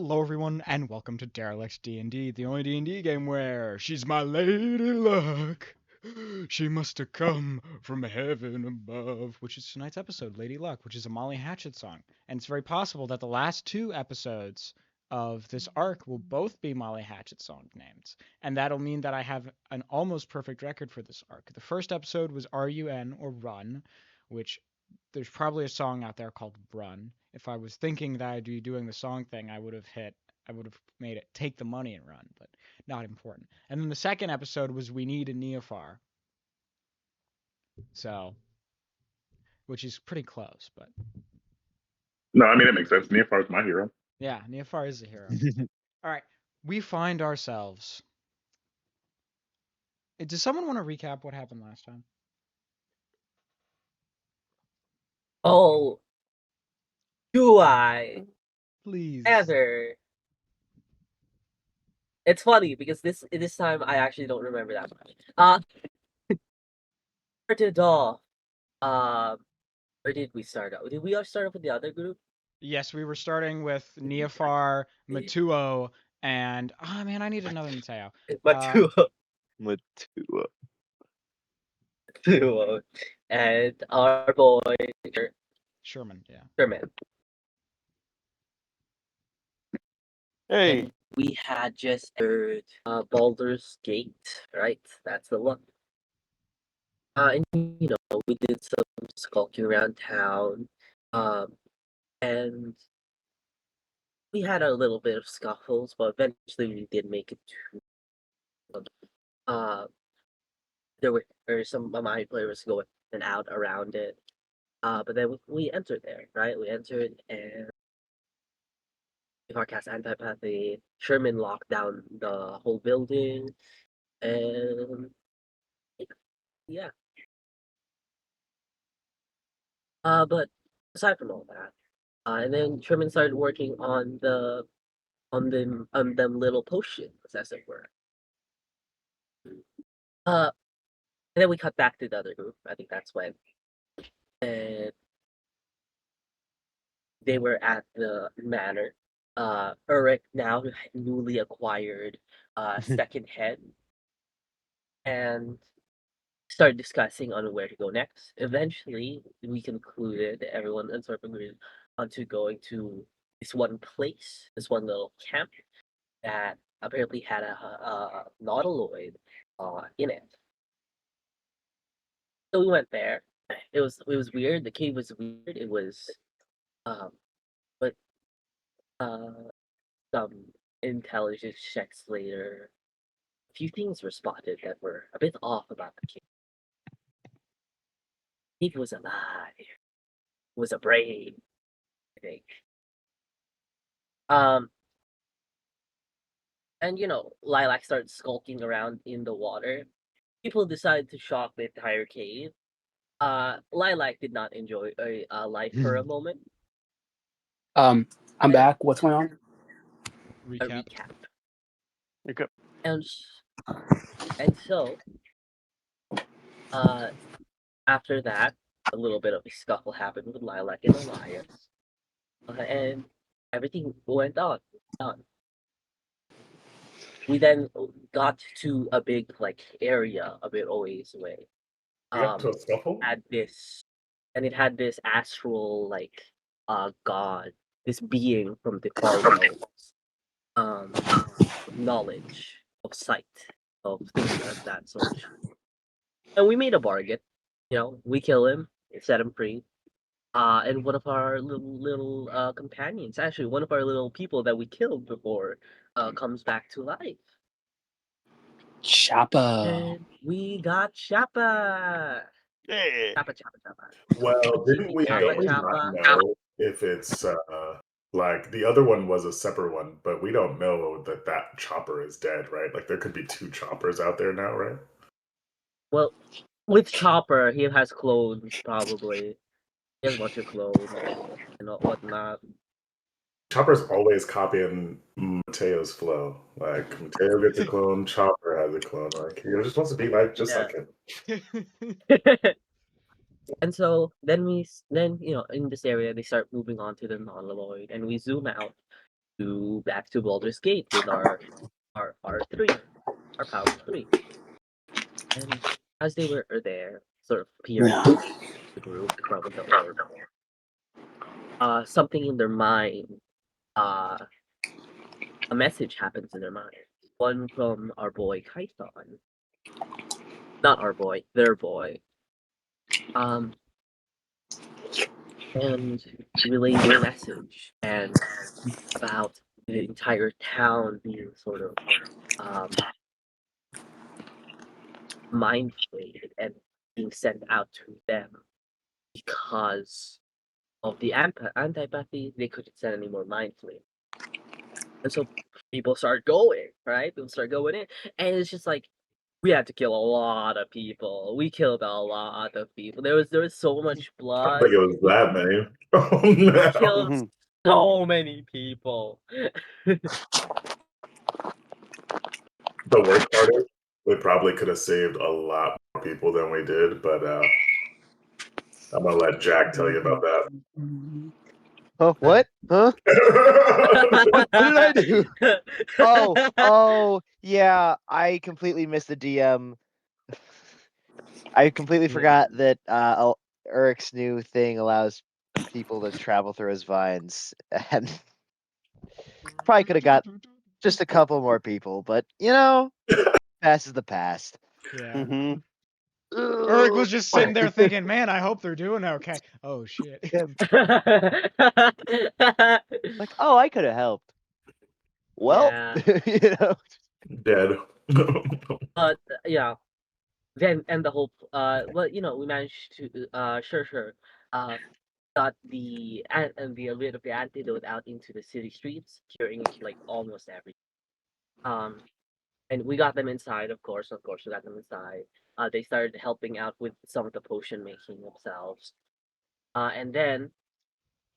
Hello everyone, and welcome to Derelict D&D, the only D&D game where she's my lady luck. She must have come from heaven above, which is tonight's episode, Lady Luck, which is a Molly Hatchet song. And it's very possible that the last two episodes of this arc will both be Molly Hatchet song names. And that'll mean that I have an almost perfect record for this arc. The first episode was RUN or Run, which there's probably a song out there called Run. If I was thinking that I'd be doing the song thing, I would have made it take the money and run, but not important. And then the second episode was We Need a Neophar. So, which is pretty close, but No, I mean, it makes sense. Neofar's my hero. yeah, Neophar is a hero. All right, we find ourselves. Does someone want to recap what happened last time? Oh, do I Please. ever? It's funny because this time I actually don't remember that much. Started off. Where did we start off? Did we all start off with the other group? Yes, we were starting with Neophar, Matuo, and man, I need another Mateo. Matuo. Matua. Matuo. And our boy Sherman, yeah. Sherman. Hey, And we had just entered Baldur's Gate, right? That's the one. And we did some skulking around town. And we had a little bit of scuffles, but eventually we did make it to. There were some of my players going in and out around it. But then we entered there, right? We entered and if our cast antipathy, Sherman locked down the whole building, and yeah. But aside from all that, and then Sherman started working on them little potions, as it were. And then we cut back to the other group. I think that's when, and they were at the manor. Urek now newly acquired second head, and started discussing on where to go next. Eventually, we concluded everyone and sort of agreed onto going to this one place, this one little camp that apparently had a nautiloid in it. So we went there. It was weird. The cave was weird. It was, but some intelligence checks later, a few things were spotted that were a bit off about the cave. It was alive. It was a brain, I think. And Lilac started skulking around in the water. People decided to shock the entire cave. Lilac did not enjoy life for a moment. I'm back. What's going on? A recap. Okay. And so, after that, a little bit of a scuffle happened with Lilac and Elias, and everything went on. We then got to a big area a bit always away. To a scuffle? It had this astral god, this being from the far realms, knowledge of sight of things of that sort. And we made a bargain. We kill him, set him free. And one of our little companions, actually one of our little people that we killed before, comes back to life. Chappa. And we got Chappa. Yeah. Chappa. Well, didn't we Chappa, not know if it's like the other one was a separate one, but we don't know that chopper is dead, right? Like there could be two choppers out there now, right? Well, with Chopper, he has clones probably. He has a bunch of clones and whatnot. Chopper's always copying Mateo's flow. Like Mateo gets a clone, Chopper has a clone. Like he just wants to be like like him. And so then in this area they start moving on to the non-Lloyd, and we zoom out, back to Baldur's Gate with our three, our power 3. And as they were there, sort of peering Yeah. the group from the orb, something in their mind, a message happens in their mind. One from our boy Kython. Not our boy, their boy. And relaying the message and about the entire town being sort of mind flayed and being sent out to them because of the antipathy. They couldn't send any more mind flayed. And so people start going, right? People start going in. And it's just like, we had to kill a lot of people. We killed a lot of people. There was so much I blood. don't think it was that many. Oh, We no. killed Mhm. so many people. The worst part is, we probably could have saved a lot more people than we did, but I'm gonna let Jack tell you about that. Oh, what? Huh? What did I do? Oh, yeah. I completely missed the DM. I completely forgot that Eric's new thing allows people to travel through his vines, and probably could have got just a couple more people, but past is the past. Yeah. Mhm. Eric was just sitting there thinking, man, I hope they're doing okay. Oh, shit. Like, oh, I could have helped. Well, Yeah. Dead. But yeah, then and the whole well, we managed to sure got the rid of the antidote out into the city streets, curing like almost every and we got them inside, of course we got them inside. They started helping out with some of the potion making themselves. And then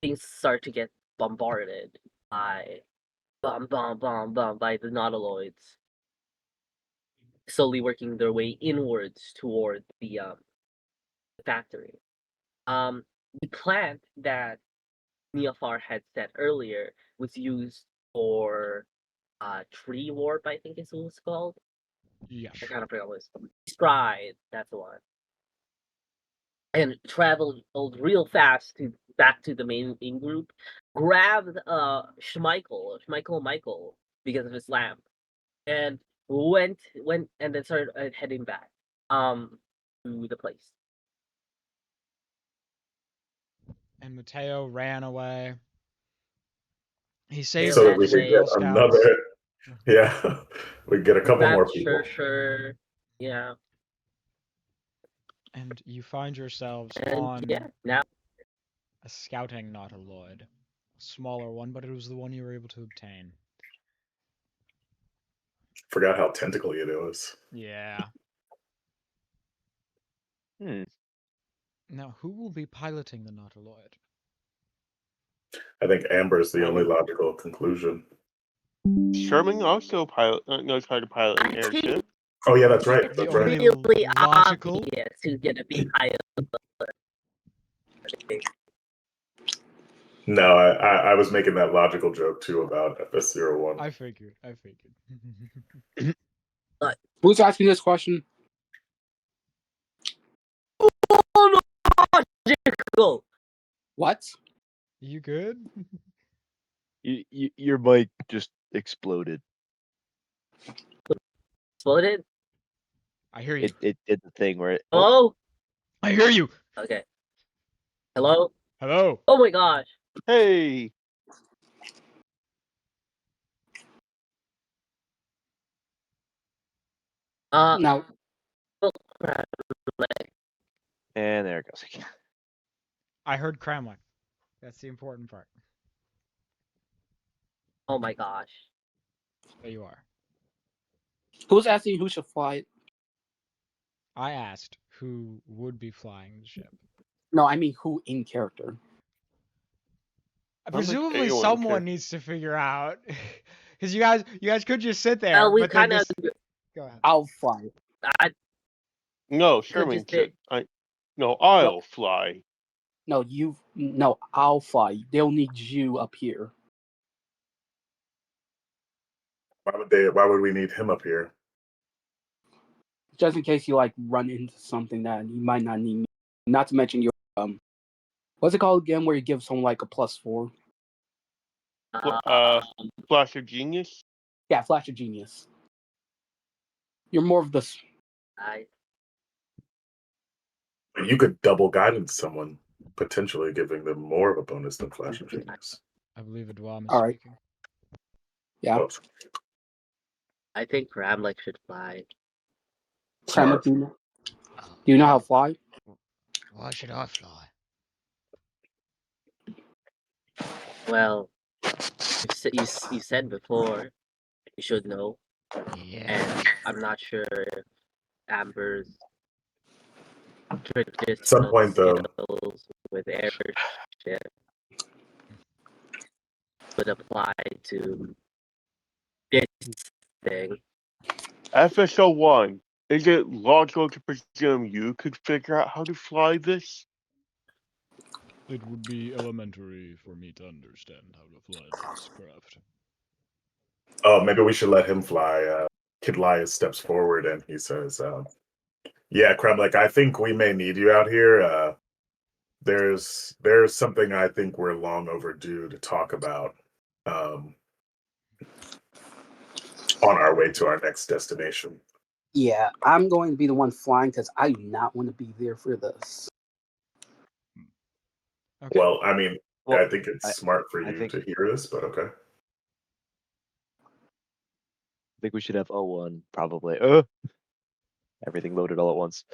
things start to get bombarded by by the nautiloids, slowly working their way inwards toward the factory. The plant that Neofar had said earlier was used for tree warp, I think is what it's called. Yes. I kind of forgot what it's called. Stride, that's the one. And traveled real fast back to the main in group, grabbed Michael because of his lamp, and went and then started heading back to the place. And Mateo ran away. He saved So Tail that all we the could away. get Girl Scouts. another. Yeah, we get a couple more Grabbed people. Sure. Yeah. And you find yourselves And on yeah, now a scouting nautiloid. A smaller one, but it was the one you were able to obtain. Forgot how tentacly it was. Yeah. Hmm. Now, who will be piloting the nautiloid? I think Amber's the only logical conclusion. Sherman also knows how to pilot an I think airship. Oh yeah, that's right. it's The That's right. only really logical. obvious who's gonna be higher. No, I was making that logical joke too about FS01. I figured. Who's asking this question? Go. What? You good? Your mic just exploded. Exploded? I hear you. It did the thing where it. Hello? I hear you. Okay. Hello? Hello. Oh my gosh. Hey. No. And there it goes again. I heard Cramlick. That's the important part. Oh my gosh. There you are. Who's asking who should fly it? I asked who would be flying the ship. No, I mean who in character. think Presumably anyone someone can. needs to figure out. Because you guys could just sit there. Well, we but then kind of. Go ahead. I'll fly it. No, Could Sherman just should. say- I'll fly. No, I'll fly. They'll need you up here. Why would we need him up here? Just in case you like run into something that you might not need me. Not to mention your what's it called again where you give someone like a +4? Flash of Genius. Yeah, Flash of Genius. You're more of the You could double guidance someone, potentially giving them more of a bonus than Flash of Genius. I believe Adwam is All right. speaking. Yeah. Oh, I think Ramlek should fly. smart. Do you know how to fly? Why should I fly? Well, you said before you should know, Yeah. and I'm not sure if Amber's At some point, though, skills with airship would apply to this thing. FSO1. Is it logical to presume you could figure out how to fly this? It would be elementary for me to understand how to fly this craft. oh, maybe we should let him fly. Kid Elias steps forward and he says, "Yeah, Kremlik, I think we may need you out here. There's something I think we're long overdue to talk about on our way to our next destination." Yeah, I'm going to be the one flying because I do not want to be there for this. Okay. Well, I mean, Well, I think it's smart for I you think- to hear this, but okay. I think we should have O1 probably. Everything loaded all at once.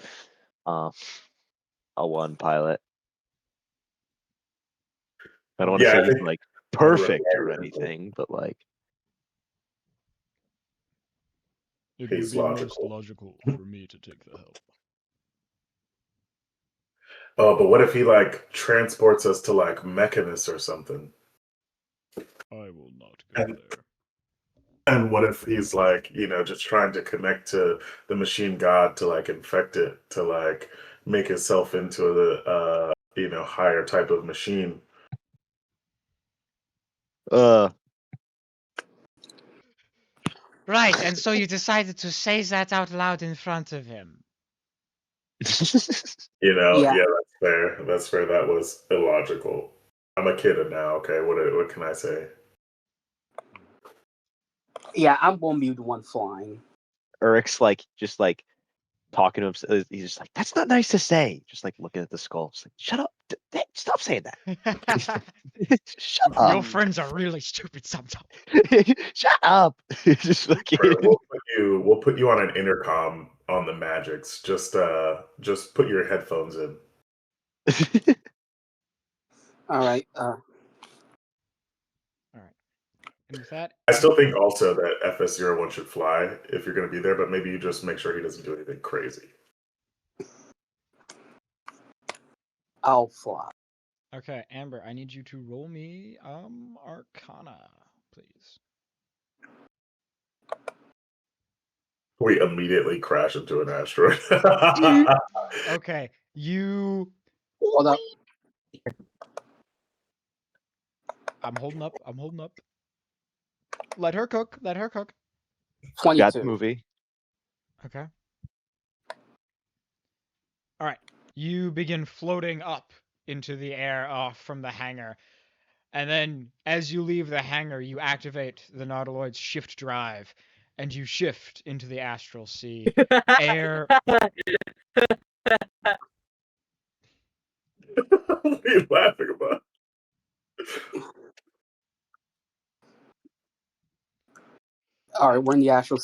O1 pilot. I don't want to Yeah, say I he's think like we're perfect or required. anything, but like It He's would be most logical. logical for me to take the help. Oh, but what if he like transports us to like Mechanus or something? I will not go And- there. And what if he's like, just trying to connect to the machine god to like infect it, to like make himself into a higher type of machine? Right, and so you decided to say that out loud in front of him. Yeah. Yeah, that's fair. That's fair. That was illogical. I'm a kid now. Okay, what can I say? Yeah, I'm going to be the one flying. Eric's like just like talking to himself. He's just like, that's not nice to say. Just like looking at the skull. Just like, shut up. Stop saying that. Shut Your up. friends are really stupid sometimes. Shut up. Just like, We'll put you on an intercom on the Magics. Just put your headphones in. All right. And with that, I still think also that FS01 should fly if you're going to be there, but maybe you just make sure he doesn't do anything crazy. I'll fly. okay, Amber, I need you to roll me Arcana, please. We immediately crash into an asteroid. Okay, you. Hold up. I'm holding up. I'm holding up. Let her cook. Let her cook. 22. Got the movie. Okay. All right. You begin floating up into the air off from the hangar. And then as you leave the hangar, you activate the Nautiloid's shift drive and you shift into the astral sea. Air. What are you laughing about? All right, we're in the astral.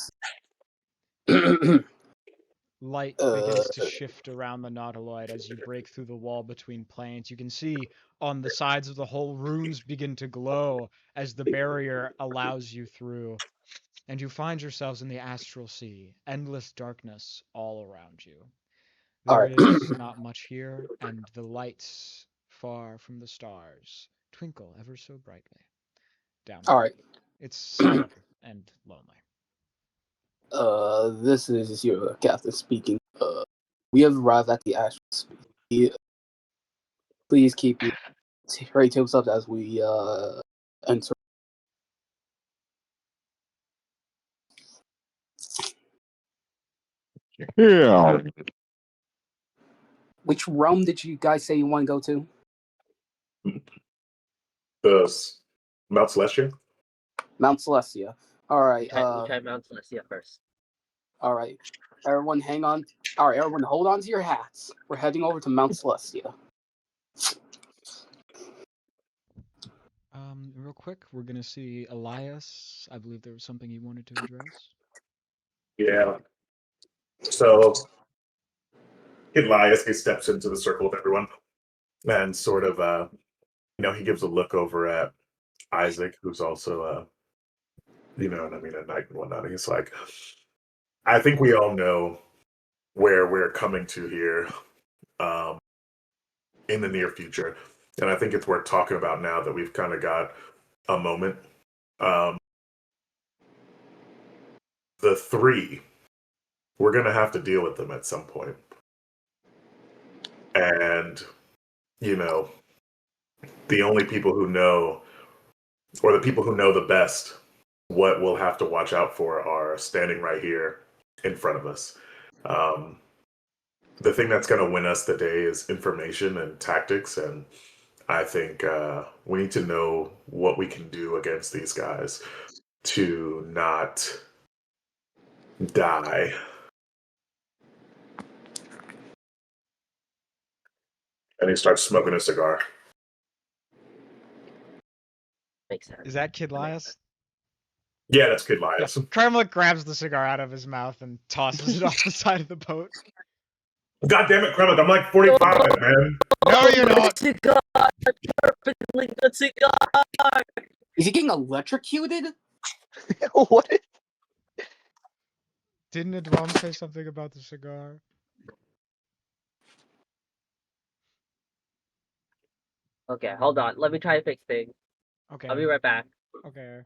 Light begins to shift around the Nautiloid as you break through the wall between planes. You can see on the sides of the hull runes begin to glow as the barrier allows you through. And you find yourselves in the astral sea, endless darkness all around you. All There right. is not much here, and the lights far from the stars twinkle ever so brightly down All here. right. It's silent and lonely. This is your captain speaking. We have arrived at the astral sea. Please keep your trade tables up as we enter. Yeah. Which realm did you guys say you want to go to? The Mount Celestia. Mount Celestia. All right. We try Mount Celestia first. All right. Everyone, hang on. All right, everyone, hold on to your hats. We're heading over to Mount Celestia. Real quick, we're gonna see Elias. I believe there was something he wanted to address. Yeah. So Elias, he steps into the circle of everyone and sort of, he gives a look over at Isaac, who's also, a knight and whatnot. And he's like, I think we all know where we're coming to here in the near future. And I think it's worth talking about now that we've kind of got a moment. The three, we're going to have to deal with them at some point. And, the only people who know, or the people who know the best, what we'll have to watch out for are standing right here in front of us. The thing that's going to win us the day is information and tactics, and I think we need to know what we can do against these guys to not die. And he starts smoking a cigar. Makes sense. Is that Kid Lias? Yeah, that's Kid Yeah. Lias. Kremlik grabs the cigar out of his mouth and tosses it off the side of the boat. God damn it, Kremlik, I'm like 45, man. No, you're not. Cigar! Perfectly good cigar! Is he getting electrocuted? What? Didn't Adwam say something about the cigar? Okay, hold on. Let me try to fix things. Okay. I'll be right back. Okay.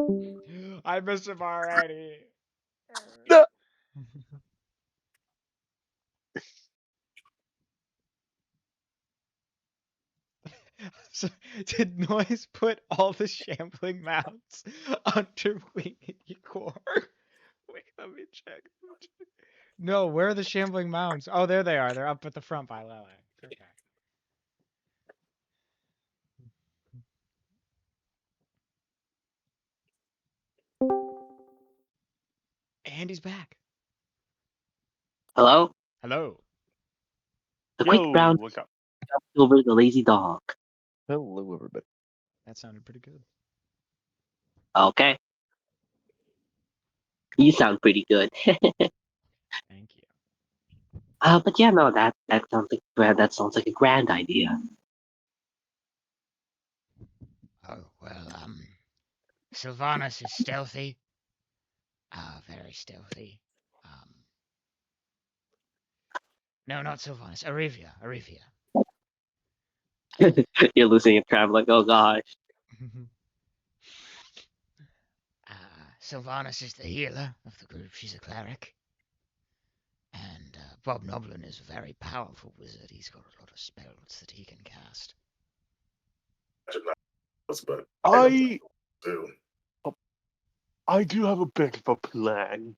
I miss him already. No. So, did Noise put all the shambling mounts under Wing and Ygor? Wait, let me check. No, where are the shambling mounts? Oh, there they are. They're up at the front by Lele. Okay. And he's back. Hello? Hello. The quick Yo, brown what's up? over the lazy dog. Hello, everybody. That sounded pretty good. Okay. You sound pretty good. Thank you. But yeah, no, that sounds like a grand idea. Oh, well, Sylvanas is stealthy. Very stealthy. No, not Sylvanas. Arivia. You're losing a traveler. Oh gosh. Sylvanas is the healer of the group. She's a cleric. And Bob Noblin is a very powerful wizard. He's got a lot of spells that he can cast. But I do have a bit of a plan.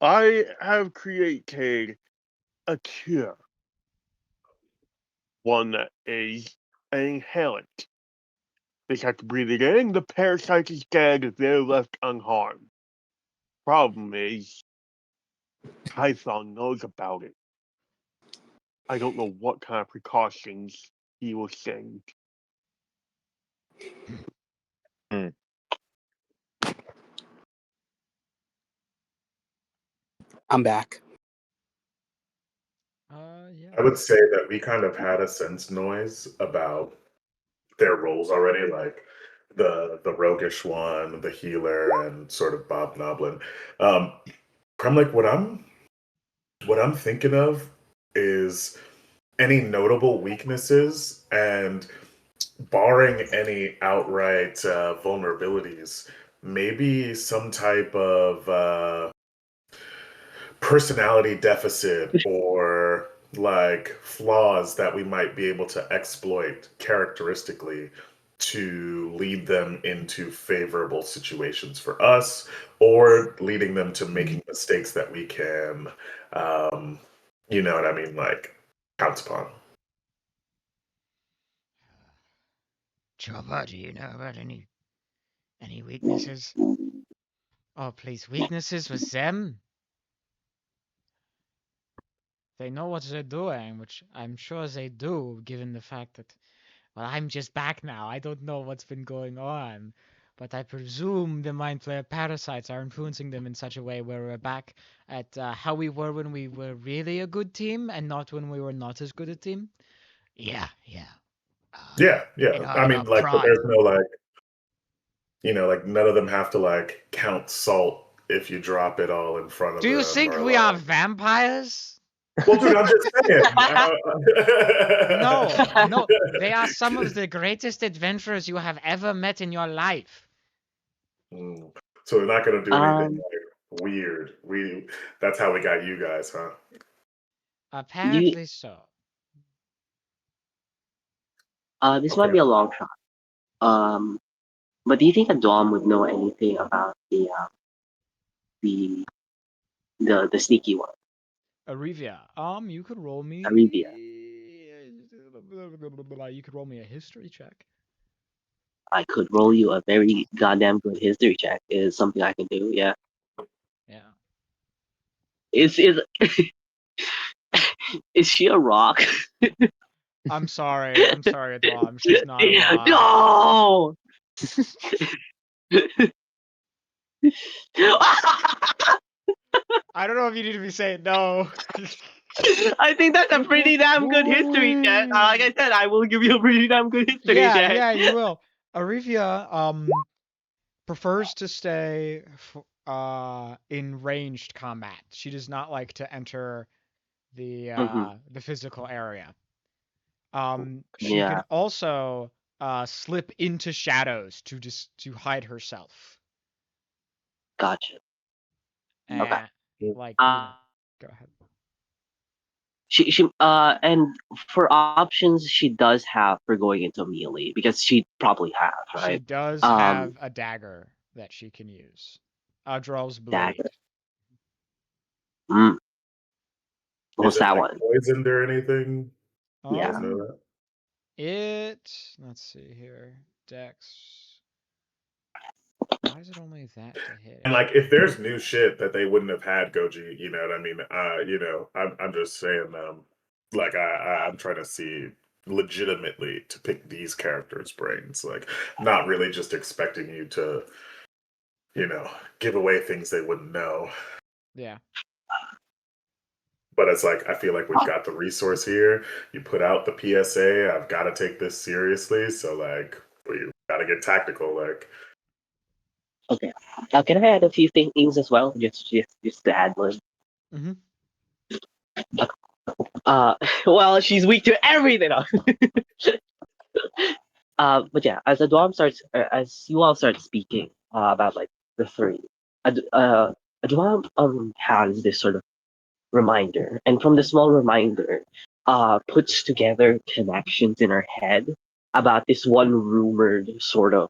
I have created a cure. One that is an inhalant. They have to breathe it in, the parasite is dead, they're left unharmed. Problem is, Tython knows about it. I don't know what kind of precautions he will send. I'm back. Yeah. I would say that we kind of had a sense noise about their roles already, like the roguish one, the healer, and sort of Bob Noblin. I'm like, what I'm thinking of is any notable weaknesses and barring any outright vulnerabilities, maybe some type of personality deficit or like flaws that we might be able to exploit characteristically to lead them into favorable situations for us, or leading them to making mistakes that we can, you know what I mean, like pounce upon. Chopper, do you know about any weaknesses? Oh, please, weaknesses with them? They know what they're doing, which I'm sure they do, given the fact that, well, I'm just back now. I don't know what's been going on. But I presume the Mind Flayer parasites are influencing them in such a way where we're back at how we were when we were really a good team and not when we were not as good a team. Yeah, yeah. Yeah, In yeah. our, I in mean, our like, but there's prime. no like, you know, like none of them have to like count salt if you drop it all in front of Do you them, think or we are like. vampires? Well, dude, I'm just saying. No, no. They are some of the greatest adventurers you have ever met in your life. Mm. So we're not gonna do anything Um, like weird. That's how we got you guys, huh? you Apparently so. this might Okay. be a long shot. Um, but do you think a Dom would know anything about the the sneaky one, Arivia, you could roll me. Arabia? You could roll me a history check. I could roll you a very goddamn good history check. Is something I can do. Yeah. Yeah. Is is she a rock? I'm sorry, Dom. She's not a rock. No. I don't know if you need to be saying no. I think that's a pretty damn good history check. Like I said, I will give you a pretty damn good history Yeah, check. yeah, you will. Arivia prefers to stay in ranged combat. She does not like to enter Hmm. the physical area. She can Yeah, also slip into shadows to hide herself. gotcha. Okay. And like, Uh, go ahead. and for options she does have for going into melee because she probably have, She right? does Um, have a dagger that she can use. Adrol's blade. dagger. Mm, Is what's it that like one? poisoned or anything? You guys Yeah. know Um, that? let's see here. Dex. Why is it only that to hit? And like, if there's new shit that they wouldn't have had, Goji, you know what I mean? You know, I'm just saying, like, I'm trying to see legitimately to pick these characters' brains, like, not really just expecting you to, you know, give away things they wouldn't know. Yeah. But it's like I feel like we've got the resource here. You put out the PSA. I've got to take this seriously. So like, we got to get tactical. Like, Okay. Can I add a few things as well? Just to add one. Mm-hmm. Uh, well, she's weak to everything. But yeah, as you all start speaking about like the three, Adwam has this sort of reminder, and from the small reminder, puts together connections in her head about this one rumored sort of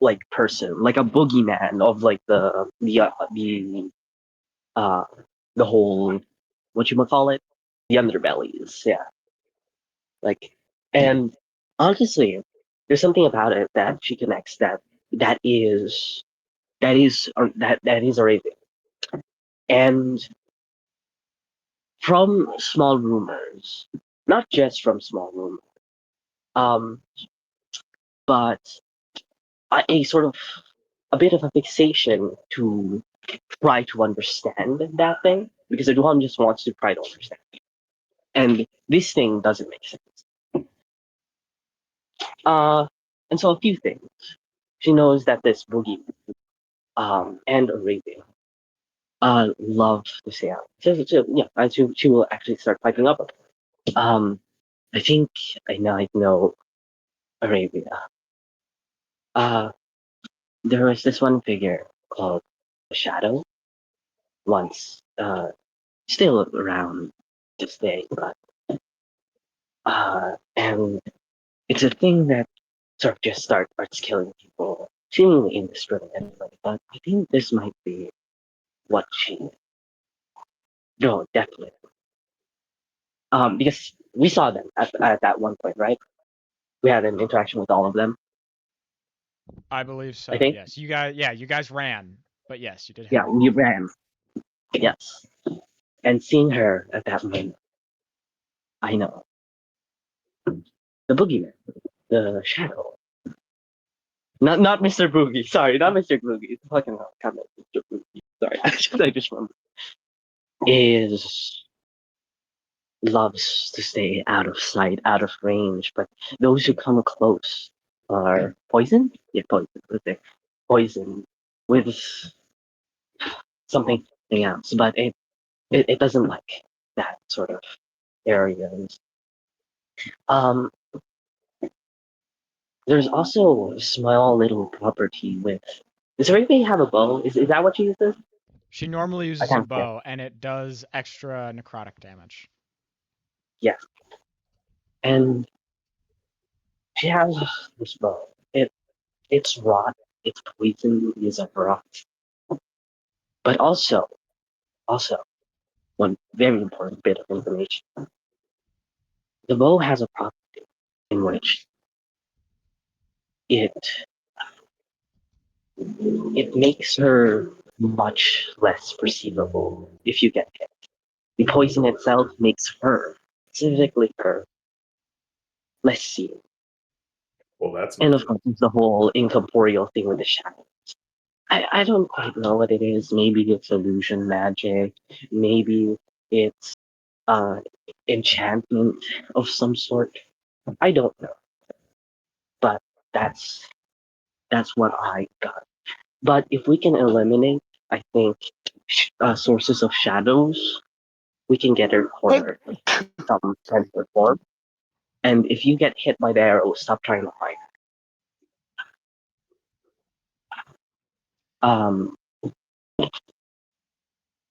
like person, like a boogeyman of like uh the whole, what you call it, the underbellies, yeah, like. And honestly, there's something about it that she connects that is that is Arabian. And from small rumors, not just from small rumors, um, but a sort of a bit of a fixation to try to understand that thing, because everyone just wants to try to understand, and this thing doesn't make sense. Uh, and so a few things. She knows that this boogie and Arabia love the sound. Yeah, she will actually start piping up. Um, I think I might know Arabia. Uh, there was this one figure called Shadow once, still around this day, but and it's a thing that sort of just starts killing people, seemingly indiscriminately. But I think this might be what she. No, definitely. Because we saw them at that one point, right? We had an interaction with all of them. I believe so. I think. Yes, you guys ran, but yes, you did Yeah, have. we ran. Yes, and seeing her at that moment, I know the boogeyman, the shadow. Not Mr. Boogie. Sorry, not Mr. Boogie. It's fucking come Mr. Boogie. Sorry, I just remembered. Is loves to stay out of sight, out of range, but those who come close are poisoned. Yeah, poison. Okay, poison with something else, but it doesn't like that sort of areas. Um, there's also a small little property with. Does everybody have a bow? Is that what she uses? She normally I uses a can't say. bow, and it does extra necrotic damage. Yeah, and she has this bow. It's rot. It's poison. It's a rot. But also one very important bit of information. The bow has a property in which it it makes her much less perceivable if you get hit. The poison itself makes her, specifically her, less seen. Well, that's And not of good. course, it's the whole incorporeal thing with the shadow. I don't quite know what it is. Maybe it's illusion magic. Maybe it's uh, enchantment of some sort. I don't know. But that's that's what I got. But if we can eliminate, I think, sources of shadows, we can get her cornered in some sense or form. And if you get hit by the arrow, stop trying to hide. Um,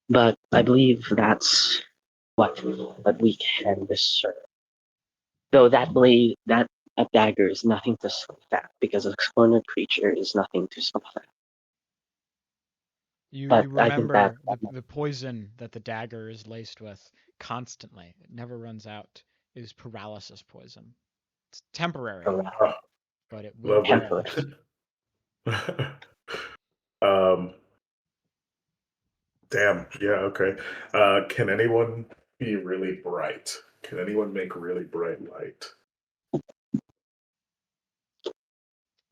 but I believe that's what we can discern. Though that blade, that dagger is nothing to scoff at, because a cornered creature is nothing to scoff at. You But I think that remember the poison that the dagger is laced with constantly. It never runs out. Is paralysis poison. It's temporary, Ah, but it will lovely. paralyze you. um, damn. Yeah. Okay. Can anyone be really bright? Can anyone make really bright light?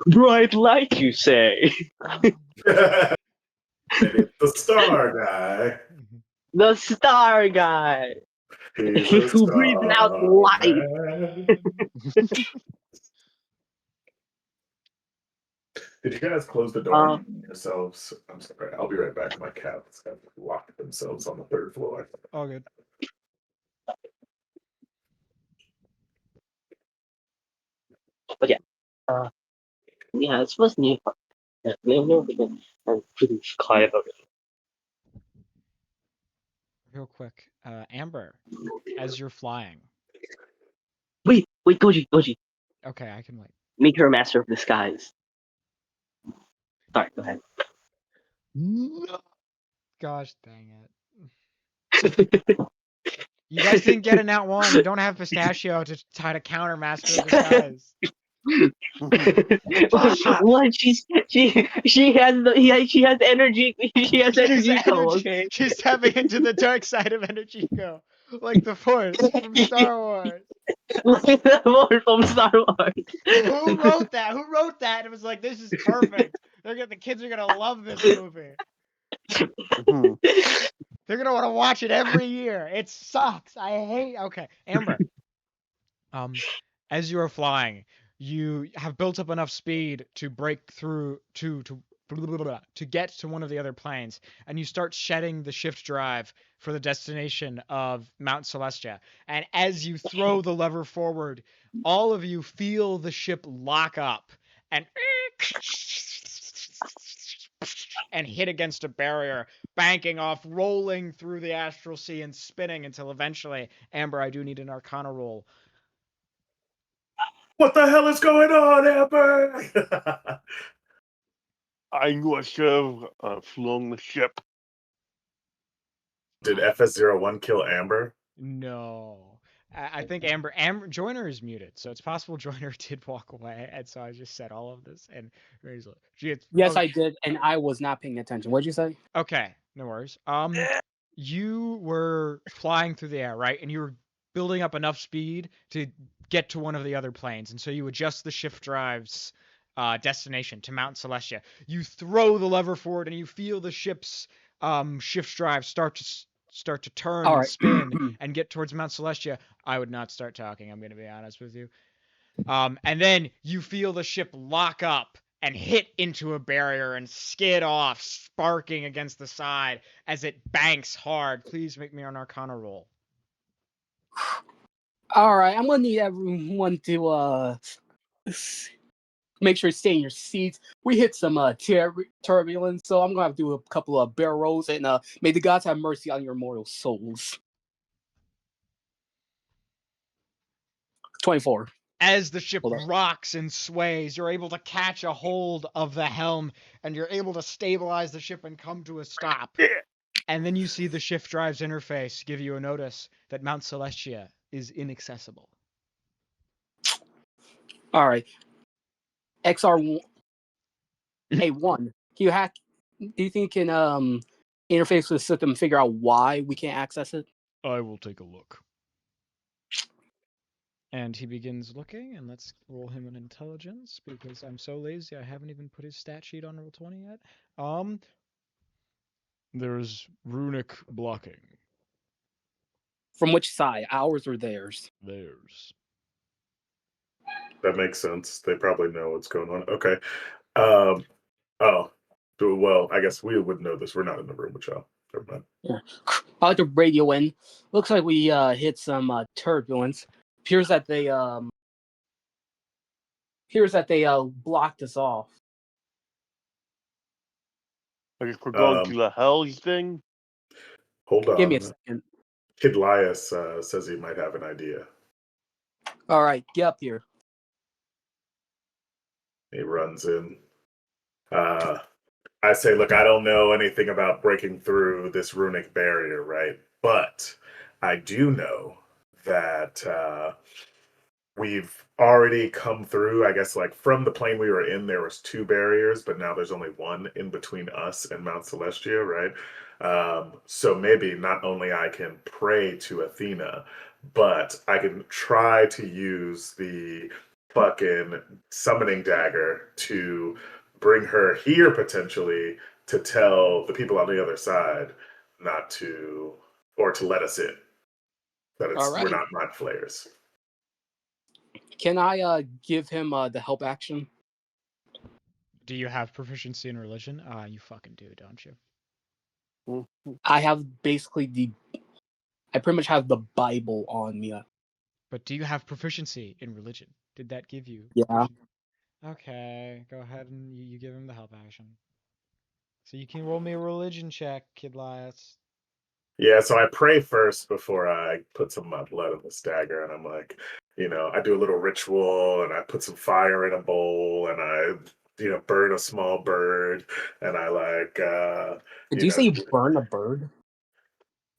bright light, you say? And it's the star guy. The star guy He's a who breathes out star light. man. Did you guys close the door yourselves? I'm sorry. I'll be right back. My cats have locked themselves on the third floor. All good. But yeah, yeah, it's supposed to be fun. Yeah, never been pretty quiet about it. Real quick, Amber, as you're flying. Wait, Goji, Okay, I can wait. make her a master of disguise. Sorry, go ahead. No. Gosh dang it. You guys didn't get a nat one. You don't have pistachio to try to counter master of disguise. What? She has energy. She has energy though. Okay. She's tapping into the dark side of energy go. Like the Force from Star Wars. More from Star Wars. Who wrote that? Who wrote that? It was like, this is perfect. The kids are gonna love this movie. They're gonna want to watch it every year. It sucks. I hate. Okay, Amber. As you are flying, you have built up enough speed to break through to get to one of the other planes, and you start shedding the shift drive for the destination of Mount Celestia. And as you throw the lever forward, all of you feel the ship lock up and hit against a barrier, banking off, rolling through the astral sea and spinning until eventually, Amber, I do need an Arcana roll. What the hell is going on, Amber? I knew I should have flown the ship. Did FS01 kill Amber? No. I think Amber Joyner is muted, so it's possible Joyner did walk away, and so I just said all of this, and Ray's like, Yes, I did, and I was not paying attention. What'd you say? Okay, no worries. You were flying through the air, right? And you were building up enough speed to get to one of the other planes, and so you adjust the shift drive's destination to Mount Celestia. You throw the lever forward, and you feel the ship's shift drive start to turn All and right. spin and get towards Mount Celestia. I would not start talking. I'm going to be honest with you. And then you feel the ship lock up and hit into a barrier and skid off, sparking against the side as it banks hard. Please make me an Arcana roll. All right, I'm gonna need everyone to make sure you stay in your seats. We hit some turbulence, so I'm gonna have to do a couple of barrel rolls, and may the gods have mercy on your mortal souls. 24. As the ship Hold on. rocks and sways, you're able to catch a hold of the helm, and you're able to stabilize the ship and come to a stop. And then you see the shift drive's interface give you a notice that Mount Celestia is inaccessible. All right. XR1. A1. Do you think you can interface with the system and figure out why we can't access it? I will take a look. And he begins looking, and let's roll him an intelligence, because I'm so lazy I haven't even put his stat sheet on Roll20 yet. There's runic blocking. From which side? Ours or theirs? Theirs. That makes sense. They probably know what's going on. Okay. Well, I guess we would know this. We're not in the room with y'all. Never mind. Yeah. I like to radio in. Looks like we hit some turbulence. Appears that they blocked us off. I guess we're going to the Hells thing. Hold on. Give me a second. Kid Lias says he might have an idea. All right, get up here. He runs in. I say, look, I don't know anything about breaking through this runic barrier, right? But I do know that we've already come through. I guess, like, from the plane we were in, there was 2 barriers, but now there's only 1 in between us and Mount Celestia, right? So maybe not only I can pray to Athena, but I can try to use the fucking summoning dagger to bring her here potentially to tell the people on the other side not to, or to let us in. That it's, All right. we're not mind flayers. Can I give him the help action? Do you have proficiency in religion? You fucking do, don't you? I have I pretty much have the Bible on me. But do you have proficiency in religion? Did that give you? Yeah. Okay, go ahead and you give him the help action. So you can roll me a religion check, Kid Lias. Yeah, so I pray first before I put some of my blood in this dagger, and I'm like, I do a little ritual, and I put some fire in a bowl, and I, burn a small bird, and I like. Did you say you burn a bird?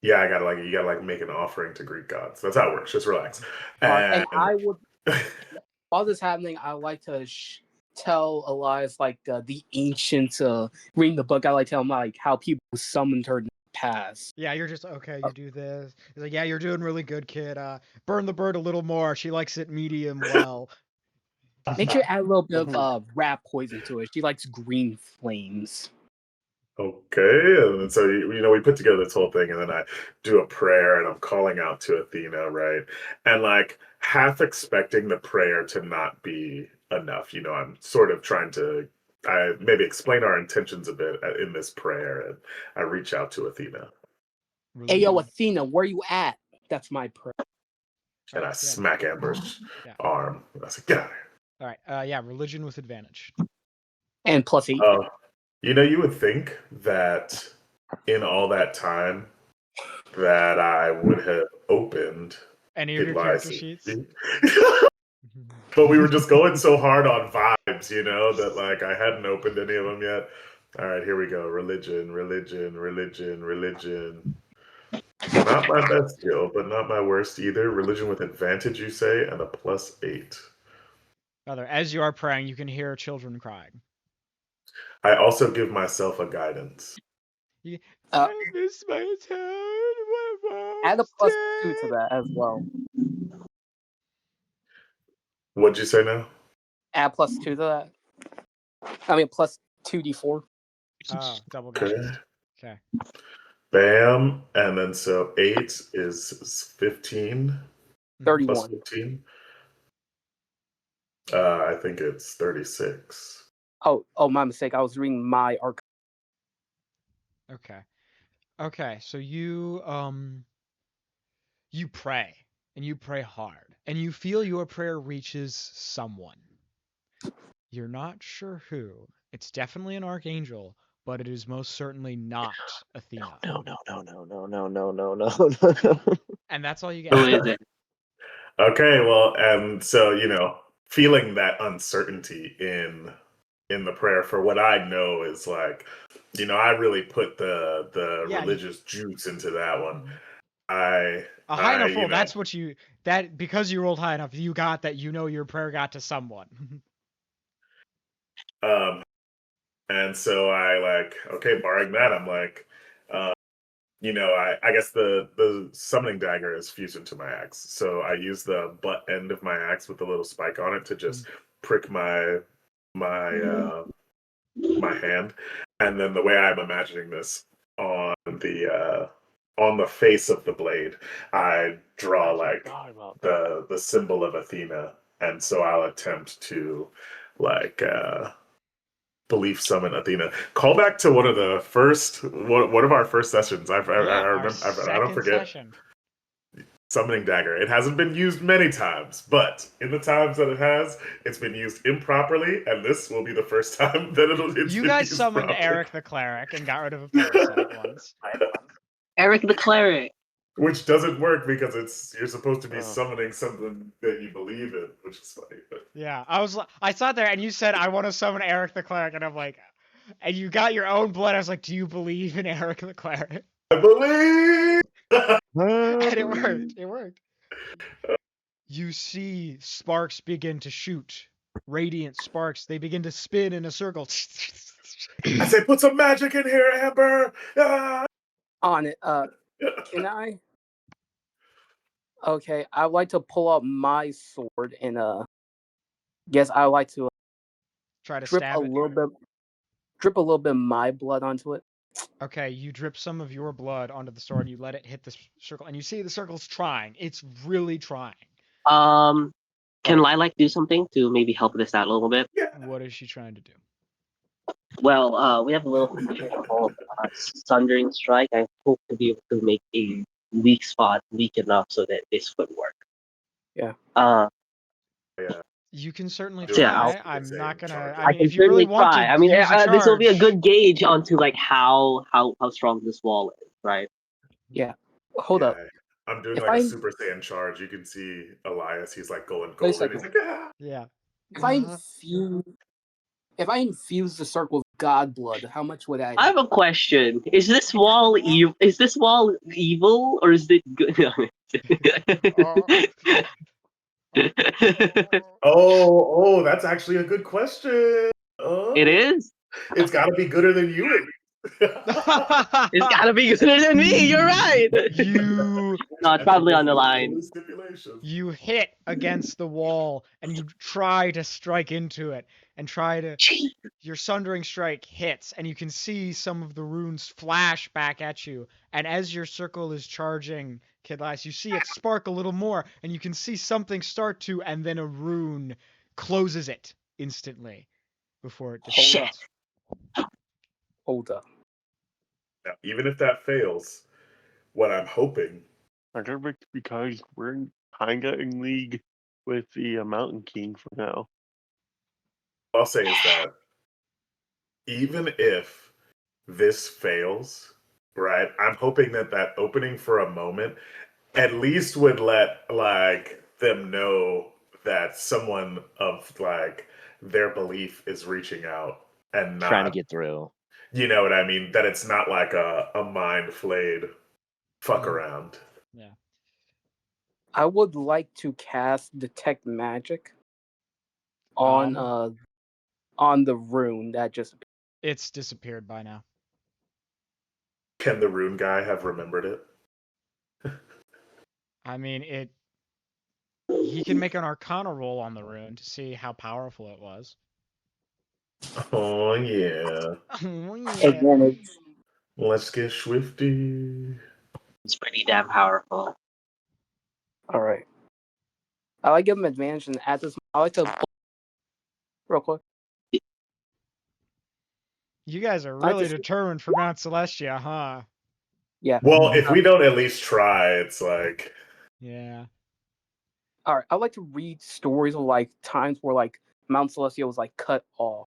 Yeah, you gotta make an offering to Greek gods. That's how it works. Just relax. And I would, while this is happening, I like to tell Elias the ancient reading the book. I like to tell him how people summoned her in the past. Yeah, you're just okay. You do this. He's like, yeah, you're doing really good, kid. Burn the bird a little more. She likes it medium well. Make sure you add a little bit of rat poison to it. She likes green flames. Okay, and so we put together this whole thing, and then I do a prayer, and I'm calling out to Athena, right? And like half expecting the prayer to not be enough. I'm sort of trying to maybe explain our intentions a bit in this prayer, and I reach out to Athena. Hey, yo, Athena, where you at? That's my prayer. And I smack Amber's arm. I say, get out of here. All right. Yeah, religion with advantage. And +8. You would think that in all that time that I would have opened any of your character sheets. But we were just going so hard on vibes, you know, that like I hadn't opened any of them yet. All right, here we go. Religion, religion, religion, religion. Not my best skill, but not my worst either. Religion with advantage, you say, and a +8. Rather, as you are praying, you can hear children crying. I also give myself a guidance. Uh, I miss my town. My add a mom's +2 to dead. that as well. What'd you say now? Add +2 to that. I mean, plus 2d4. Oh, double Okay. guidance. Okay. Bam. And then so 8 is 15. 31. +15. I think it's 36. Oh, my mistake. I was reading my arc. Okay. Okay, so you pray, and you pray hard, and you feel your prayer reaches someone. You're not sure who. It's definitely an archangel, but it is most certainly not Athena. No. And that's all you Who get. is it? Okay, well, and so, you know, feeling that uncertainty in the prayer for what I know is like, you know, I really put the Yeah, religious juice into that one. I a high enough you roll. know, That's what because you rolled high enough, you got that. You know your prayer got to someone. and so I like, okay, barring that, I'm like, you know, I guess the summoning dagger is fused into my axe, so I use the butt end of my axe with the little spike on it to just prick my my hand, and then the way I'm imagining this on the face of the blade, I draw like the symbol of Athena, and so I'll attempt to like belief summon Athena. Call back to one of the first one of our first sessions. I Yeah, our remember. I don't second forget. session. Summoning dagger. It hasn't been used many times, but in the times that it has, it's been used improperly, and this will be the first time that it's You been guys used summoned properly. Eric the cleric and got rid of a parasite once. Eric the cleric. Which doesn't work because you're supposed to be Oh. summoning something that you believe in, which is funny. But Yeah, I sat there and you said I want to summon Eric the cleric, and I'm like, and you got your own blood. I was like, do you believe in Eric the cleric? I believe. And it worked. It worked. You see sparks begin to shoot. Radiant sparks. They begin to spin in a circle. I say, put some magic in here, Amber. Ah! On it. Can I? Okay, I'd like to pull out my sword and guess I like to Try to drip stab it. Drip a little bit of my blood onto it. Okay, you drip some of your blood onto the sword and you let it hit the circle, and you see the circle's trying. It's really trying. Can Lilac do something to maybe help this out a little bit? What is she trying to do? Well, we have a little feature called Sundering Strike. I hope to be able to make a weak spot weak enough so that this would work. Yeah. Yeah. You can certainly Yeah, try. I'll- I'm not gonna. charge. I I mean, can if you really certainly want try. to I mean, use a this will be a charge- good gauge onto like how strong this wall is, right? Yeah. Hold up. I'm doing If like a I- Super Saiyan charge. You can see Elias. He's like going Wait a golden. He's second. like, ah! Yeah. If I infuse the circle with god blood, how much would I? I have a question. Is this wall Is this wall evil or is it good? Oh, that's actually a good question. Oh, It is. It's got to be gooder than you. It's gotta be gooder than me. You're right. You No, it's probably on the line. Stipulation. you hit against the wall and you try to strike into it and try to. Your sundering strike hits, and you can see some of the runes flash back at you. And as your circle is charging, Kidlice, you see it spark a little more, and you can see something start to, and then a rune closes it instantly before it dissipates. Hold up. Now, even if that fails, what I'm hoping. I think it's because we're kinda in league with the Mountain King for now. I'll say is that even if this fails, right? I'm hoping that opening for a moment at least would let like them know that someone of like their belief is reaching out and Trying to not, get through. you know what I mean? That it's not like a mind flayed fuck around. Yeah. I would like to cast detect magic on the rune that just. It's disappeared by now. Can the rune guy have remembered it? I mean, he can make an Arcana roll on the rune to see how powerful it was. Oh yeah. Oh, yeah. Advantage. Let's get swifty. It's pretty damn powerful. All right. I like give him advantage, and at this, I like to real quick. You guys are I like really to- determined for Mount Celestia, huh? Yeah. Well, if we don't at least try, it's like Yeah. All right. I like to read stories of like times where like Mount Celestia was like cut off.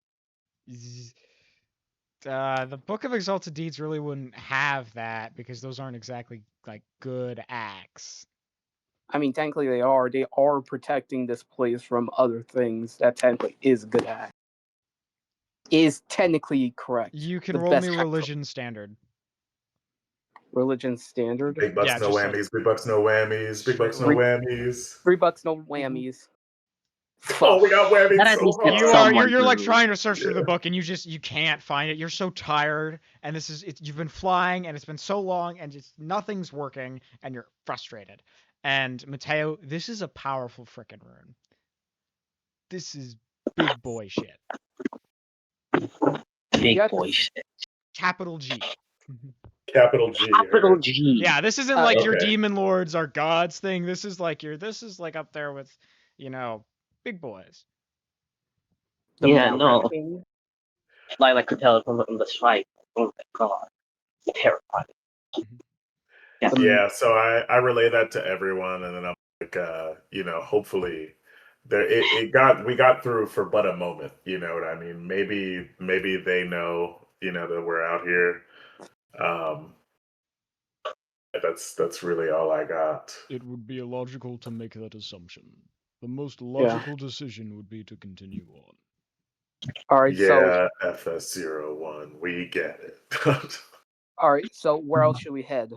The Book of Exalted Deeds really wouldn't have that because those aren't exactly like good acts. I mean, technically they are. They are protecting this place from other things. That technically is a good act. Is technically correct. You can The roll best me act- religion standard. religion standard. big bucks, Yeah, no just like whammies, big bucks, no whammies, big straight bucks, no roll. whammies. $3, no whammies. Oh, we got whammies That at so least gets hard. someone You're like through. trying to search through the Yeah. book and you can't find it. You're so tired and you've been flying and it's been so long and just nothing's working and you're frustrated. And Mateo, this is a powerful frickin' rune. This is big boy shit. Big Yeah, boy shit. Capital G. Capital G. Capital Heard. G. Yeah, this isn't like your Okay. demon lords are gods thing. This is like up there with, big boys. the Yeah, Mountain no. King. I could tell from the strike. Oh my god. Terrifying. Yeah. Yeah, so I relay that to everyone, and then I'm like, hopefully, we got through for but a moment. You know what I mean? Maybe they know, that we're out here. That's really all I got. It would be illogical to make that assumption. The most Yeah. logical decision would be to continue on. All right, so Yeah, FS01, we get it. so where else should we head?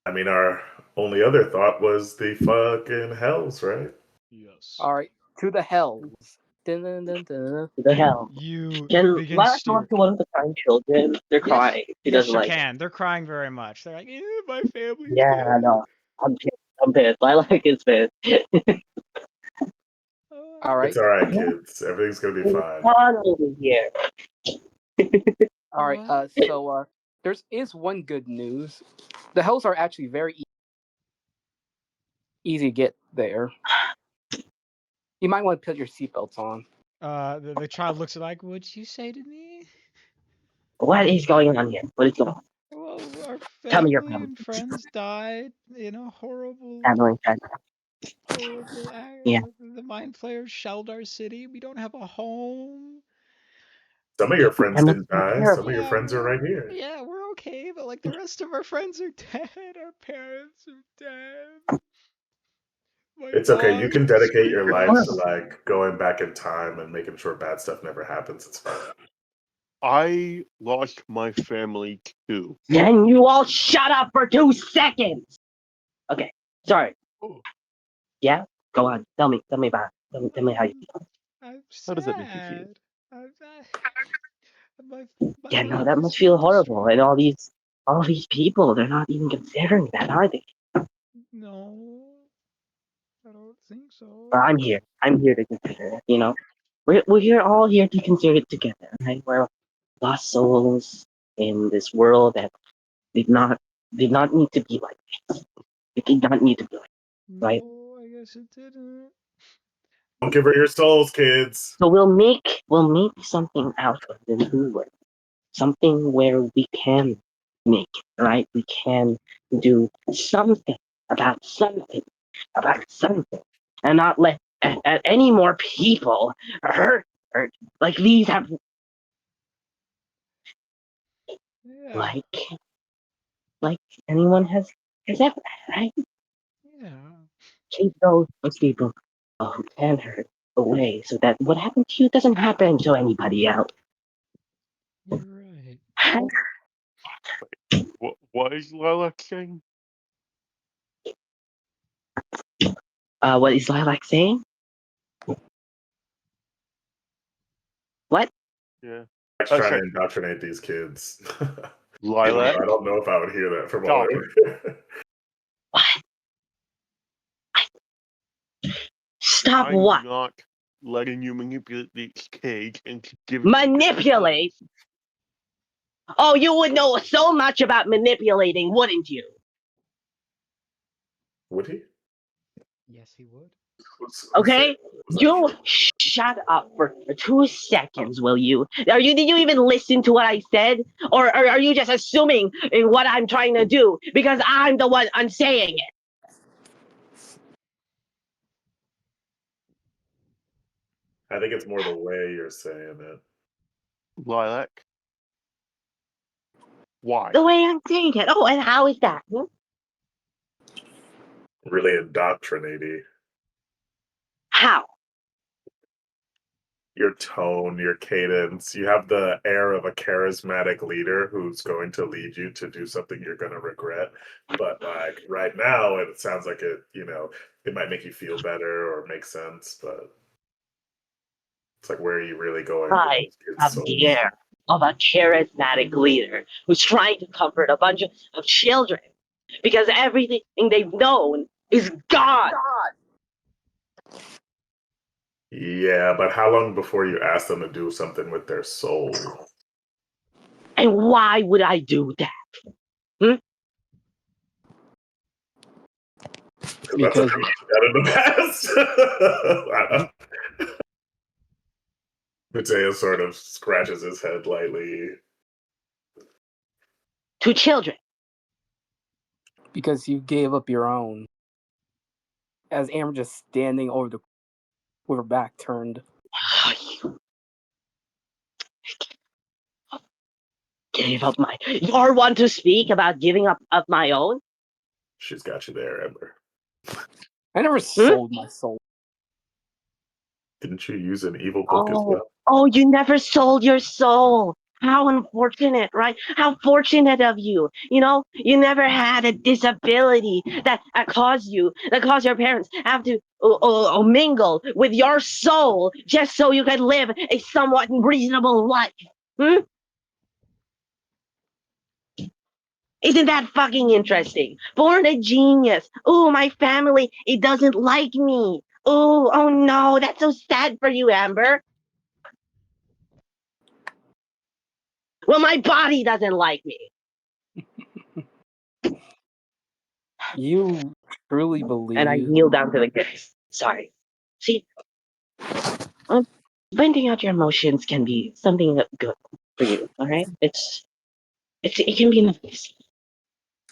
I mean, our only other thought was the fucking hells, right? Yes. All right, to the hells. Dun, dun, dun, dun. The hell. You Can begin Lara steer. talk to one of the crying children? They're crying. She Yes, doesn't you like it. can. They're crying very much. They're like, my family's Yeah, dead. no. I'm pissed. I'm pissed. Lilac is pissed. All right, It's all right, kids. Everything's gonna be fine. Fun over here. all right. What? So there's one good news. The hells are actually very easy to get there. You might want to put your seatbelts on. The child looks like, what'd you say to me? What is going on here? What is going on? Well, our Tell me family your problem. and friends died in a horrible Family friend. act. Yeah. The mind flayers shelled our city. We don't have a home. Some of your friends That must didn't be die. terrible. Some of your friends are right here. Yeah, we're okay, but like the rest of our friends are dead. Our parents are dead. My It's okay. You dog can dedicate your screaming. life to like going back in time and making sure bad stuff never happens. It's fine. I lost my family too. Can you all shut up for 2 seconds? Okay. Sorry. Yeah? Go on. Tell me about it. Tell me how you feel. I'm How does that make you feel? sad. My Yeah, no, that family's must feel been horrible. And destroyed. all these people, they're not even considering that, are they? No, I don't think so. But I'm here. I'm here to consider it, you know? We're all here to consider it together, right? We're lost souls in this world that did not need to be like this. It did not need to be like this, right? No, I guess it didn't. Don't give her your souls, kids. So we'll make something out of the new world. Something where we can make it, right? We can do something about something and not let any more people hurt like these have Yeah. like anyone has ever, right? Yeah. keep those people who can hurt away so that what happened to you doesn't happen to anybody else. You're right. What is Lilac saying? What is Lilac saying? What? Yeah. Like Oh, trying to sorry. indoctrinate these kids. Lilac, I don't know if I would hear that from Stop a What? Stop I'm what? not letting you manipulate these kids and give Manipulate? Oh, you would know so much about manipulating, wouldn't you? Would he? Yes, he would. Okay? You shut up for 2 seconds, will you? Did you even listen to what I said? Or are you just assuming in what I'm trying to do because I'm the one I'm saying it? I think it's more the way you're saying it. Lilac. Why? The way I'm saying it. Oh, and how is that? Really indoctrinating. How? Your tone, your cadence. You have the air of a charismatic leader who's going to lead you to do something you're going to regret. But like right now, it sounds like it might make you feel better or make sense. But it's like, where are you really going with I those kids' have the souls? air of a charismatic leader who's trying to comfort a bunch of children because everything they've known is gone. Yeah, but how long before you ask them to do something with their soul? And why would I do that? Because that's Because what you've done in the past. I don't- Mateo sort of scratches his head lightly. To children. because you gave up your own. As Amber just standing over the with her back turned. You gave up my. You're one to speak about giving up of my own? She's got you there, Ember. I never sold my soul. Didn't you use an evil book as well? Oh, you never sold your soul. How unfortunate, right? How fortunate of you. You know, you never had a disability that caused your parents have to mingle with your soul just so you could live a somewhat reasonable life. Hmm? Isn't that fucking interesting? Born a genius. Oh, my family, it doesn't like me. Oh no, that's so sad for you, Amber. Well, my body doesn't like me. You truly And I believe kneel down to the ground. Sorry. See, venting out your emotions can be something that's good for you. All right, it can be nice.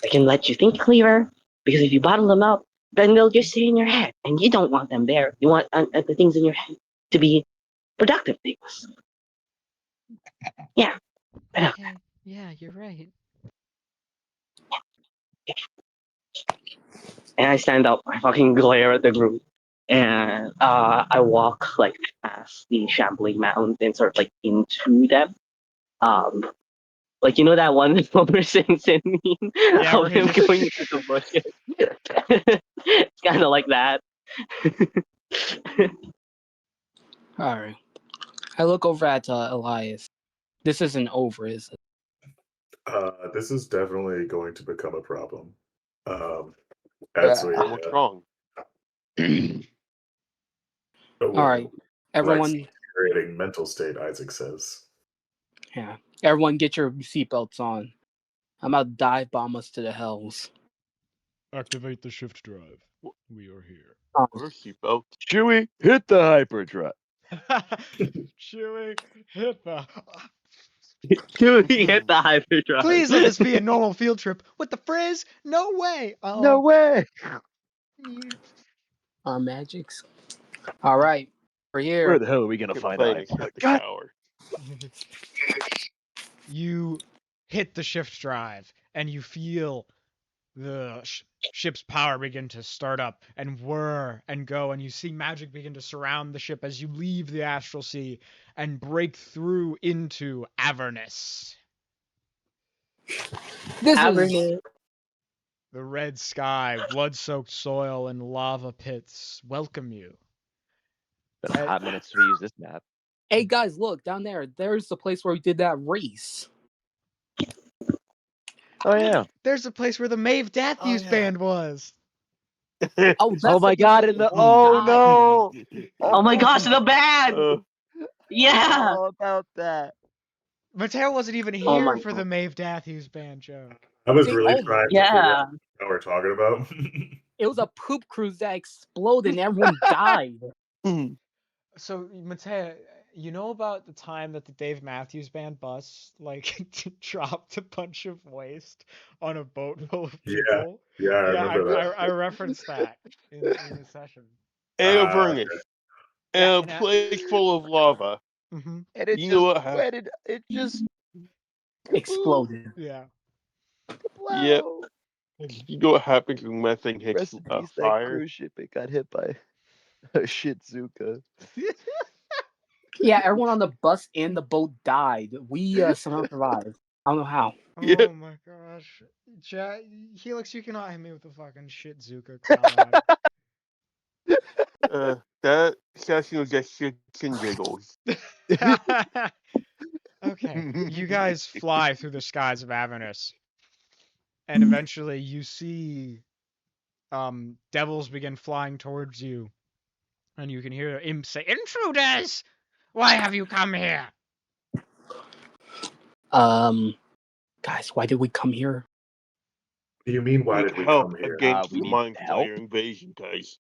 It can let you think clearer because if you bottle them up, then they'll just stay in your head, and you don't want them there. You want the things in your head to be productive things. Yeah. Okay. Yeah, you're right. And I stand up, I fucking glare at the group, and I walk like past the shambling mountains, sort of like into them. Um, like you know that one Homer Simpson meme Yeah, of where he him just going into the bushes. It's kind of like that. all right. I look over at Elias. This isn't over, is it? This is definitely going to become a problem. As we What's wrong? All right, everyone. creating mental state, Isaac says. Yeah, everyone, get your seatbelts on. I'm about to dive bomb us to the hells. activate the shift drive. We are here. Or seatbelt. Chewie, hit the hyperdrive. Chewie, hit the. Dude, he hit the hyperdrive. Please let this be a normal field trip. With the frizz? No way. No way. Our magics. All right, we're here. Where the hell are we gonna Get find playing Isaac? at the God, shower. You hit the shift drive and you feel the ship's power begin to start up and whir and go, and you see magic begin to surround the ship as you leave the astral sea and break through into Avernus. This is Avernus. The red sky, blood-soaked soil, and lava pits welcome you. Been a hot minute since we used this map. hey guys, look down there. There's the place where we did that race. Oh yeah. There's a place where the Maeve Matthews yeah. band was. Oh, that's Oh my the god! place In the where we oh died. no! Oh my gosh, the band! Yeah! All about that. Mateo wasn't even Oh here my for god. the Maeve Matthews band joke. I was They really all trying did. to figure Yeah. out what we're talking about. It was a poop cruise that exploded and everyone died. So, Mateo, you know about the time that the Dave Matthews Band bus like dropped a bunch of waste on a boat full of Yeah, people? yeah, I Yeah, remember that. I referenced that in the session. And a Uh, furnace. Yeah, And a place full of lava. Mm-hmm. And it You know just what happened? wetted. It just Exploded. Yeah. Yep. Wow. You know what happens when methane hits Rest in peace. That fire? cruise ship. It got hit by a Shizuka. Yeah, everyone on the bus and the boat died. We somehow survived. I don't know how. Yeah. Oh my gosh. Helix, you cannot hit me with the fucking shit Zuka comment. That session was just shits and giggles. Okay, you guys fly through the skies of Avernus, and eventually you see devils begin flying towards you, and you can hear imps say, "Intruders! Why have you come here?" Guys, why did we come here? what do you mean? Why Need did we help come here? against we the need Mind help? Flayer invasion, guys.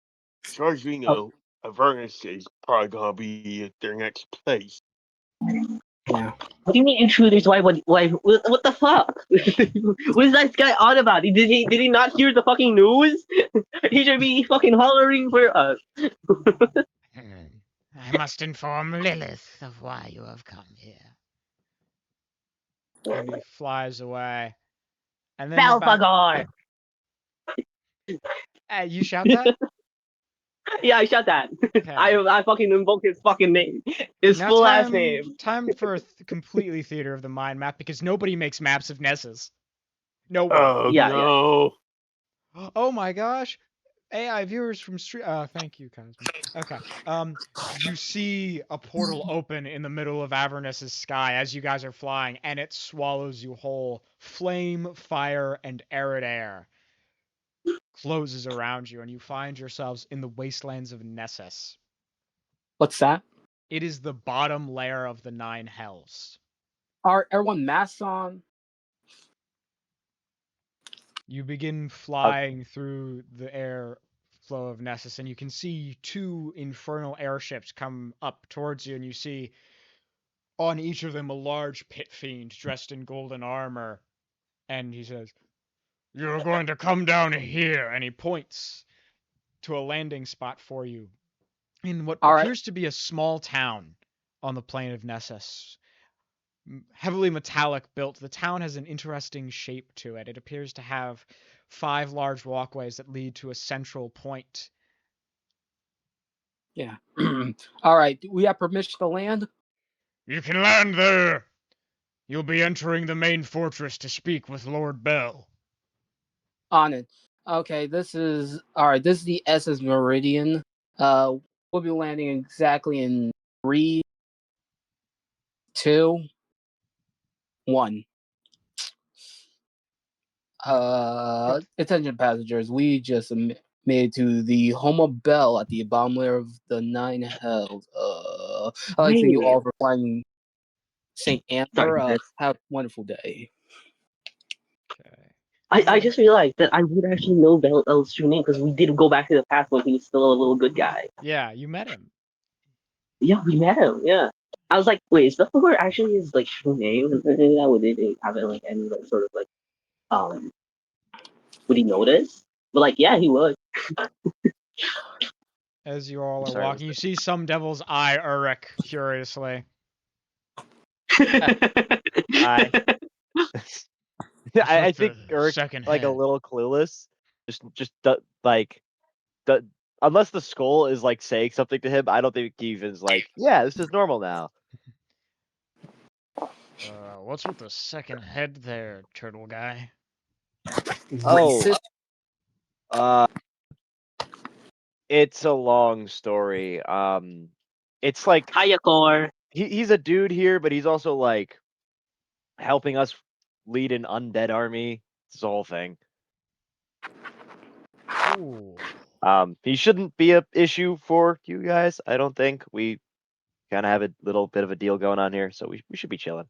As far as we know, Avernus is probably gonna be their next place. Yeah. What do you mean intruders? Why? What the fuck? What is that guy on about? Did he not hear the fucking news? He should be fucking hollering for us. I must inform Lilith of why you have come here. And he flies away, and then the back. Balfagor! You shout that? Yeah, I shot that. Okay. I fucking invoke his fucking name. His Now full ass name. time for a completely theater of the mind map, because nobody makes maps of Nessus. No one. Oh Yeah, no. Oh my gosh. AI viewers from street. Thank you, Cosmo. Okay. You see a portal open in the middle of Avernus's sky as you guys are flying, and it swallows you whole. Flame, fire, and arid air closes around you, and you find yourselves in the wastelands of Nessus. What's that? It is the bottom layer of the Nine Hells. Are everyone masks on? You begin flying through the air flow of Nessus, and you can see two infernal airships come up towards you, and you see on each of them a large pit fiend dressed in golden armor. And he says, "You're going to come down here," and he points to a landing spot for you in what All right. appears to be a small town on the plain of Nessus. Heavily metallic built, the town has an interesting shape to it. It appears to have 5 large walkways that lead to a central point. Yeah. All right. Do we have permission to land? You can land there. You'll be entering the main fortress to speak with Lord Bell. On it. Okay. This is all right. This is the SS Meridian. We'll be landing exactly in 3, 2, 1. Attention passengers. We just made it to the home of Bell at the bottom layer of the Nine Hells. I'd like to thank you all for flying St. Amber. Sorry, Have a wonderful day. Okay. I just realized that I would actually know Bell's true name because we did go back to the past when he was still a little good guy. Yeah, you met him. Yeah, we met him. Yeah, I was like, wait, is Belfagor actually his like true name? And that would it have it like any like sort of like would he notice? But like, yeah, he would. As you all are Sorry, walking, you see some devil's eye Uruk curiously. Hi. I with think the Eric's second like a head. little clueless. Like unless the skull is like saying something to him, I don't think he even's like, yeah, this is normal now. What's with the second head there, turtle guy? Oh, Racist. uh, it's a long story. It's like Hiya, Core. he's a dude here, but he's also like helping us lead an undead army. It's the whole thing. Ooh. He shouldn't be a issue for you guys. I don't think we kind of have a little bit of a deal going on here, so we should be chilling.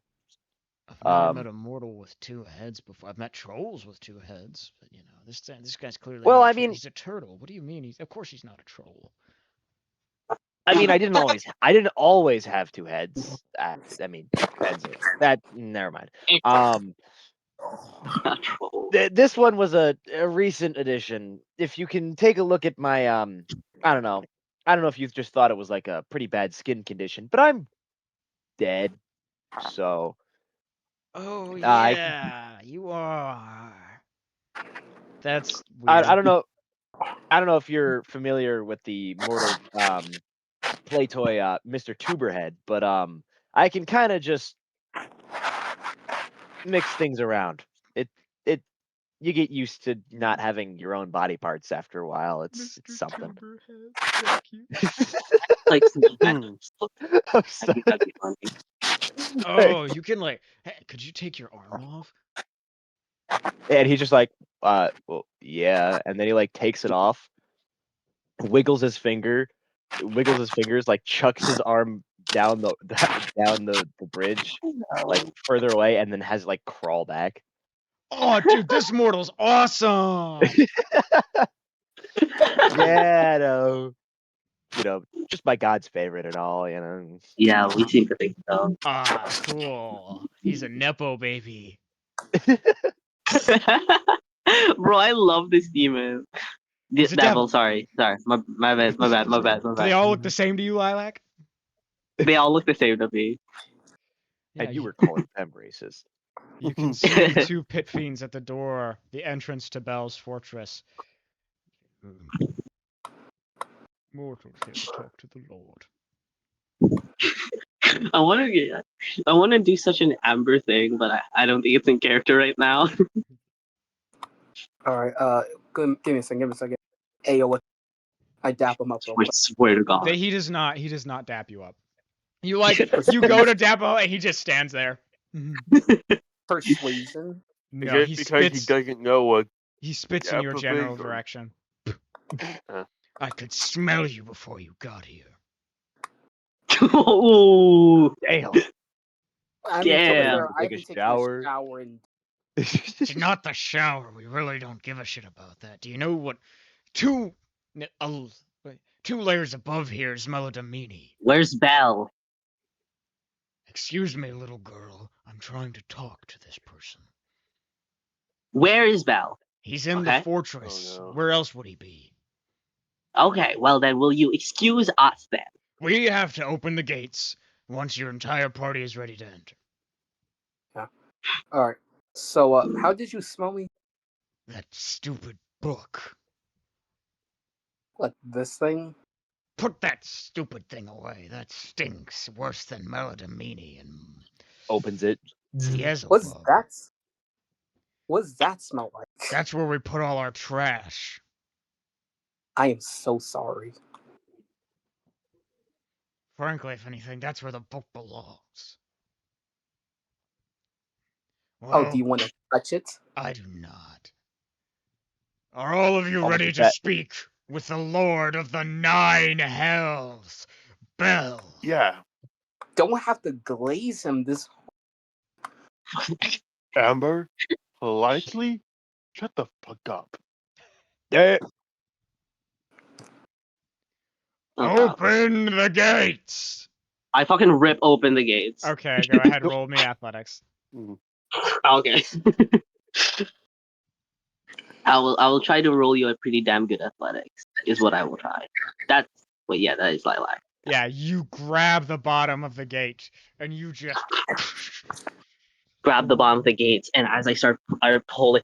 I've never met a mortal with two heads before. I've met trolls with two heads, but you know, this guy's clearly Well, not a I troll. mean- He's a turtle. What do you mean? Of course he's not a troll. I mean, I didn't always have two heads. I mean, depends. That never mind. Not troll. This one was a recent addition. If you can take a look at my I don't know. I don't know if you just thought it was like a pretty bad skin condition, but I'm dead. So Oh I yeah, you are. That's weird. I don't know. I don't know if you're familiar with the mortal play toy Mr. Tuberhead, but I can kind of just mix things around. It you get used to not having your own body parts after a while. It's something. Like, I'm I sorry. think that'd be funny. Oh, you can like. Hey, could you take your arm off? And he's just like, well, yeah. And then he like takes it off, wiggles his fingers, like chucks his arm down the down the bridge, like further away, and then has like crawl back. Oh, dude, this mortal's awesome. Yeah, no. You know, just my God's favorite and all, you know. Yeah, we seem to think so. Ah, cool. He's a nepo baby. Bro, I love this demon. He's a Devil, devil. sorry. My bad. Do they all look the same to you, Lilac? They all look the same to me. Yeah, And you were calling them racist. you can see two pit fiends at the door, the entrance to Bel's fortress. Mortals here to talk to the Lord. I want to do such an Amber thing, but I don't think it's in character right now. All right. Give me a second. Hey, yo, what? I dap him up real quick. Swear to God. He does not dap you up. You you go to Dapo and he just stands there. Persuasion. No, Just he because spits. he doesn't know what. He spits in your Dap general is, or- direction. Huh. I could smell you before you got here. Ooh, Damn. I mean, to be Damn. fair, I Take a haven't taken shower. a shower in. It's not the shower. We really don't give a shit about that. Do you know what two layers above here is Melodamini? Where's Belle? Excuse me, little girl. I'm trying to talk to this person. Where is Belle? He's in Okay. the fortress. Oh, no. Where else would he be? Okay, well then, will you excuse us then? We have to open the gates once your entire party is ready to enter. All right. So, how did you smell me? That stupid book. Like this thing? Put that stupid thing away. That stinks worse than Melodamini and Opens it. What's Beelzebub. that? What does that smell like? That's where we put all our trash. I am so sorry. Frankly, if anything, that's where the book belongs. Oh, Well, do you want to touch it? I do not. Are all of you Almost ready like to that. speak with the Lord of the Nine Hells, Bell? Yeah, Don't have to glaze him this. Amber, politely, shut the fuck up. Yeah. Oh, God. Open the gates! I fucking rip open the gates. Okay, go ahead, roll me athletics. Okay. I will try to roll you a pretty damn good athletics. Is what I will try. That is Lilac. Yeah, you grab the bottom of the gate, and you just grab the bottom of the gates, and as I start pulling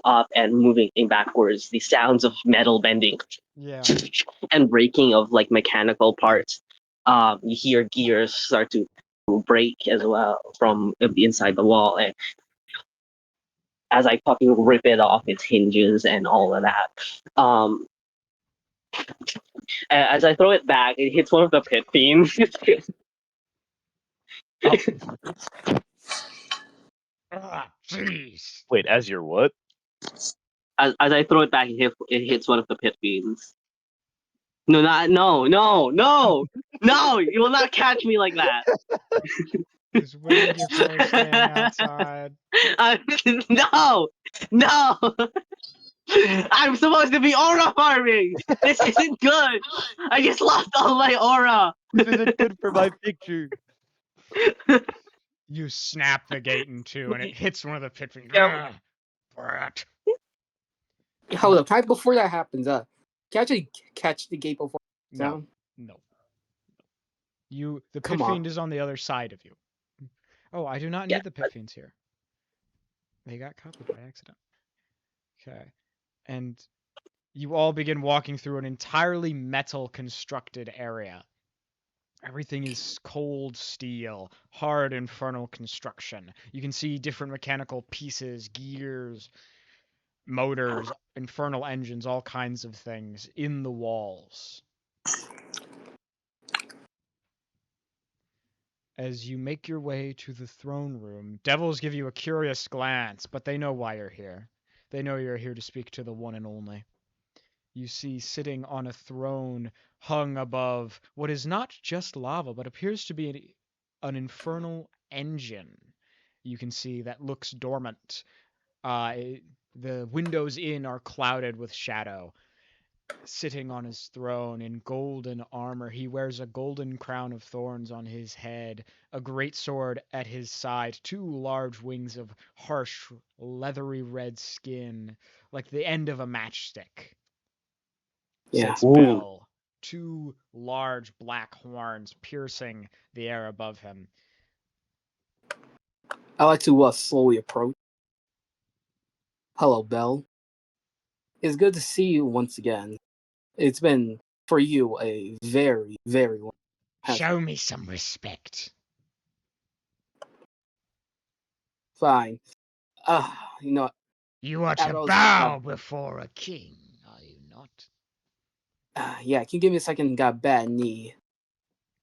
up and moving backwards, the sounds of metal bending Yeah. and breaking of like mechanical parts. You hear gears start to break as well from inside the wall, and as I fucking rip it off its hinges and all of that. As I throw it back, it hits one of the pit fiends. Ah, jeez. Wait, as your what? As I throw it back, it hits one of the pit fiends. No, not no, no, no, no! You will not catch me like that. Is Wind your fur staying outside? No, no! I'm supposed to be aura farming. This isn't good. I just lost all my aura. This isn't good for my picture. You snap the gate in two, and it hits one of the pit fiends. Yeah. Ah, brat. Hold up, right before that happens, can I actually catch the gate before it's No, down? no. The Come pit on. fiend is on the other side of you. Oh, I do not Yeah, need the pit fiends here. They got copied by accident. Okay. And you all begin walking through an entirely metal constructed area. Everything is cold steel, hard infernal construction. You can see different mechanical pieces, gears, motors, infernal engines, all kinds of things in the walls. As you make your way to the throne room, devils give you a curious glance, but they know why you're here. They know you're here to speak to the one and only. You see sitting on a throne hung above what is not just lava, but appears to be an infernal engine. You can see that looks dormant. The windows in are clouded with shadow. Sitting on his throne in golden armor, he wears a golden crown of thorns on his head, a great sword at his side, two large wings of harsh, leathery red skin, like the end of a matchstick. Yeah. Sits Ooh. Bell, two large black horns piercing the air above him. I like to slowly approach. Hello, Bell. It's good to see you once again. It's been, for you, a very, very long time. Show me some respect. Fine. You know, You are to Arrows, bow before a king, are you not? yeah, can you give me a second? Got a bad knee.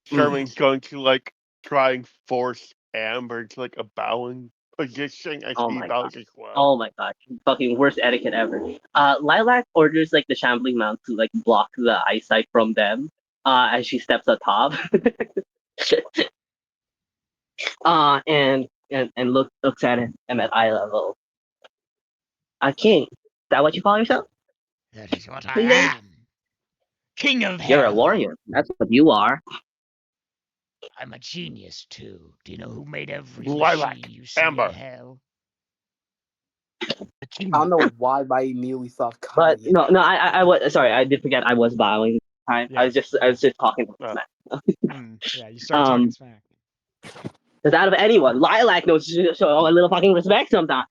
Sherman's going to like try and force Amber to like a bowing position as Oh he my bows as well. Oh my god, fucking worst etiquette ever. Lilac orders like the shambling mount to like block the eyesight from them. As she steps atop. And looks at him at eye level. King, is that what you call yourself? That is what I Please? am. King of You're a Hell. warrior. That's what you are. I'm a genius too. Do you know who made every Lilac, machine you see Amber. in hell? I don't know why, but I immediately thought But Kanye. no, I was sorry. I did forget. I was bowing. Time. Yeah, I was just talking about Oh. smack. Yeah, you start talking Um, smack. because out of anyone, Lilac knows to show a little fucking respect sometimes.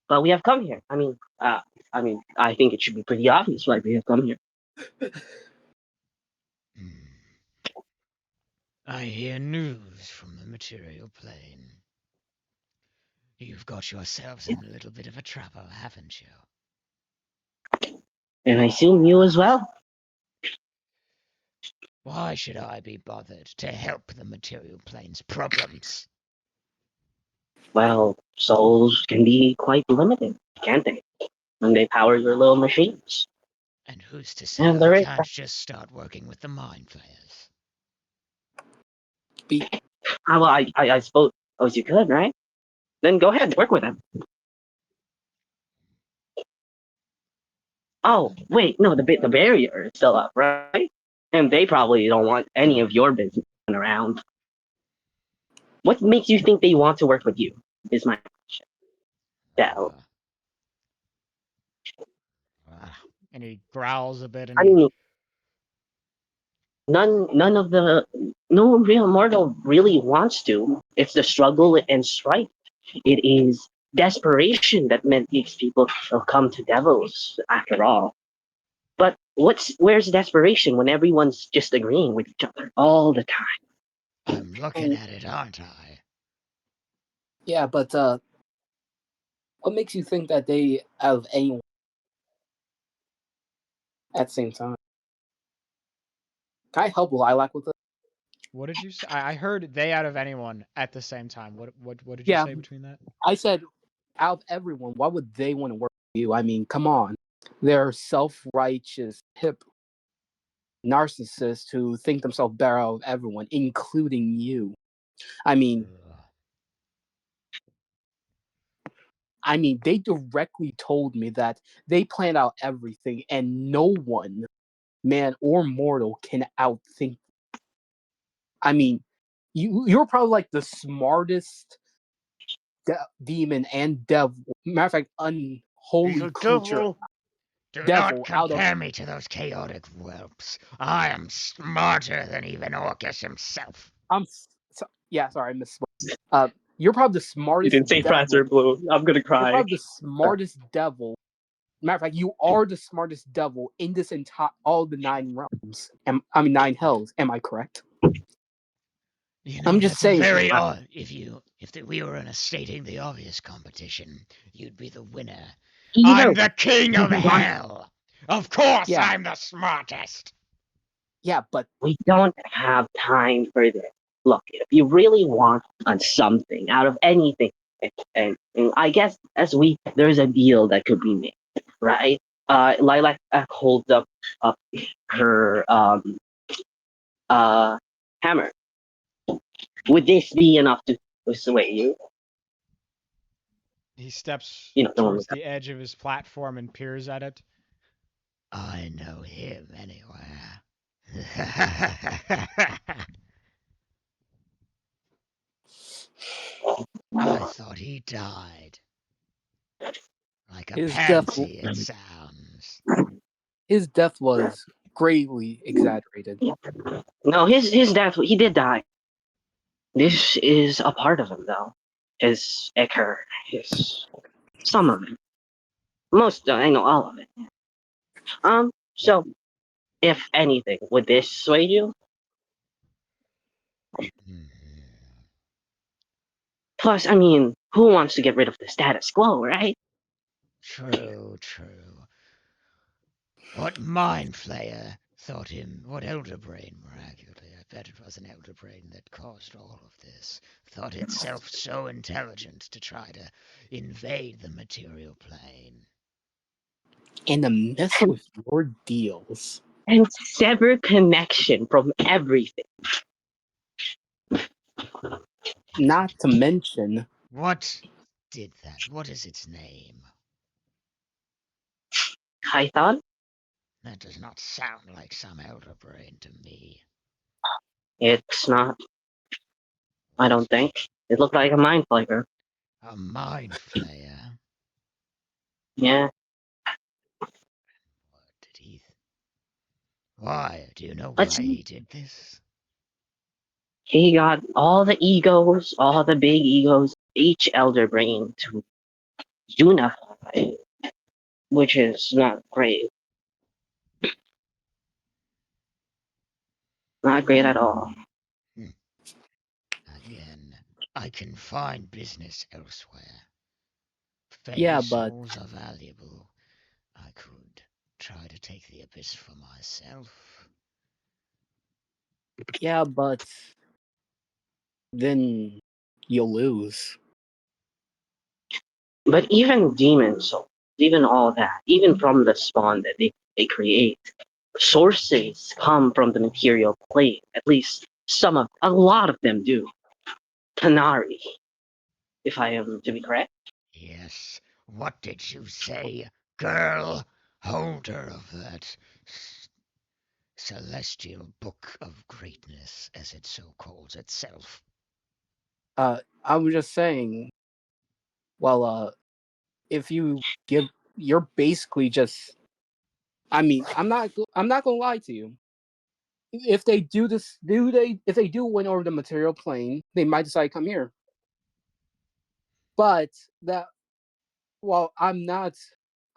But we have come here. I think it should be pretty obvious why we have come here. I hear news from the material plane. You've got yourselves in a little bit of a trouble, haven't you? And I assume you as well. Why should I be bothered to help the material plane's problems? Well, souls can be quite limited, can't they? When they power your little machines. And who's to say And I there is. can't just start working with the mind flayers? Well, I suppose you could, right? Then go ahead, work with them. Oh, wait, no, the barrier is still up, right? And they probably don't want any of your business around. What makes you think they want to work with you? Is my question. Dell. And he growls a bit and I mean, no real mortal really wants to. It's the struggle and strife. It is desperation that meant these people have come to devils after all. But where's desperation when everyone's just agreeing with each other all the time? I'm looking at it, aren't I? Yeah, but what makes you think that they have anyone at the same time? Can I help Lilac with it? What did you say? I heard they out of anyone at the same time. What did you Yeah. say between that? I said, out of everyone, why would they want to work with you? I mean, come on. They're self-righteous, hip narcissists who think themselves better out of everyone, including you. I mean, they directly told me that they planned out everything, and no one, man or mortal, can outthink. I mean, you're probably like the smartest demon and devil. Matter of fact, He's unholy a creature devil. Do not devil out of. compare me to those chaotic whelps. I am smarter than even Orcus himself. Sorry, I misspoke. You're probably the You smartest didn't say France devil. or blue. I'm gonna You're cry. probably the smartest devil. Matter of fact, you are the smartest devil in this entire all the 9 realms. 9 hells. Am I correct? You know, I'm just that's saying. very odd. If we were in a stating the obvious competition, you'd be the winner. I'm the king of hell. Of course, Yeah. I'm the smartest. Yeah, but We don't have time for this. Look, if you really want on something out of anything, and I guess there's a deal that could be made, right? Lilac holds up her hammer. Would this be enough to sway you? He steps You know, the one towards with the edge of his platform and peers at it. I know him anywhere. I thought he died. Like a his death, pansy, it sounds. his death was greatly exaggerated. No, his death. He did die. This is a part of him, though. His ichor, his some of it. Most, I know all of it. So if anything, would this sway you? Mhm. Plus, I mean, who wants to get rid of the status quo, right? True, true. What mind flayer thought him? What elder brain, more accurately? I bet it was an elder brain that caused all of this. Thought itself so intelligent to try to invade the material plane. And to mess with your deals. And sever connection from everything. Not to mention. What did that? What is its name? Python? That does not sound like some elder brain to me. It's not. I don't think. It looked like a mind flayer. A mind flayer? Yeah. What did he? Why? Do you know Let's why see. he did this? He got all the egos, all the big egos, each elder brain to unify, which is not great. Not great at all. Again, I can find business elsewhere. Yeah, Fey but souls are valuable. I could try to take the abyss for myself. then you'll lose. But even demon souls, even all that, even from the spawn that they create, sources come from the material plane. At least a lot of them do. Tanari, if I am to be correct. Yes, what did you say, girl? Holder of that celestial book of greatness, as it so calls itself. I was just saying. Well, if you give, you're basically just. I'm not gonna lie to you. if they do this, if they do win over the material plane, they might decide to come here. But that, well, I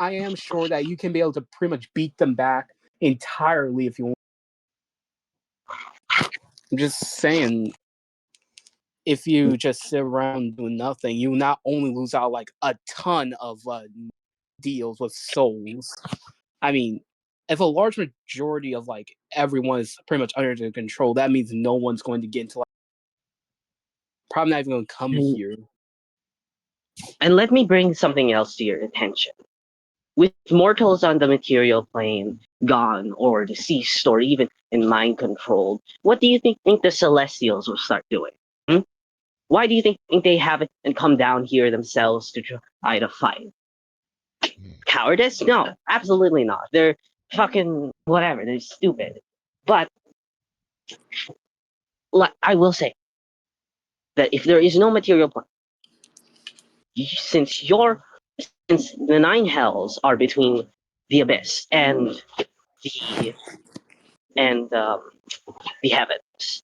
am sure that you can be able to pretty much beat them back entirely if you want. I'm just saying, if you just sit around doing nothing, you not only lose out like a ton of deals with souls. I mean, if a large majority of like everyone is pretty much under their control, that means no one's going to get into like, probably not even going to come here. And let me bring something else to your attention. With mortals on the material plane gone or deceased or even in mind controlled, what do you think the Celestials will start doing? Hmm? Why do you think they haven't and come down here themselves to try to fight? Cowardice? No, absolutely not. They're fucking whatever. They're stupid. But I will say that if there is no material plane, since the nine hells are between the abyss the and the heavens,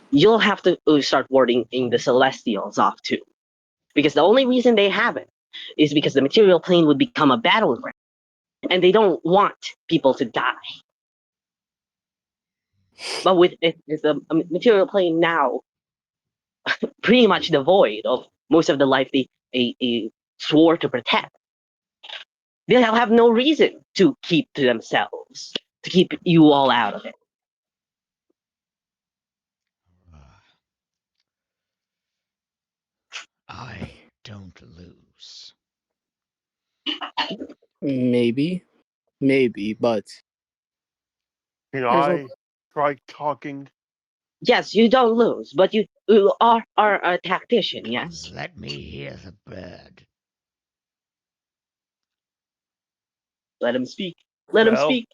you'll have to start warding the celestials off too. Because the only reason they haven't is because the material plane would become a battleground, and they don't want people to die. But with the material plane now pretty much devoid of most of the life they swore to protect, they'll have no reason to keep to themselves, to keep you all out of it. I don't lose. Maybe, but Can there's a I try talking? Yes, you don't lose, but you are a tactician, yes? Let me hear the bird. Let him speak. Let him Well, speak.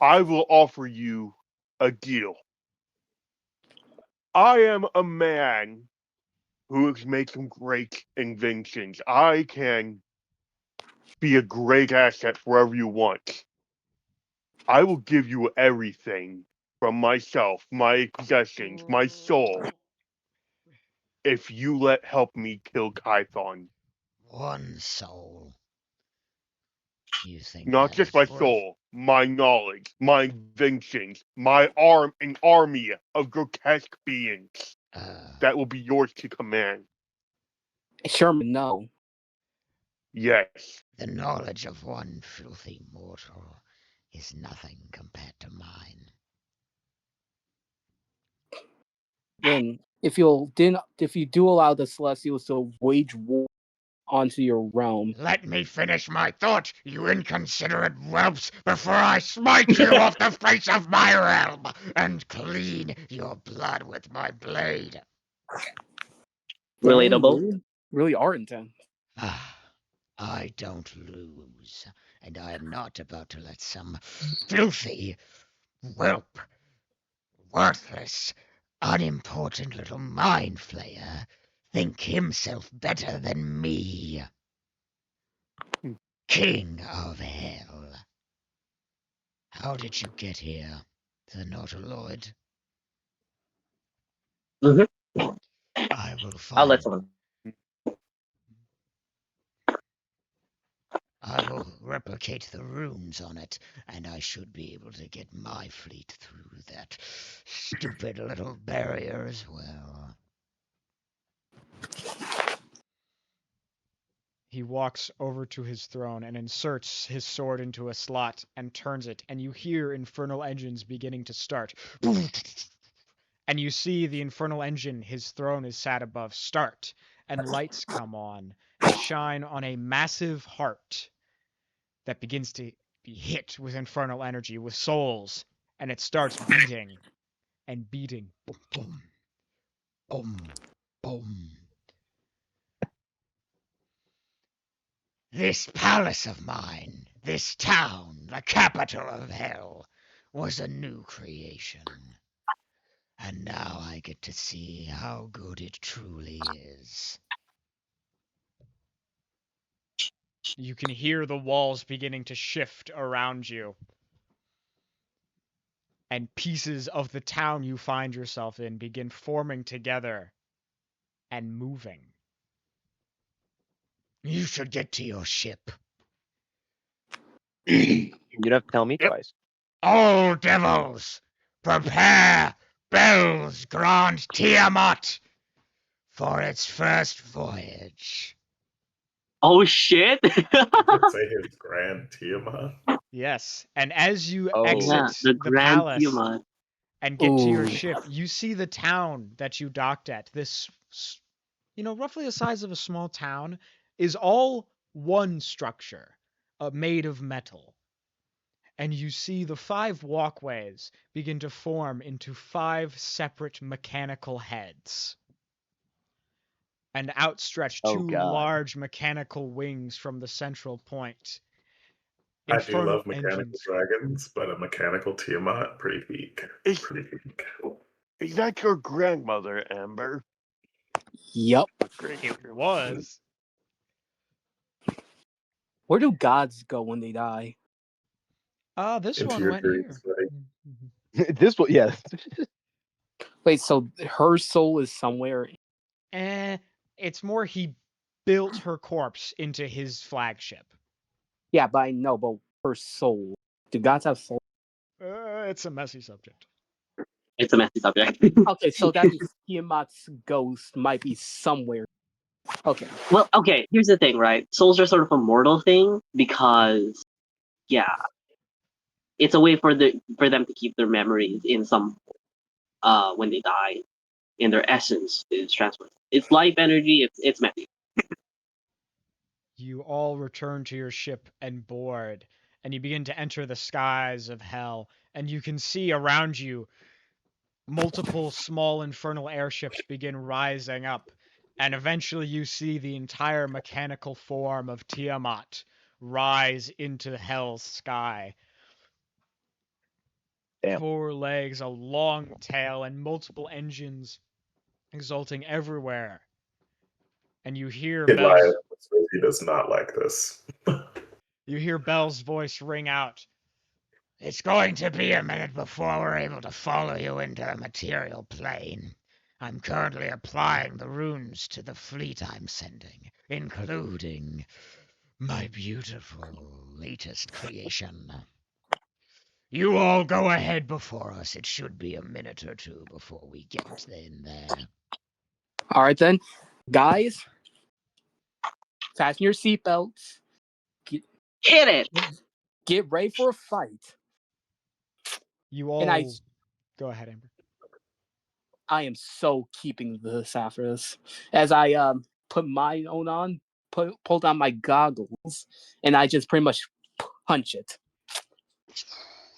I will offer you a deal. I am a man who has made some great inventions. I can be a great asset wherever you want. I will give you everything from myself, my possessions, my soul, if you help me kill Kython. One soul. You think Not that just is my worth... soul, my knowledge, my inventions, an army of grotesque beings that will be yours to command. Sherman. No, Yes. The knowledge of one filthy mortal is nothing compared to mine. then if you do allow the Celestials to wage war onto your realm, Let me finish my thought, you inconsiderate whelps, before I smite you off the face of my realm and clean your blood with my blade. well, Relatable. you really are intense. I don't lose, and I am not about to let some filthy whelp, worthless, unimportant little mind flayer think himself better than me, King of Hell. How did you get here, the Nautiloid? Mm-hmm. I will I'll let find. someone. I will replicate the runes on it, and I should be able to get my fleet through that stupid little barrier as well. He walks over to his throne and inserts his sword into a slot and turns it, and you hear infernal engines beginning to start. And you see the infernal engine his throne is sat above start, and lights come on and shine on a massive heart that begins to be hit with infernal energy, with souls, and it starts beating and beating. Boom, boom, boom, boom. This palace of mine, this town, the capital of hell, was a new creation. And now I get to see how good it truly is. You can hear the walls beginning to shift around you. and pieces of the town you find yourself in begin forming together and moving. You should get to your ship. You don't have to tell me Yep. twice. All devils, prepare Bells Grand Tiamat for its first voyage. Oh shit! Let's say his grand Tiamat. Yes, and as you Oh. exit Yeah, the the Grand palace Tiamat. and get to your Ooh. ship, you see the town that you docked at. This, roughly the size of a small town, is all one structure, made of metal. And you see the 5 walkways begin to form into 5 separate mechanical heads. And outstretch Oh, 2 God. large mechanical wings from the central point. I do Infernal love mechanical engines. dragons, but a mechanical Tiamat, pretty peak. Is, Pretty peak. is that your grandmother, Amber? Yep. Great. It was. Where do gods go when they die? This Into one your went dreams, here. buddy. This one, yeah. Wait, so her soul is somewhere? It's more he built her corpse into his flagship. Yeah, but I know, but her soul. Do gods have soul? It's a messy subject. It's a messy subject. Okay, so that means Tiamat's ghost might be somewhere. Okay. Well, okay, here's the thing, right? Souls are sort of a mortal thing because, yeah, it's a way for them to keep their memories in some when they die, in their essence is transferred. It's life energy. It's messy. You all return to your ship and board, and you begin to enter the skies of hell, and you can see around you multiple small infernal airships begin rising up, and eventually you see the entire mechanical form of Tiamat rise into hell's sky. Damn. 4 legs, a long tail, and multiple engines exulting everywhere. And you hear Kid Lion Bell's he does not like this. voice ring out. It's going to be a minute before we're able to follow you into the material plane. I'm currently applying the runes to the fleet I'm sending, including my beautiful latest creation. You all go ahead before us. It should be a minute or 2 before we get in there. All right then, guys, fasten your seatbelts. Hit it. Get ready for a fight. You And all go ahead, Amber. I am so keeping this after this. As I put my own on, pulled on my goggles, and I just pretty much punch it.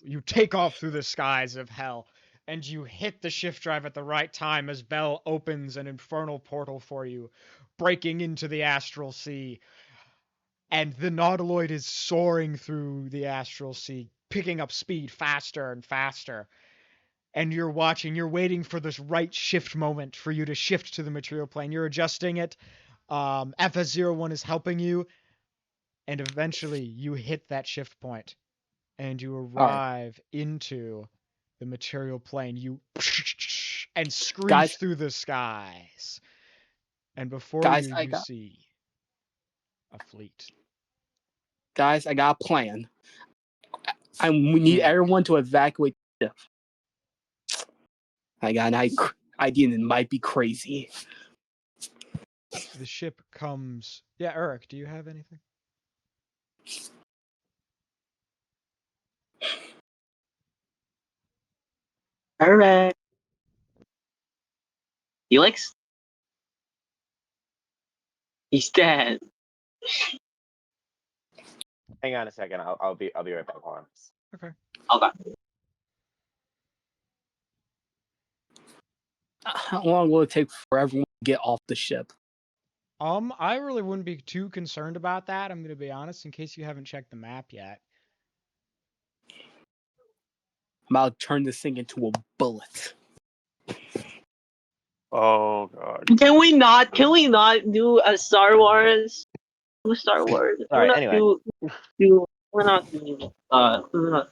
You take off through the skies of hell, and you hit the shift drive at the right time as Bell opens an infernal portal for you, breaking into the astral sea. And the Nautiloid is soaring through the astral sea, picking up speed faster and faster. And you're waiting for this right shift moment for you to shift to the material plane. You're adjusting it. FS01 is helping you. And eventually you hit that shift point. And you arrive into the material plane. You and screech Guys- through the skies. And before Guys, you see a fleet. Guys, I got a plan. We need everyone to evacuate the ship. I got an idea that might be crazy. The ship comes. Yeah, Eric, do you have anything? All right. Felix? He's dead. Hang on a second. I'll be right back. Hold on. Okay. Okay. How long will it take for everyone to get off the ship? I really wouldn't be too concerned about that. I'm gonna be honest, in case you haven't checked the map yet. I'm about to turn this thing into a bullet. Oh god. Can we not do a Star Wars? Do Star Wars. All right, anyway. We're not doing Someone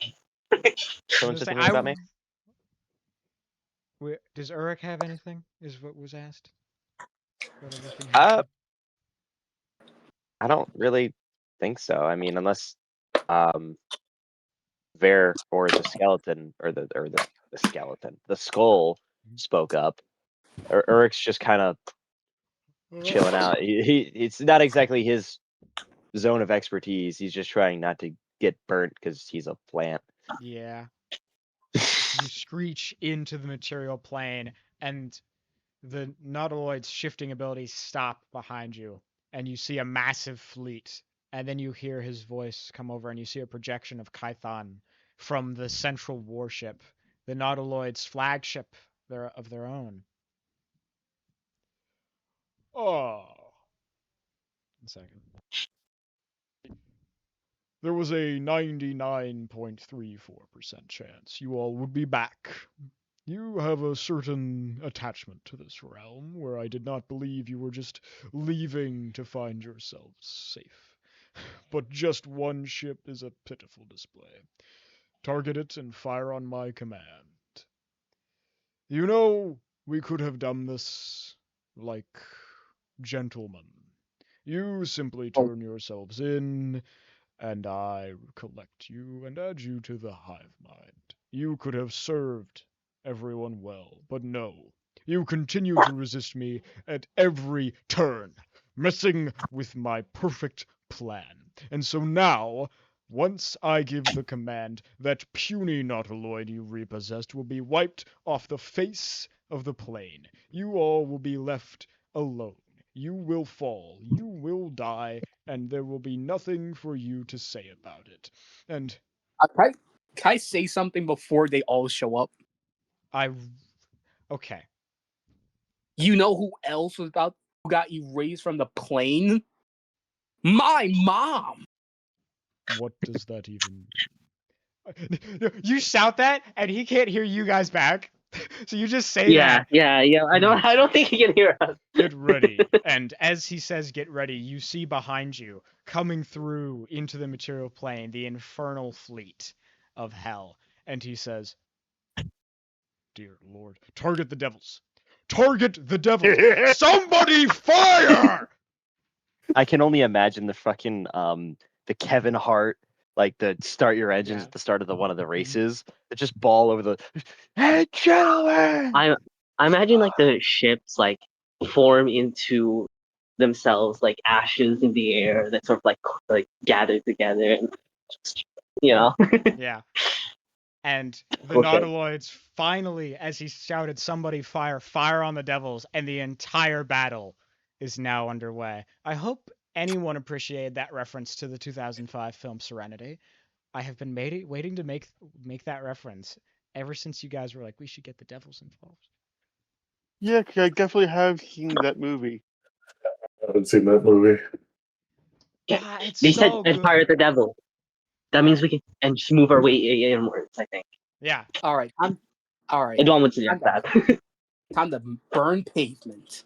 Just said say, something about me? Does Uruk have anything? Is what was asked. What everything Uh, happened? I don't really think so. I mean, unless um Ver or the skeleton or the skeleton, the skull spoke up. Urik's just kind of chilling out. It's not exactly his zone of expertise. He's just trying not to get burnt because he's a plant. Yeah. You screech into the material plane, and the nautiloid's shifting abilities stop behind you, and you see a massive fleet. And then you hear his voice come over, and you see a projection of Kython from the central warship, the nautiloid's flagship of their own. Oh. 1 second. There was a 99.34% chance you all would be back. You have a certain attachment to this realm, where I did not believe you were just leaving to find yourselves safe. But just one ship is a pitiful display. Target it and fire on my command. You know, we could have done this like gentlemen. You simply turn yourselves in, and I collect you and add you to the hive mind. You could have served everyone well, but no. You continue to resist me at every turn, messing with my perfect plan. And so now, once I give the command, that puny nautiloid you repossessed will be wiped off the face of the plane. You all will be left alone. You will fall, you will die, and there will be nothing for you to say about it. And Can I say something before they all show up? Okay. You know who else who got erased from the plane? My mom. What does that even mean? You shout that, and he can't hear you guys back. So you just say that. Yeah. I don't think he can hear us. Get ready. And as he says get ready, you see behind you, coming through into the material plane, the infernal fleet of hell. And he says, dear Lord, target the devils. Target the devils. Somebody fire! I can only imagine the fucking the Kevin Hart, like the start your engines Yeah. at the start of one of the races that just ball over the hey gentlemen. I imagine like the ships like form into themselves like ashes in the air that sort of like gather together and Yeah. And the Okay. nautiloids finally, as he shouted, somebody fire on the devils, and the entire battle is now underway. I hope anyone appreciated that reference to the 2005 film Serenity. I have been waiting to make that reference ever since you guys were like, we should get the devils involved. Yeah, 'cause I definitely have seen that movie. I haven't seen that movie. Yeah, it's They said so and good. pirate the devil. That means we can and just move our way inwards, I think. Yeah. All right, all right. Edwin would suggest that. Time to burn pavement.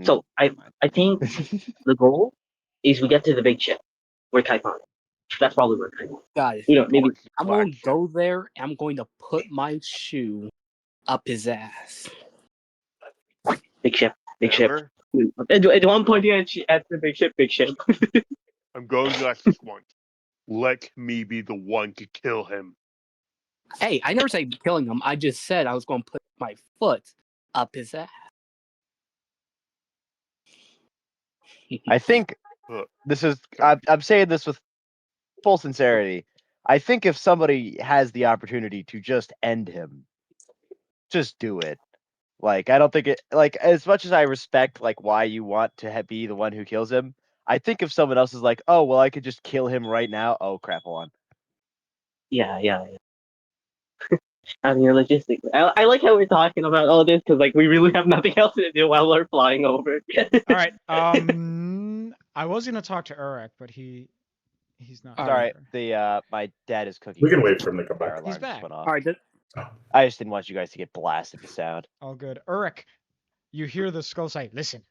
So I think the goal is we get to the big ship where Typhon. That's probably where Typhon. Guys, Maybe I'm going to go there. And I'm going to put my shoe up his ass. big ship. Remember? At one point at the big ship. I'm going to ask this once. Let me be the one to kill him. Hey, I never said killing him. I just said I was going to put my foot up his ass. I think this is I'm saying this with full sincerity. I think if somebody has the opportunity to just end him, just do it. Like I don't think it like as much as I respect like why you want to be the one who kills him. I think if someone else is like, oh well, I could just kill him right now. Oh crap, hold on. Yeah. I mean, logistically, I like how we're talking about all this because like we really have nothing else to do while we're flying over. All right. I was gonna talk to Uruk, but he's not. Sorry, here. my dad is cooking. We can wait for him to come Fire back. alarm He's back. just went off. All right, I just didn't want you guys to get blasted with sound. All good. Uruk, you hear the skull say, "Listen,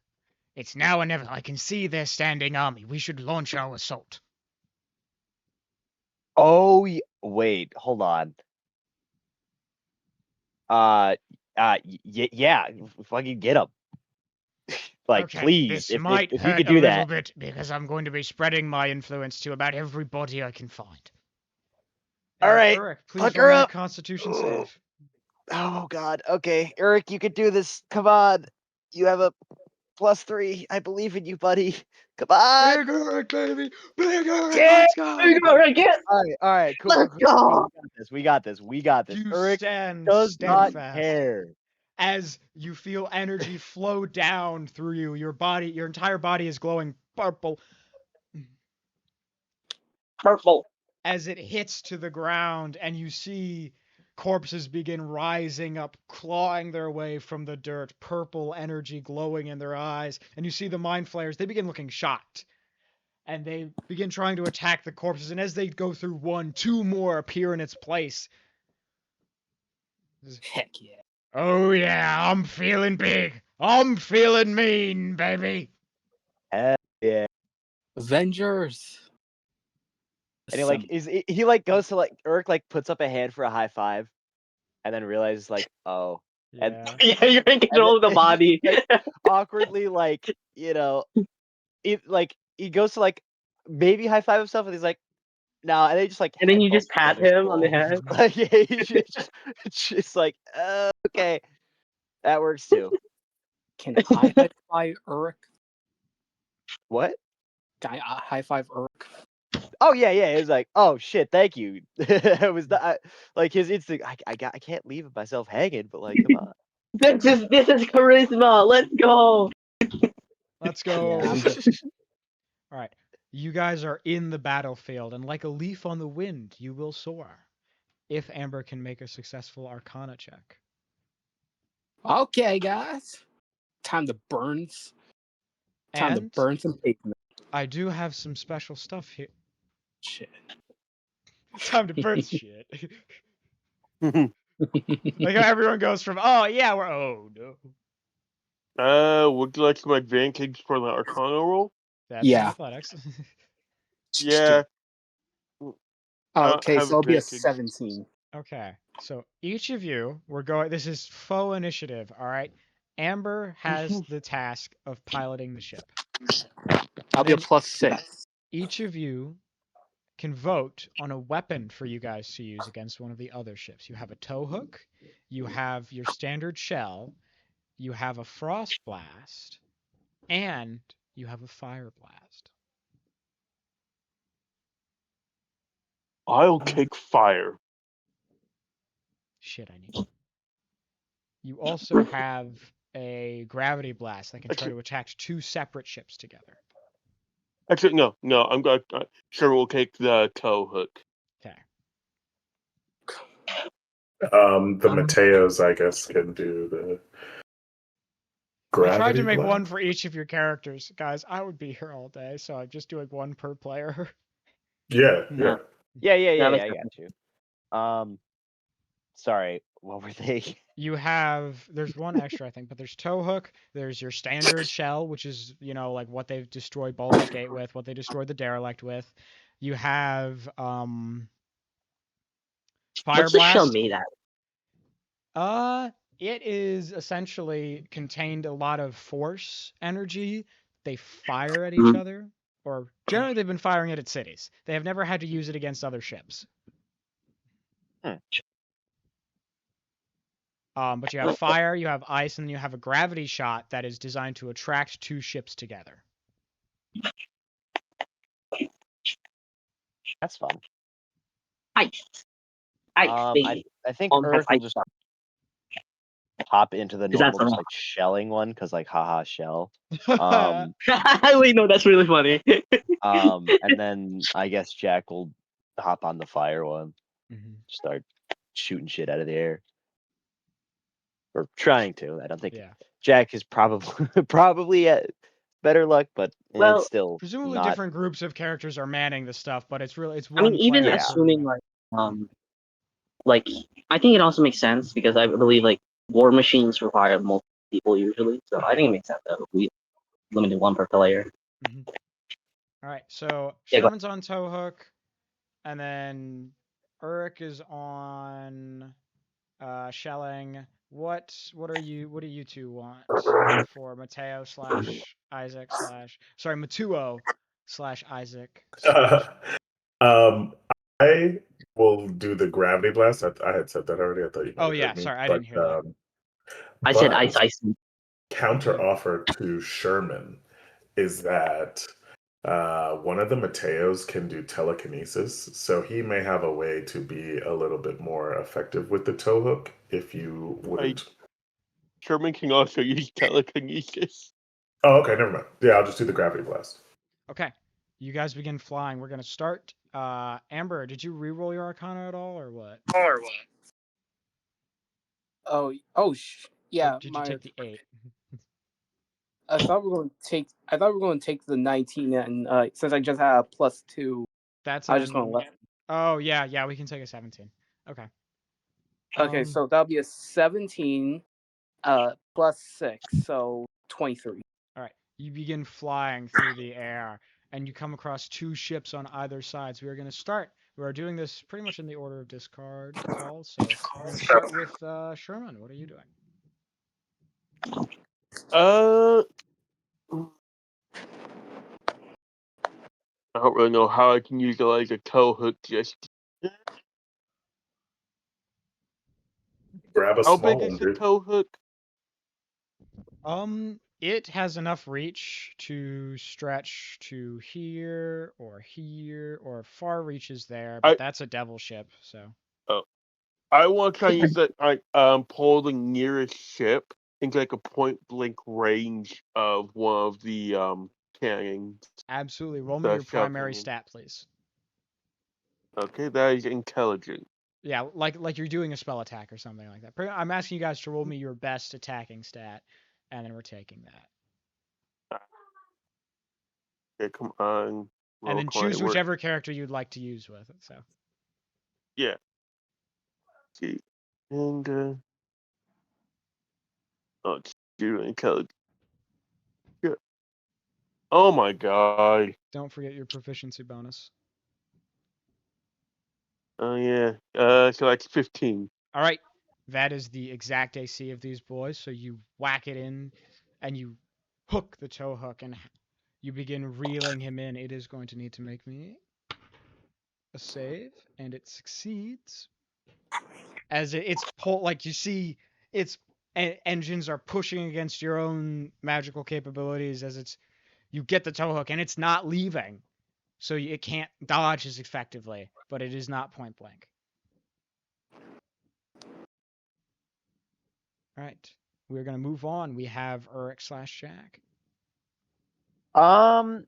it's now or never. I can see their standing army. We should launch our assault." Oh, wait, hold on. Yeah, fucking get him. Like, Okay, please, this if might if you hurt could a do little that. bit because I'm going to be spreading my influence to about everybody I can find. All right, Eric, please hook roll her me a up. Constitution save. Oh God. Okay, Eric, you could do this. Come on. You have a +3. I believe in you, buddy. Come on. Big Eric, baby! Big Eric, Yeah, let's go! All right, cool. Let's cool. go. We got this. You Eric stand does not steadfast care. as you feel energy flow down through you. Your body, your entire body is glowing purple Purple. as it hits to the ground, and you see corpses begin rising up, clawing their way from the dirt, purple energy glowing in their eyes. And you see the mind flayers, they begin looking shocked. And they begin trying to attack the corpses. And as they go through one, two more appear in its place. Heck yeah. Oh yeah, I'm feeling big. I'm feeling mean, baby. Hell yeah. Avengers. And he like he like goes to like Eric like puts up a hand for a high five, and then realizes like, oh, and Yeah. Yeah, you're in control of the body. like, awkwardly like it like he goes to like maybe high five himself, and he's like, no, and they just like And then head you bump just pat together him on the cool. head. Like yeah, it's just like okay, that works too. Can I high five Urk? What? Can I high five Urk? Oh yeah, yeah. It was like, oh shit, thank you. It was not like his instinct. I can't leave myself hanging, but like, come on. This is charisma. Let's go. Let's go. Yeah, I'm just All right. You guys are in the battlefield, and like a leaf on the wind, you will soar. If Amber can make a successful Arcana check. okay, guys. Time to burn. Time to And burn some pavement. I do have some special stuff here. Shit. Time to burn shit. Like how everyone goes from, oh yeah, we're, oh no. Would you like some advantage for the Arcana roll? That's Yeah. athletics. Yeah. Okay, have so it'll be a advantage. 17. Okay, so each of you, we're going, this is faux initiative, all right? Amber has the task of piloting the ship. I'll be a Then +6. each of you can vote on a weapon for you guys to use against one of the other ships. You have a tow hook, you have your standard shell, you have a frost blast, and you have a fire blast. I'll take fire. Shit, I need. You also have a gravity blast that can try to attack two separate ships together. Actually, no. I'm going. Sure, we'll take the tow hook. Okay. The Mateos, I guess, can do the I tried to gravity make blast. one for each of your characters, guys. I would be here all day, so I'm just doing one per player. Yeah, Yeah. yeah. Yeah, makes I got you. Sorry, what were they? You have, there's one extra, I think, but there's tow hook. There's your standard shell, which is, you know, like what they've destroyed Baldur's Gate with, what they destroyed the Derelict with. You have fire What's the shell blast. made at? It is essentially contained a lot of force energy. They fire at each other, or generally they've been firing it at cities. They have never had to use it against other ships. But you have fire, you have ice, and you have a gravity shot that is designed to attract two ships together. That's fun. Ice. I think Has Earth will ice just on hop into the Is that normal, just some- like shelling one, because like haha shell. Wait, no, that's really funny. And then I guess Jack will hop on the fire one, start shooting shit out of the air, or trying to. I don't think Yeah. Jack is probably better luck, but Well, it's still Presumably not. different groups of characters are manning the stuff, but it's really, it's I one mean, even player. assuming like I think it also makes sense because I believe like war machines require multiple people usually, so I think it makes sense that we limited one per player. All right, so Yeah, go Sherman's on tow hook, and then Uruk is on Shelling. What do you two want for Mateo slash Isaac slash sorry Matuo slash Isaac slash um, I will do the gravity blast. I had said that already. I thought you might Oh have yeah, heard me. sorry, I didn't hear that. I said But ice, ice. counter offer to Sherman is that one of the Mateos can do telekinesis, so he may have a way to be a little bit more effective with the toe hook if you wouldn't. Sherman can also use telekinesis. Oh, okay, never mind. Yeah, I'll just do the gravity blast. Okay. You guys begin flying. We're gonna start. Amber, did you re-roll your Arcana at all, or what? Oh, Or yeah. did you take the 8? I thought we were going to take. I thought we were going to take the 19, and since I just had a +2, That's I was just going to let. Oh yeah, we can take a 17. Okay. Okay, so that'll be a 17, +6, so 23. All right. You begin flying through the air, and you come across 2 ships on either side. So we are going to start. We are doing this pretty much in the order of discard calls. So we're going to start with Sherman. What are you doing? I don't really know how I can utilize a toe hook just. Grab a How small big one, is the dude. toe hook? It has enough reach to stretch to here, or far reaches there, but that's a devil ship, so. Oh, I want to try and use that. Pull the nearest ship into like a point blank range of one of the cannons. Absolutely. Roll me your primary stat, please. Okay, that is intelligent. Yeah, like you're doing a spell attack or something like that. I'm asking you guys to roll me your best attacking stat, and then we're taking that. Okay, come on. And then choose whichever character you'd like to use with it. So. Yeah. See, and it's doing intelligent. Yeah. Oh my god. Don't forget your proficiency bonus. Oh yeah. So that's 15. All right. That is the exact AC of these boys. So you whack it in, and you hook the toe hook, and you begin reeling him in. It is going to need to make me a save, and it succeeds. As it's pulled, like you see, its engines are pushing against your own magical capabilities as you get the toe hook, and it's not leaving. So it can't dodge as effectively, but it is not point blank. All right. We're going to move on. We have Urich slash Jack. Well,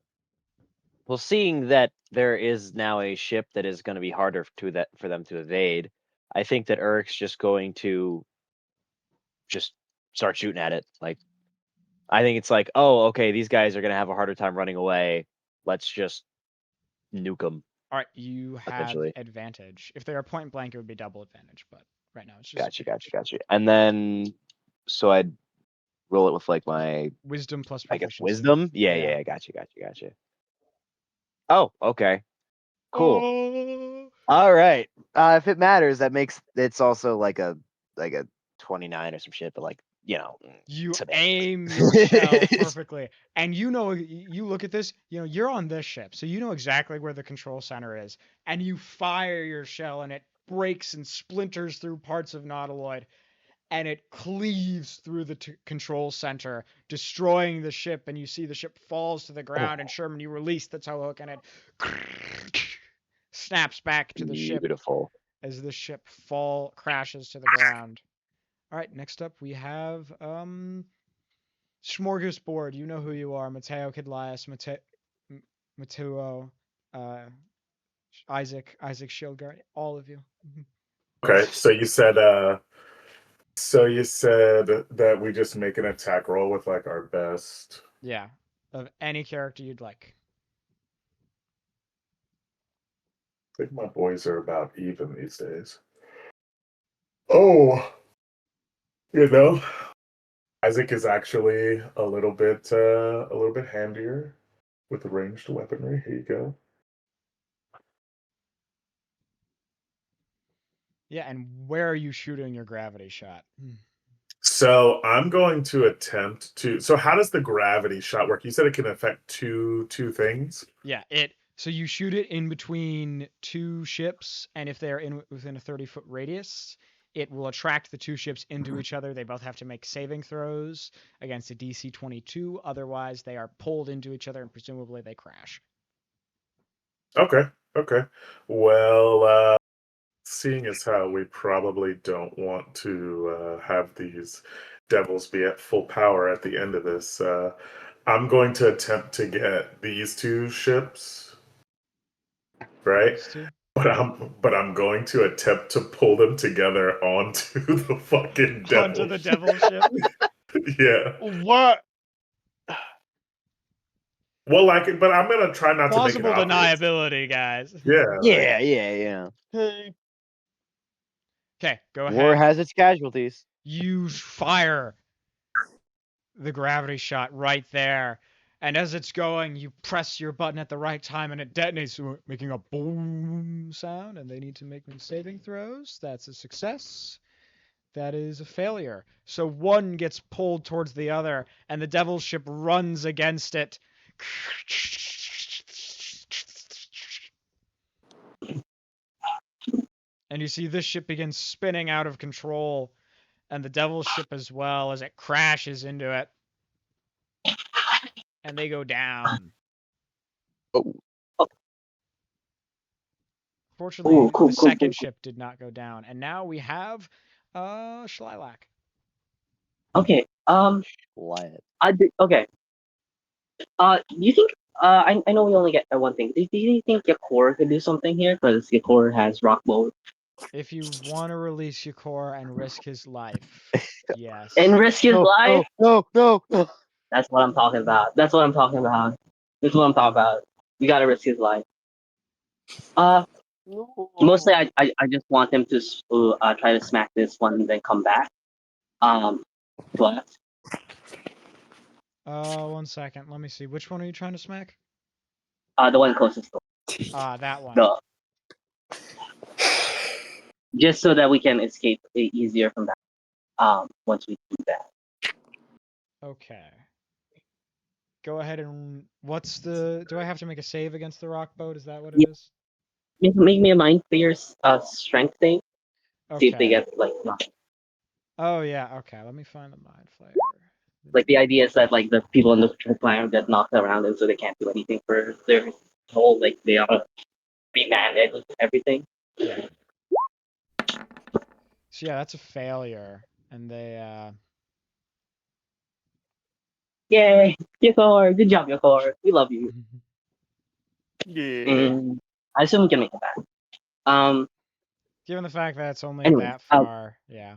seeing that there is now a ship that is going to be harder for them to evade, I think that Eric's just going to just start shooting at it. Like, I think it's like, oh, okay, these guys are going to have a harder time running away. Let's just nuke them. All right, you have Essentially. advantage. If they are point blank, it would be double advantage, but right now it's just Gotcha. And then, so I'd roll it with like my wisdom plus I guess proficiency. wisdom. Yeah. Gotcha. Oh, okay. Cool. Oh. All right. If it matters, it's also like a 29 or some shit, but like, You semantics. aim your shell perfectly, and you look at this, you're on this ship, so you know exactly where the control center is, and you fire your shell, and it breaks and splinters through parts of Nautiloid, and it cleaves through the control center, destroying the ship, and you see the ship falls to the ground, and Sherman, you release the tow hook, and it snaps back to the ship Beautiful. as the ship crashes to the ground. All right, next up we have Smorgasbord. You know who you are. Mateo Kidlias, Mateo, Isaac Shieldguard, all of you. Okay, so you said that we just make an attack roll with like our best. Yeah, of any character you'd like. I think my boys are about even these days. Oh, Isaac is actually a little bit handier with ranged weaponry. Here you go. Yeah, and where are you shooting your gravity shot? So I'm going to attempt to. So how does the gravity shot work? You said it can affect two things. Yeah, so you shoot it in between two ships, and if they're within a 30-foot radius, it will attract the two ships into each other. They both have to make saving throws against a DC 22. Otherwise, they are pulled into each other and presumably they crash. Okay. Okay. Well, seeing as how we probably don't want to have these devils be at full power at the end of this, I'm going to attempt to get these two ships, right? These two? But I'm going to attempt to pull them together onto the fucking devil. Onto the devil ship. Yeah. What? Well, but I'm gonna try not Plausible to make it obvious. deniability, guys. Yeah. Yeah. Hey, Okay, go War ahead. has its casualties. You fire the gravity shot right there. And as it's going, you press your button at the right time and it detonates, making a boom sound. And they need to make saving throws. That's a success. That is a failure. So one gets pulled towards the other, and the devil's ship runs against it. And you see this ship begins spinning out of control, and the devil's ship as well, as it crashes into it. And they go down. Oh. Fortunately, Ooh, cool, the cool, second cool. ship did not go down. And now we have Schlilac. Okay. Quiet. Okay. You think? I know we only get one thing. Do you think Yakor could do something here? Because Yakor has rock bolt. If you want to release Yakor and risk his life, yes. And risk his life? No. That's what I'm talking about. That's what I'm talking about. You gotta risk his life. Mostly I just want him to try to smack this one and then come back. But 1 second. Let me see. Which one are you trying to smack? the one closest to That one. the just so that we can escape easier from that. Once we do that. Okay. Go ahead and do I have to make a save against the rock boat? Is that what it is? Make me a mind clear strength thing. See if they Okay. get like knocked. Oh yeah, okay. Let me find the mind flayer. Like the idea is that like the people in the planet get knocked around and so they can't do anything for their whole like they are be managed with everything. Yeah. So yeah, that's a failure. And they Yay, Yakor! Good job, Yakor. We love you. yeah. And I assume we can make it back. given the fact that it's only Anyway, that far, yeah.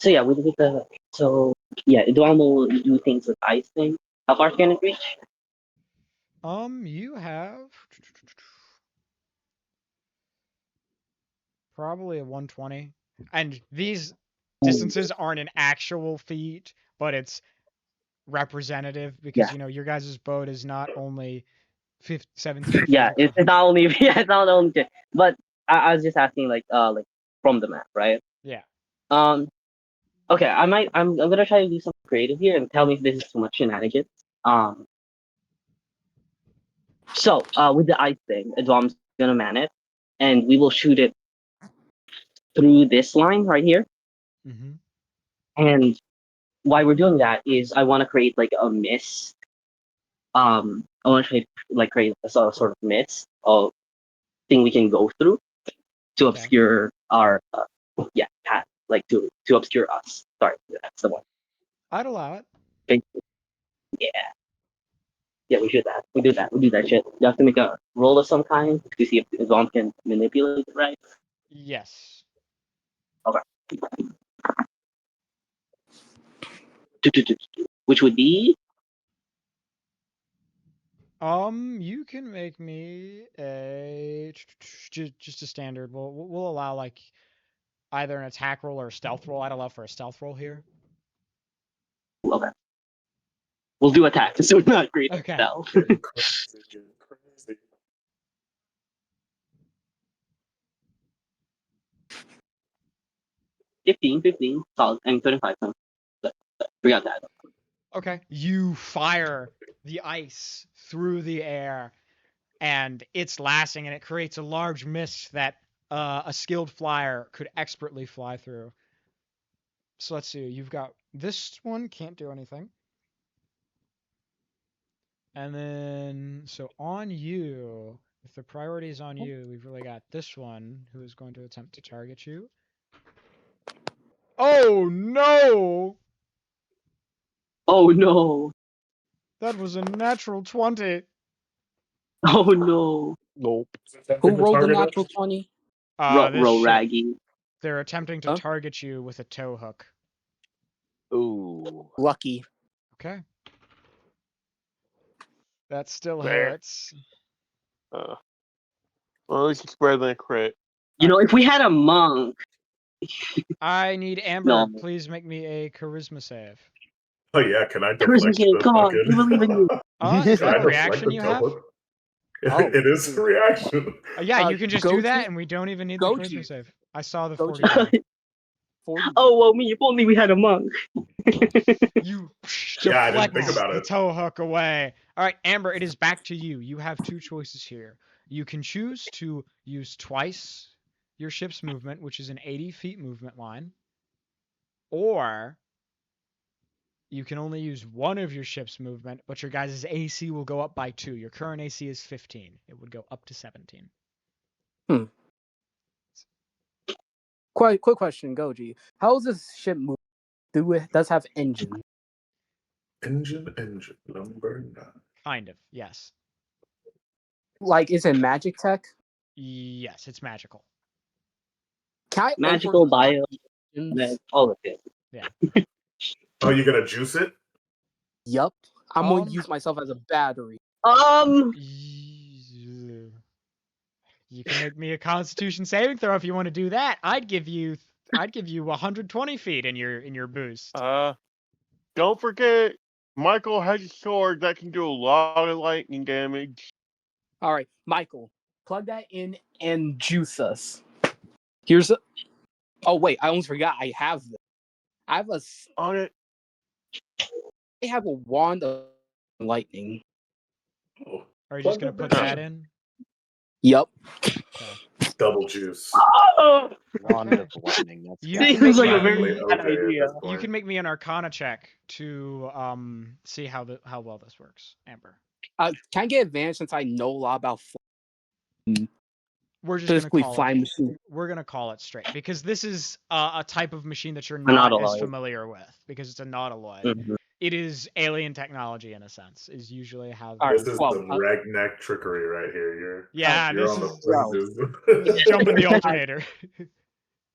So yeah, we did the Duan will do things with ice thing. How far can it reach? You have probably a 120. And these distances aren't an actual feat, but it's representative because your guys' boat is not only 17 feet. Yeah, it's not only it's not only but I was just asking like from the map, right? Yeah. Okay, I'm gonna try to do something creative here and tell me if this is too much shenanigans. So with the ice thing, Adwam's gonna man it, and we will shoot it through this line right here. Mm-hmm. And why we're doing that is I want to create like a mist. I want to create a sort of mist of thing we can go through to obscure our path, like to obscure us. Sorry, that's the one. I'd allow it. Okay. Yeah, we should that. We do that. We do that shit. You have to make a roll of some kind to see if Zom can manipulate it, right? Yes. Okay. Which would be you can make me a just a standard. We'll allow like either an attack roll or a stealth roll. I'd allow for a stealth roll here. okay. We'll do attack, so we're not great Okay. at stealth. Getting crazy, getting crazy. 15, solid, and 35. Forgot that. Okay. You fire the ice through the air, and it's lasting, and it creates a large mist that a skilled flyer could expertly fly through. So let's see. You've got this one can't do anything. And then, so on you, if the priority is on you, we've really got this one who is going to attempt to target you. Oh no! Oh no! That was a natural 20. Oh no! Nope. Who rolled the Target us? natural 20? This ship. Raggy. They're attempting to Huh? target you with a tow hook. Ooh. Lucky. Okay. That still There. hits. Well, it's better than a crit. You know, if we had a monk. I need Amber. No. Please make me a charisma save. Oh yeah, can I Charisma deflect game, the come on, we believe in you. Is Can that I a deflect reaction the you have? topic? Oh, It is a reaction. Yeah, you can just do that, Goji? and we don't even need the Goji. charisma save. I saw the Goji. 40. 40. Oh well, me. If only we had a monk. You Yeah, I didn't deflect think about the it. tow hook away. All right, Amber, it is back to you. You have two choices here. You can choose to use twice your ship's movement, which is an 80 feet movement line, or you can only use one of your ship's movement, but your guys' AC will go up by 2. Your current AC is 15. It would go up to 17. Quick question, Goji. How does this ship move? Does have engine? Engine, number 9. Kind of, yes. Like, is it magic tech? Yes, it's magical. Can I Magical bio. engines? All of it. Oh, you gonna juice it? Yup. I'm gonna Um, use myself as a battery. You can make me a Constitution saving throw if you want to do that. I'd give you 120 feet in your boost. Don't forget, Michael has a sword that can do a lot of lightning damage. All right, Michael, plug that in and juice us. Here's a. Oh wait, I almost forgot. I have this. I have a. On it. I have a wand of lightning. Oh, Are you just gonna put that in? Yup. Okay. double juice. Oh, Wand of lightning. That's You good. can make seems like a me. very Practically bad OJ at idea. this You point. can make me an Arcana check to see how well this works, Amber. Can I get advantage since I know a lot about We're just gonna physically call flying it. machine? We're gonna call it straight because this is a type of machine that you're An not as autoloid. familiar with because it's a nautiloid. Mhm. It is alien technology in a sense. Is usually how. All right, This is well, some ragneck trickery right here. Yeah, You're this on the is fringes. jumping the alternator.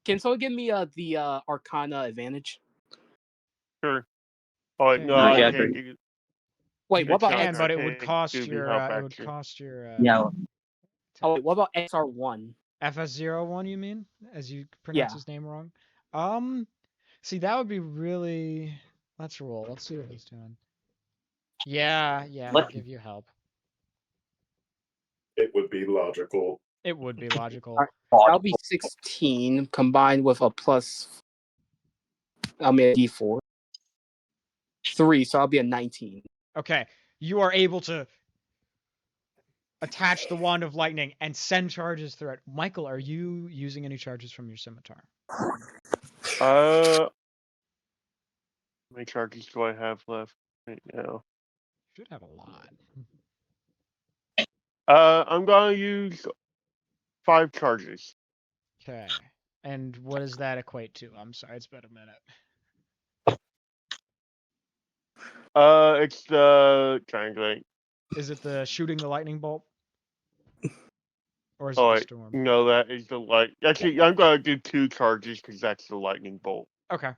Can someone give me the Arcana advantage? Sure. Oh, wait, no, Okay. I Yeah, can't give Wait, You what about can, X? but it would can't cost do the your. help It would action. cost your. Yeah. Oh wait, what about XR1? FS01, you mean? As you pronounce Yeah. his name wrong. See, that would be really. Let's roll. Let's see what he's doing. Yeah, he'll What? give you help. It would be logical. It would be logical. Alright. That'll be 16 combined with a plus. I mean, a D4. 3, so I'll be a 19. Okay, you are able to attach the wand of lightning and send charges through it. Michael, are you using any charges from your scimitar? How many charges do I have left right now? You should have a lot. I'm gonna use 5 charges. Okay. And what does that equate to? I'm sorry, it's been a minute. It's the triangulate. Is it the shooting the lightning bolt? Or is it Oh the wait, storm? no, that is the light. Actually, I'm gonna do 2 charges because that's the lightning bolt. Okay.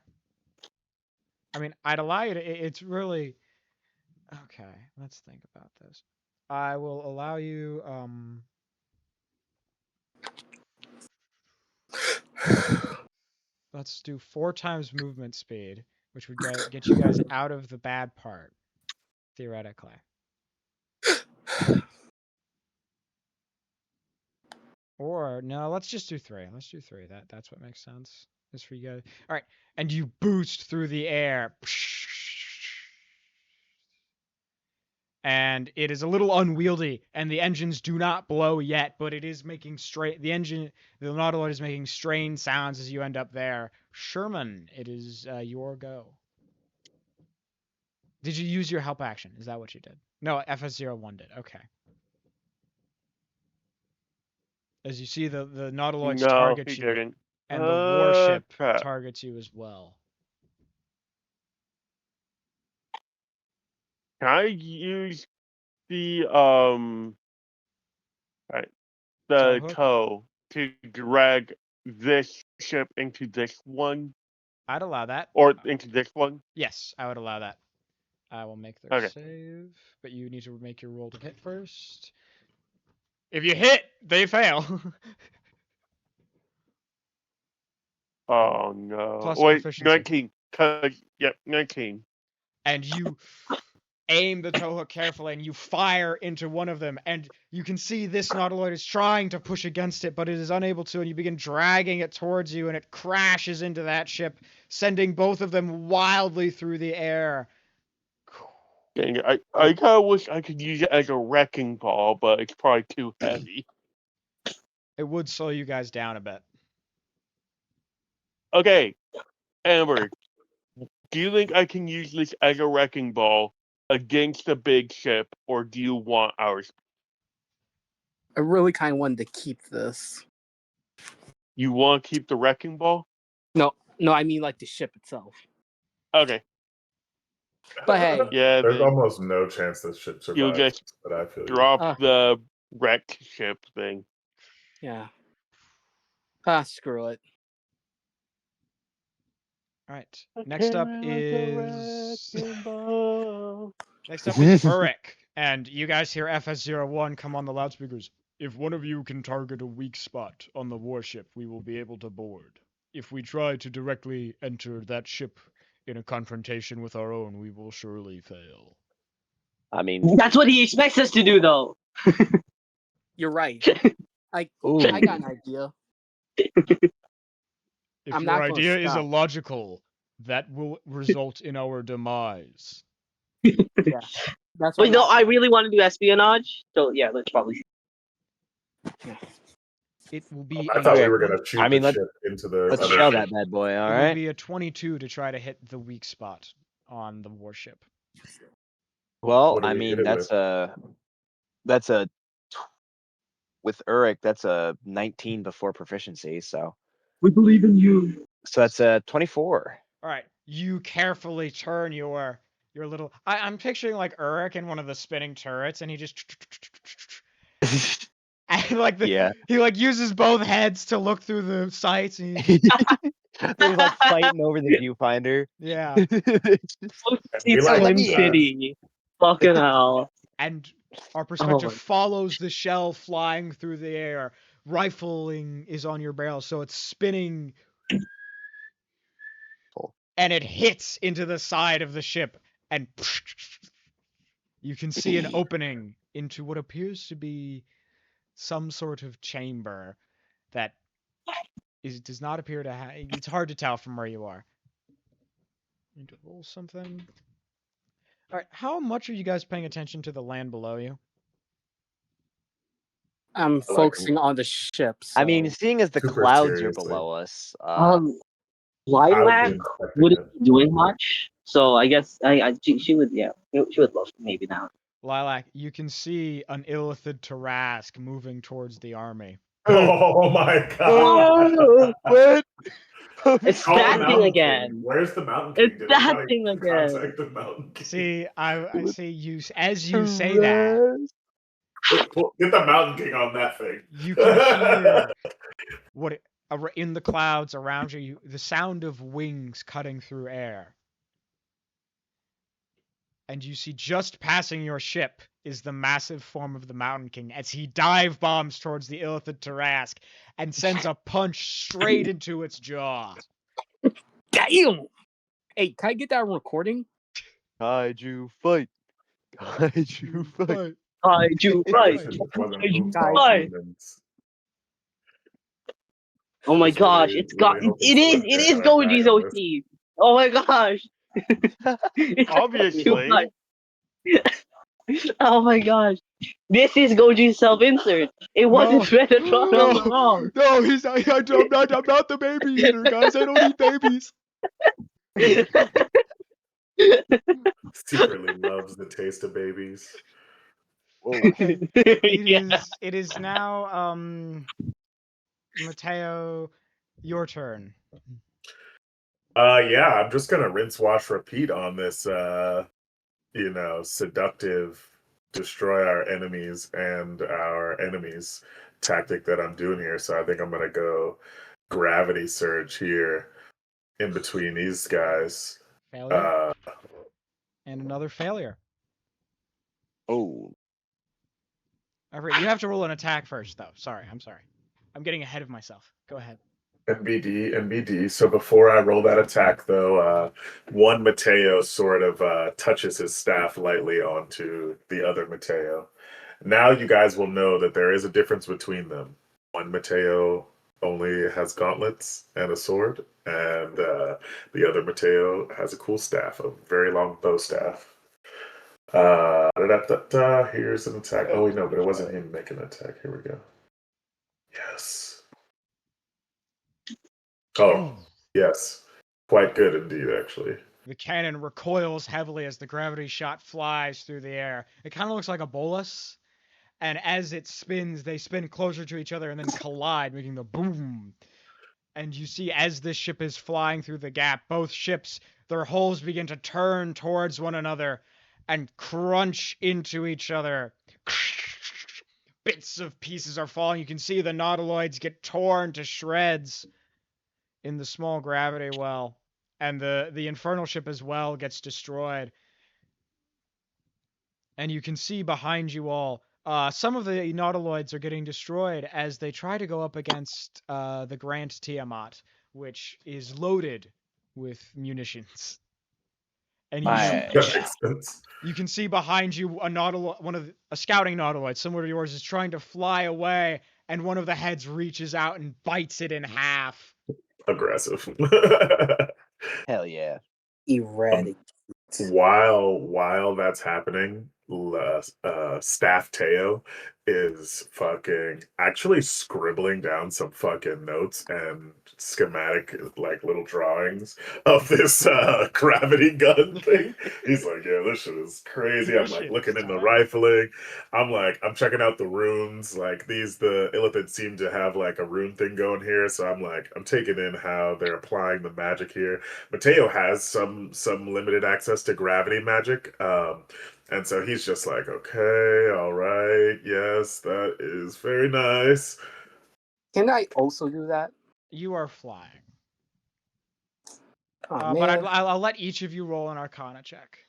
I mean, I'd allow you to. It's really. Okay, let's think about this. I will allow you. Let's do 4 times movement speed, which would get you guys out of the bad part, theoretically. Or no, let's just do 3. Let's do 3. That's what makes sense. That's for you guys. All right, and you boost through the air. And it is a little unwieldy, and the engines do not blow yet, but it is making the Nautiloid is making strange sounds as you end up there. Sherman, it is your go. Did you use your help action? Is that what you did? No, FS01 did. Okay. As you see, the Nautiloids No, target he you, didn't. and the warship Okay. targets you as well. Can I use the right, the Tow hook? tow to drag this ship into this one I'd allow that. or into this one? Yes, I would allow that. I will make their Okay. save, but you need to make your roll to hit first. If you hit, they fail. Oh no! Plus Wait, proficiency. 19. Yep, 19. And you aim the tow hook carefully, and you fire into one of them, and you can see this Nautiloid is trying to push against it, but it is unable to, and you begin dragging it towards you, and it crashes into that ship, sending both of them wildly through the air. Dang it, I kind of wish I could use it as a wrecking ball, but it's probably too heavy. It would slow you guys down a bit. Okay, Amber, do you think I can use this as a wrecking ball against the big ship, or do you want ours? I really kind of wanted to keep this. You want to keep the wrecking ball? No, I mean like the ship itself. Okay. But hey, Yeah, There's then almost no chance this ship you'll survives, just but I feel you. drop the wrecked ship thing. yeah. Screw it. All right. Next up is Uric, and you guys hear FS01 come on the loudspeakers. If one of you can target a weak spot on the warship, we will be able to board. If we try to directly enter that ship in a confrontation with our own, we will surely fail. I mean, That's what he expects us to do, though. You're right. I Ooh. got an idea. If I'm your not gonna idea is stop. illogical, that will result in our demise. Yeah. That's But what no, I really want to do espionage. So yeah, let's probably. It will be I a thought we Okay. were gonna shoot I mean, the ship into the let's other shell ship. that bad boy. All it will right. be a 22 to try to hit the weak spot on the warship. Well, What do I we hit mean, it that's a with Uric, that's a 19 before proficiency. So We believe in you. that's a 24. All right, you carefully turn your little. I'm picturing like Uric in one of the spinning turrets, and he just and like Yeah. he like uses both heads to look through the sights. And he, They're like fighting over the viewfinder. yeah, Be It's like, Slim me. City. Fucking hell. and our perspective my- follows the shell flying through the air. Rifling is on your barrel, so it's spinning, and it hits into the side of the ship, and you can see an opening into what appears to be some sort of chamber that does not appear to have. It's hard to tell from where you are. Need to roll something. All right, how much are you guys paying attention to the land below you? I'm I like focusing on the ship. So. I mean, seeing as the Super clouds are seriously. below us, I would Lilac be inspecting wouldn't it. be doing much. So I guess she would, yeah, she would love maybe now. Lilac, you can see an Illithid Tarask moving towards the army. Oh my Oh, god! what? It's Call the that thing Mountain King. again. Where's the Mountain King? It's Did that anybody thing again. contact the Mountain King? See, I see you as you say that. Get the Mountain King on that thing. You can hear in the clouds around you, the sound of wings cutting through air. And you see just passing your ship is the massive form of the Mountain King as he dive bombs towards the Illithid Tarask and sends a punch straight into its jaw. Damn. Hey, can I get that recording? Kaiju fight. Kaiju fight. Kaiju Yeah, fight. this shit just wasn't Kaiju moved by fight. humans. Oh my was gosh, really, it's got really hoping it is someone it had is our back Goji's on this. OC. Oh my gosh. It's too Obviously, much. Oh my gosh. This is Goji's self-insert. It wasn't Metatron all along. no, I'm not the baby eater, guys. I don't eat babies. Secretly loves the taste of babies. Okay. Yeah. It is now Mateo, your turn. Yeah, I'm just gonna rinse, wash, repeat on this seductive destroy our enemies and our enemies tactic that I'm doing here. So I think I'm gonna go gravity surge here in between these guys. Failure. And another failure. Oh, Everett, you have to roll an attack first, though. Sorry, I'm sorry. I'm getting ahead of myself. Go ahead. NBD. So before I roll that attack, though, one Mateo sort of touches his staff lightly onto the other Mateo. Now you guys will know that there is a difference between them. One Mateo only has gauntlets and a sword, and the other Mateo has a cool staff, a very long bow staff. Here's an attack. Oh, wait, no, but it wasn't him making an attack. Here we go. Yes. Oh, yes. Quite good indeed, actually. The cannon recoils heavily as the gravity shot flies through the air. It kind of looks like a bolus, and as it spins, they spin closer to each other and then collide, making the boom. And you see, as this ship is flying through the gap, both ships, their hulls begin to turn towards one another and crunch into each other. Bits of pieces are falling. You can see the nautiloids get torn to shreds in the small gravity well, and the infernal ship as well gets destroyed. And you can see behind you all, some of the nautiloids are getting destroyed as they try to go up against the Grand Tiamat, which is loaded with munitions. And my That makes sense. you can see behind you a scouting nautiloid similar to yours is trying to fly away, and one of the heads reaches out and bites it in half. Aggressive. hell yeah. Erratic. While that's happening, Staff Teo is fucking actually scribbling down some fucking notes and schematic like little drawings of this gravity gun thing. He's like, yeah, this shit is crazy. I'm like looking in the rifling. I'm checking out the runes. Like the Illithid seem to have like a rune thing going here. So I'm taking in how they're applying the magic here. Mateo has some limited access to gravity magic. And so he's just like, okay, all right, yes, that is very nice. Can I also do that? You are flying. Oh, But man. I'll let each of you roll an Arcana check.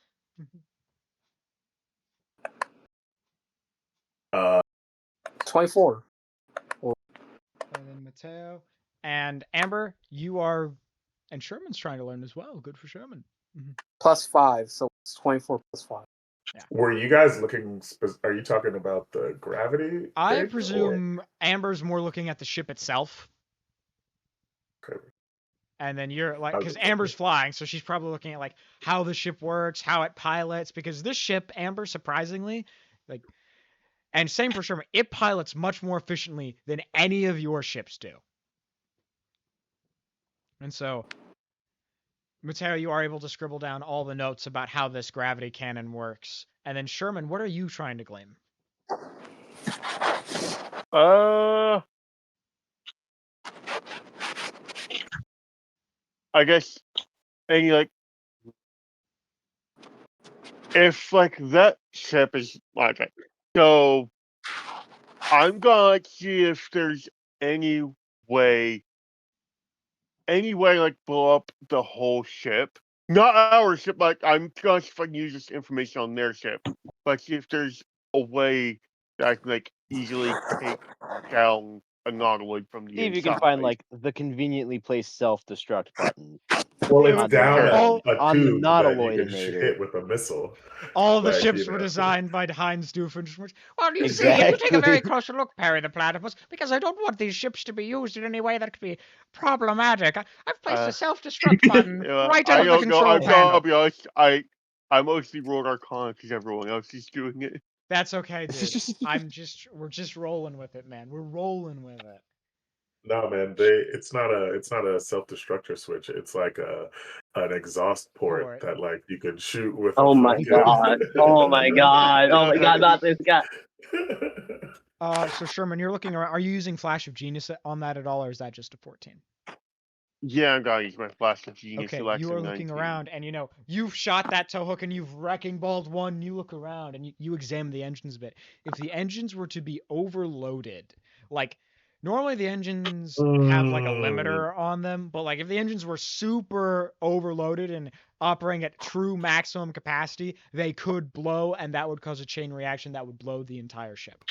24. And then Mateo. And Amber, you are... And Sherman's trying to learn as well. Good for Sherman. Plus 5, so it's 24 plus 5. Were you guys looking? Are you talking about the gravity? I thing, presume Amber's more looking at the ship itself. Okay. And then you're like, I because was- Amber's flying, so she's probably looking at like how the ship works, how it pilots. Because this ship, Amber, surprisingly, like, and same for Sherman, it pilots much more efficiently than any of your ships do. And so, Mateo, you are able to scribble down all the notes about how this gravity cannon works. And then Sherman, what are you trying to glean? I guess any like if like that ship is okay. So I'm gonna like see if there's any way like blow up the whole ship. Not our ship, like I'm gonna see if I can use this information on their ship. But see if there's a way that I can like easily take down a nautiloid from the See if inside. you can find like the conveniently placed self-destruct button. Well, It it's was- down all- a On the tube not that you can Alloyinator. hit with a missile. All the Like, ships you were know. designed by Heinz Doofenshmirtz. Well, you see, if you take a very close look, Perry the Platypus, because I don't want these ships to be used in any way that could be problematic, I've placed a self-destruct button right I under the don't know. control I'm panel. gonna be honest. I mostly rolled Arcana because everyone else is doing it. That's okay, dude. We're just rolling with it, man. We're rolling with it. No, man, it's not a self-destructor switch. It's like an exhaust port that like you could shoot with Oh a my fucking god. Oh my god. Oh my god, Okay. not this guy. So Sherman, you're looking around. Are you using Flash of Genius on that at all, or is that just a 14? Yeah, I'm gonna use my Flash of Genius. Okay, Alexa you are looking 19. around, and you've shot that tow hook, and you've wrecking balled one. You look around, and you examine the engines a bit. If the engines were to be overloaded, like normally the engines have like a limiter on them, but like if the engines were super overloaded and operating at true maximum capacity, they could blow, and that would cause a chain reaction that would blow the entire ship.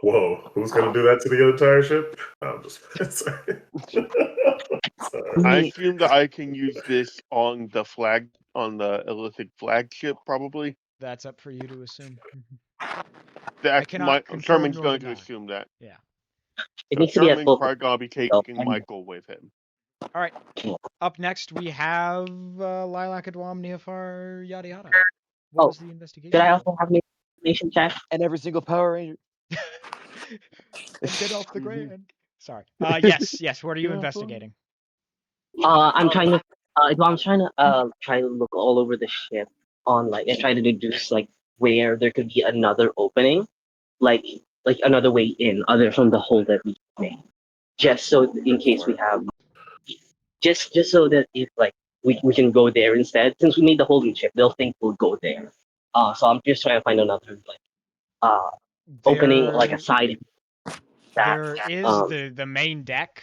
Whoa, who's gonna do that to the entire ship? No, I'm just sorry. I assume that I can use this on the illicit flagship, probably. That's up for you to assume. That's cannot my confirm Sherman's nor going deny. to assume that. Yeah. It So needs to be at Sherman's full. probably gonna be taking Michael with him. All right. Up next, we have Lilac, Adwam, Neofar, yada yada. What Oh, was the investigation? Did I also have an information check? And every single Power Ranger. And get off the grand. Sorry. Yes. What are you Yeah, investigating? I'm trying to. I'm trying to look all over the ship on like and try to deduce like where there could be another opening, like another way in other from the hole that we made. Just so in case we have, just so that if like we can go there instead. Since we made the hole in ship, they'll think we'll go there. So I'm just trying to find another like opening, like a side. There is the main deck,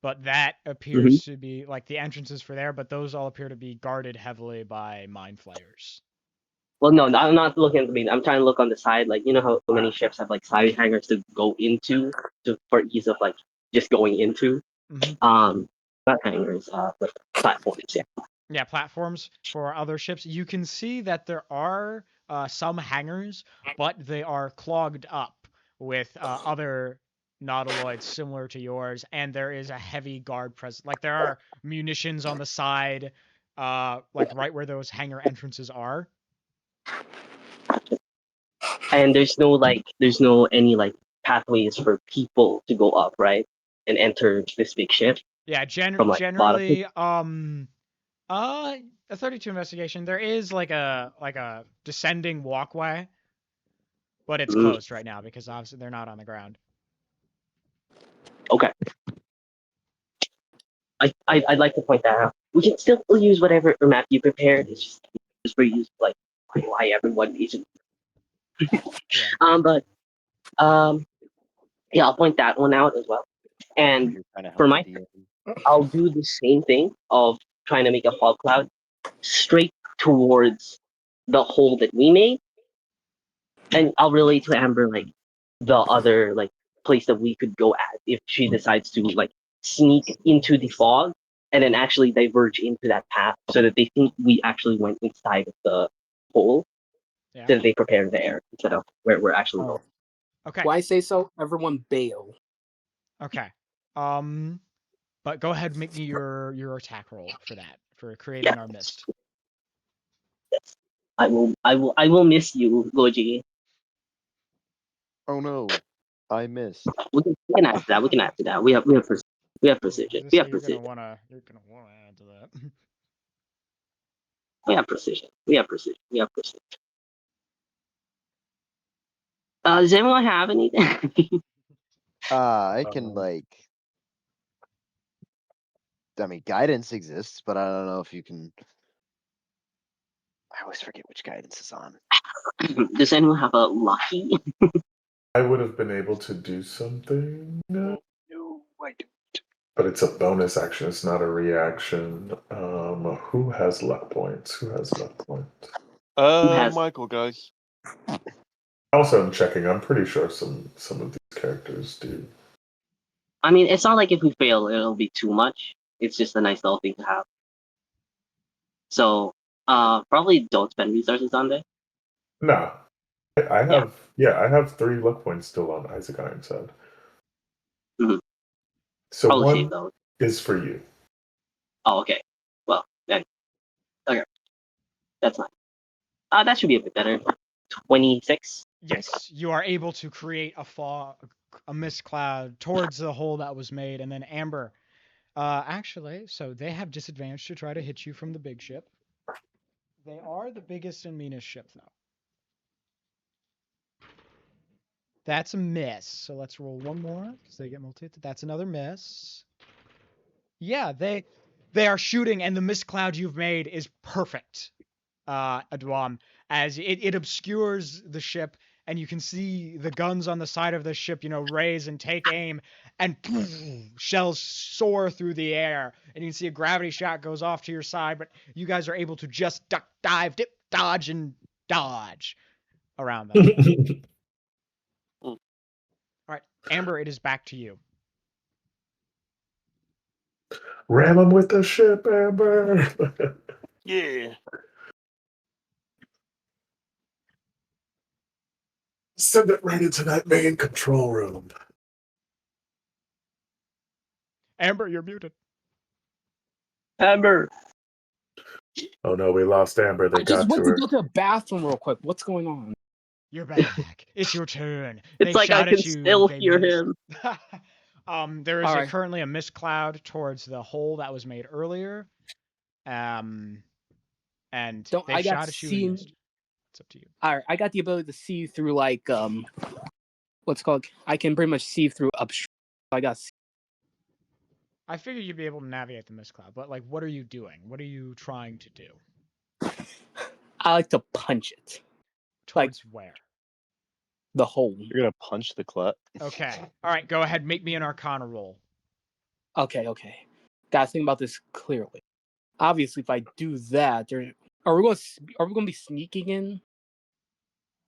but that appears to be like the entrances for there, but those all appear to be guarded heavily by mind flayers. Well, no, I'm not looking at the main. I'm trying to look on the side. Like, you know how so many ships have like side hangars to go into for ease of like just going into. Not hangars, but platforms. Yeah. Yeah, platforms for other ships. You can see that there are some hangars, but they are clogged up with other nautiloids similar to yours, and there is a heavy guard present. Like there are munitions on the side, like right where those hangar entrances are. And there's no any like pathways for people to go up, right, and enter this big ship. Yeah, from, like, generally, a 32 investigation. There is like a descending walkway, but it's closed right now because obviously they're not on the ground. Okay. I'd like to point that out. We can still use whatever map you prepared. It's just for use like why everyone isn't. But yeah, I'll point that one out as well. And for my, I'll do the same thing of trying to make a fog cloud straight towards the hole that we made, and I'll relate to Amber like the other like place that we could go at if she decides to like sneak into the fog and then actually diverge into that path so that they think we actually went inside of the hole. Yeah. So that they prepare there instead of where we're actually going. Okay. Why say so? Everyone bail. Okay. But go ahead and make me your attack roll for that, for creating our mist. Yes. I will miss you, Goji. Oh no, I missed. We can add to that. We can add to that. We have precision. We have precision. We have precision. You're gonna wanna add to that. We have precision. We have precision. We have precision. Does anyone have anything? I can like. I mean, guidance exists, but I don't know if you can. I always forget which guidance is on. Does anyone have a lucky? I would have been able to do something. No, I don't. But it's a bonus action, it's not a reaction. Who has luck points? Who has luck points? Michael, guys. Also, I'm checking. I'm pretty sure some of these characters do. I mean, it's not like if we fail, it'll be too much. It's just a nice little thing to have. So probably don't spend resources on this. No, I Yeah. have I have 3 luck points still on Isaac Ironside. Mhm. So Probably save one those. is for you. Oh, okay. Well, then, okay. That's fine. That should be a bit better. 26. Yes, you are able to create a mist cloud towards the hole that was made, and then Amber. Actually, so they have disadvantage to try to hit you from the big ship. They are the biggest and meanest ship, though. That's a miss. So let's roll one more because they get multi. That's another miss. Yeah, they are shooting, and the mist cloud you've made is perfect. Adwam, as it obscures the ship, and you can see the guns on the side of the ship, raise and take aim, and shells soar through the air, and you can see a gravity shot goes off to your side, but you guys are able to just duck, dive, dip, dodge, and dodge around them. All right, Amber, it is back to you. Ram him with the ship, Amber. Yeah. Send it right into that main control room. Amber, you're muted. Amber. Oh no, we lost Amber. They I just got to went to her. go to the bathroom real quick. What's going on? You're back. It's your turn. It's They like I shot can at you. still They hear missed. him. There is Alright. currently a mist cloud towards the hole that was made earlier. And Don't they I got shot at you and seen? missed. It's up to you. Alright, I got the ability to see through like what's it called? I can pretty much see through obstruction. I got. I figured you'd be able to navigate the mist cloud, but like, what are you doing? What are you trying to do? I like to punch it. Towards where? The hole. You're gonna punch the clut. Okay. All right. Go ahead. Make me an Arcana roll. Okay. Gotta think about this clearly. Obviously, if I do that, are we going to be sneaking in?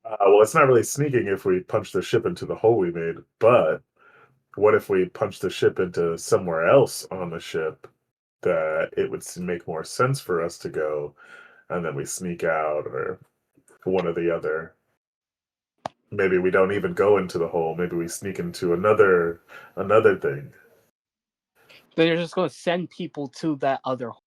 Well, it's not really sneaking if we punch the ship into the hole we made, but what if we punch the ship into somewhere else on the ship that it would make more sense for us to go, and then we sneak out, or one or the other? Maybe we don't even go into the hole. Maybe we sneak into another thing. Then you're just going to send people to that other hole.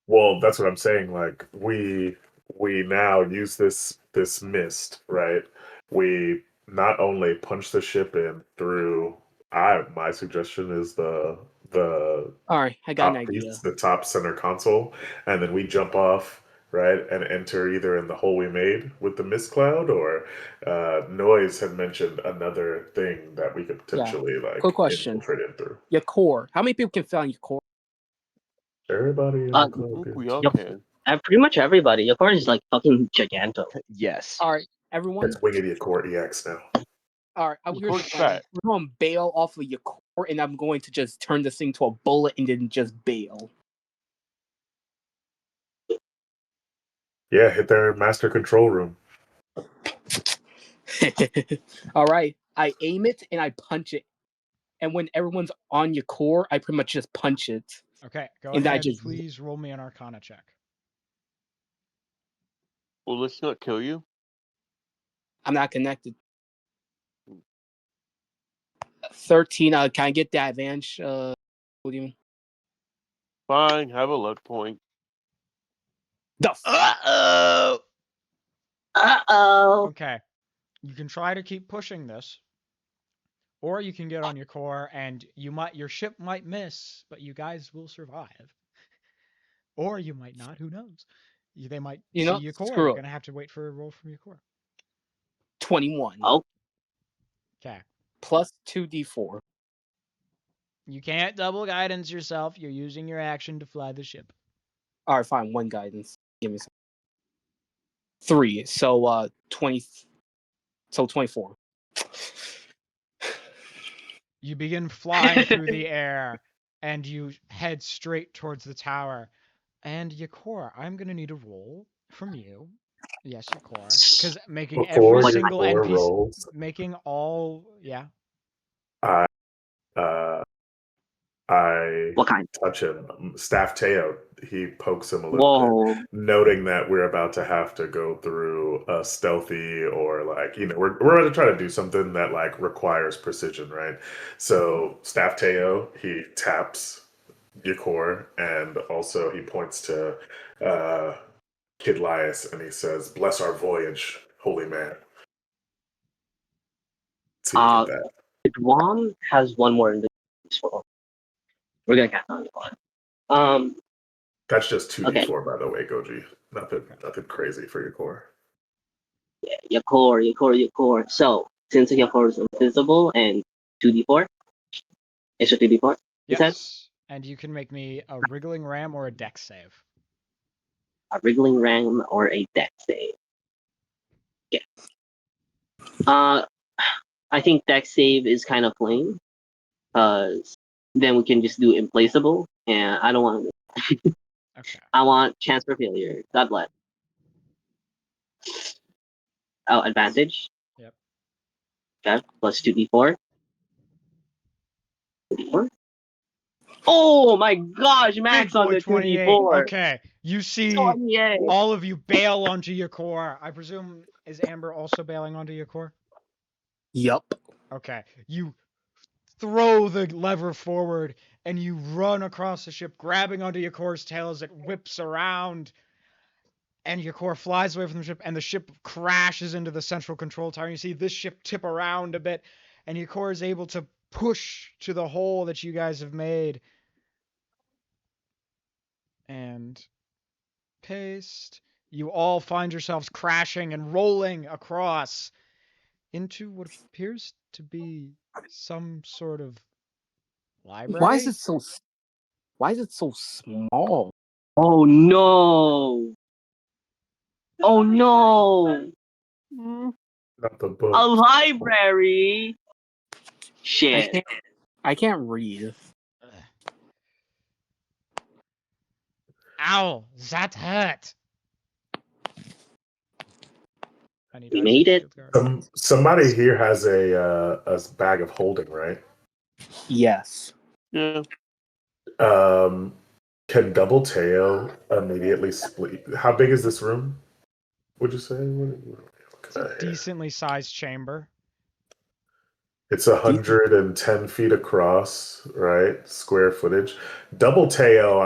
Well, that's what I'm saying. Like we now use this mist, right? We not only punch the ship in through. My suggestion is the All right, I got an idea. the top center console, and then we jump off, right, and enter either in the hole we made with the mist cloud, or Noise had mentioned another thing that we could potentially Quick question. infiltrate in through. Your core. How many people can fit on your core? Everybody in I the club. think is- we all Yep. can. Pretty much everybody. Your core is like fucking giganto. Yes. All right, everyone. It's Wingity Core EX now. All right, Your core's fat. we're going to bail off of your core, and I'm going to just turn this thing to a bullet and then just bail. Yeah, hit their master control room. All right, I aim it and I punch it, and when everyone's on your core, I pretty much just punch it. Okay. Go And I ahead. just- Please roll me an Arcana check. Will this not kill you? I'm not connected. 13. Can I get the advantage? What do you mean? Fine, have a luck point. The Uh-oh. Uh-oh. Okay. You can try to keep pushing this, or you can get on your core, and your ship might miss, but you guys will survive. Or you might not. Who knows? They might see your core. screw You're it. gonna have to wait for a roll from your core. 21. Oh, Okay. Plus 2d4. You can't double guidance yourself. You're using your action to fly the ship. All right, fine. One guidance. Give me some. 3. So 20. So 24. You begin flying through the air, and you head straight towards the tower. And Yakor, I'm gonna need a roll from you. Yes, Yakor, because making Before every your single core NPC, rolls, making all, yeah. I I What kind? touch him. Staff Teo, he pokes him a little Whoa. bit, noting that we're about to have to go through a stealthy or like, we're about to try to do something that like requires precision, right? So Staff Teo, he taps Yakor and also he points to Kid Lias and he says, "Bless our voyage, holy man." So you get Uh, that. Dwan has one more in this world. We're gonna count on Dwan. That's just Okay. 2d4, by the way, Goji. Nothing crazy for your core. Yeah, Yakor. So since Yakor is invisible and 2d4, it's a 2d4. You said Yes. And you can make me a wriggling ram or a dex save. a wriggling ram or a dex save. Yeah. I think dex save is kind of lame, because then we can just do implaceable, and I don't want. Okay. I want chance for failure. God bless. Oh, advantage. Yep. Okay, plus 2d4. 2d4. Oh my gosh, Big max on boy the 28. 2d4. Okay. You see 28. all of you bail onto your core. I presume, is Amber also bailing onto your core? Yup. Okay. You throw the lever forward and you run across the ship, grabbing onto your core's tail as it whips around. And your core flies away from the ship, and the ship crashes into the central control tower. You see this ship tip around a bit, and your core is able to push to the hole that you guys have made. And paste. You all find yourselves crashing and rolling across into what appears to be some sort of library. Why is it so? Why is it so small? Oh no. Oh no. Not the A book. library. Shit. I can't read. Ugh. Ow, that hurt. I need We Ice made it. Shield Guard. Somebody here has a bag of holding, right? Yes. Yeah. Can Double Tail immediately split? How big is this room? Would you say? It's a decently sized chamber. It's 110 feet across, right? Square footage. Double Tail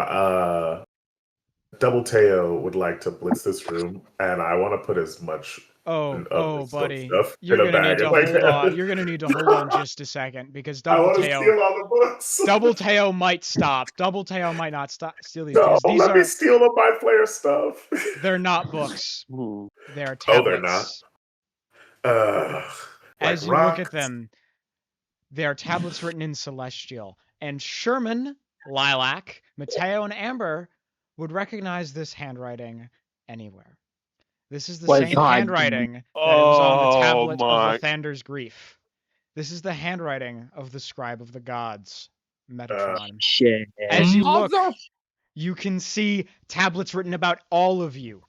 would like to blitz this room, and I want to put as much of this Buddy, stuff you're in a gonna bag need to as I hold on. can. You're gonna need to hold on just a second because I want to steal all the books. Double Tail might stop. Double Tail might not stop steal these No, because these let me are steal the My Player stuff. they're not books. Hmm. They're Oh, they're not. tablets. Like As you look at rocks. them, they are tablets written in Celestial. And Sherman, Lilac, Mateo, and Amber would recognize this handwriting anywhere. This is the What? same God. handwriting that it was on the Oh tablet of my. Lathander's grief. This is the handwriting of the scribe of the gods, Metatron. Shit. As you look, Mother- you can see tablets written about all of you.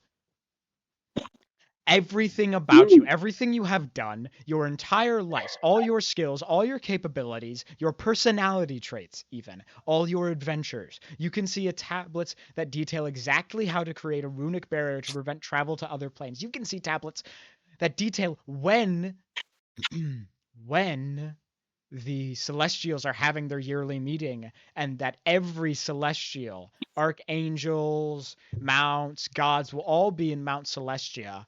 Everything about you, everything you have done, your entire life, all your skills, all your capabilities, your personality traits, even, all your adventures. You can see tablets that detail exactly how to create a runic barrier to prevent travel to other planes. You can see tablets that detail when the Celestials are having their yearly meeting, and that every Celestial, archangels, mounts, gods, will all be in Mount Celestia,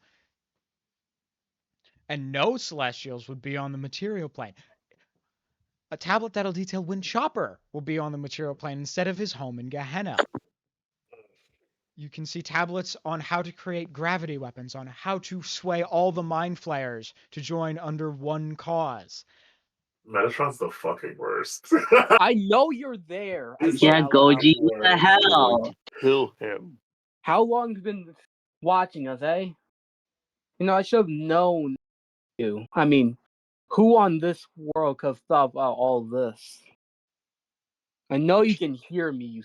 and no Celestials would be on the material plane. A tablet that'll detail when Chopper will be on the material plane instead of his home in Gehenna. You can see tablets on how to create gravity weapons, on how to sway all the mind flayers to join under one cause. Metatron's the fucking worst. I know you're there. I say Yeah, out loud. Goji, what the hell? Kill him. How long have you been watching us, eh? You know, I should have known you. I mean, who on this world could have thought about all this? I know you can hear me, you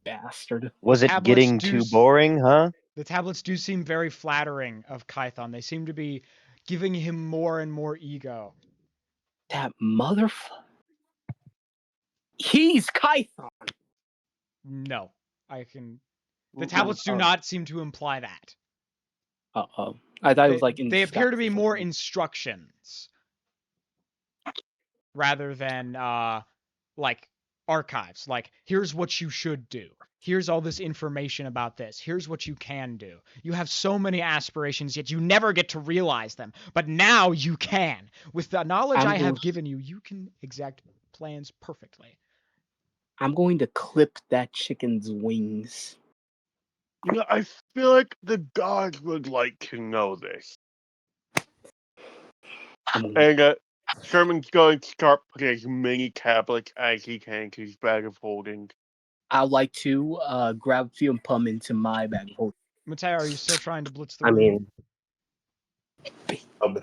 bastard. Was it Tablets getting do too s- boring, huh? The tablets do seem very flattering of Kython. They seem to be giving him more and more ego. That motherfucker. He's Kython. No, I can. The Mm, tablets do oh. not seem to imply that. Uh-oh. I thought it was like in They appear to be disguise or more something. instructions rather than like archives. Like, here's what you should do. Here's all this information about this. Here's what you can do. You have so many aspirations, yet you never get to realize them. But now you can. With the knowledge I'm I have going- given you, you can exact plans perfectly. I'm going to clip that chicken's wings. I feel like the gods would like to know this. And Sherman's going to start putting as many tablets as he can into his bag of holding. I'd like to grab a few and put them into my bag of holding. Mateo, are you still trying to blitz the I room? mean,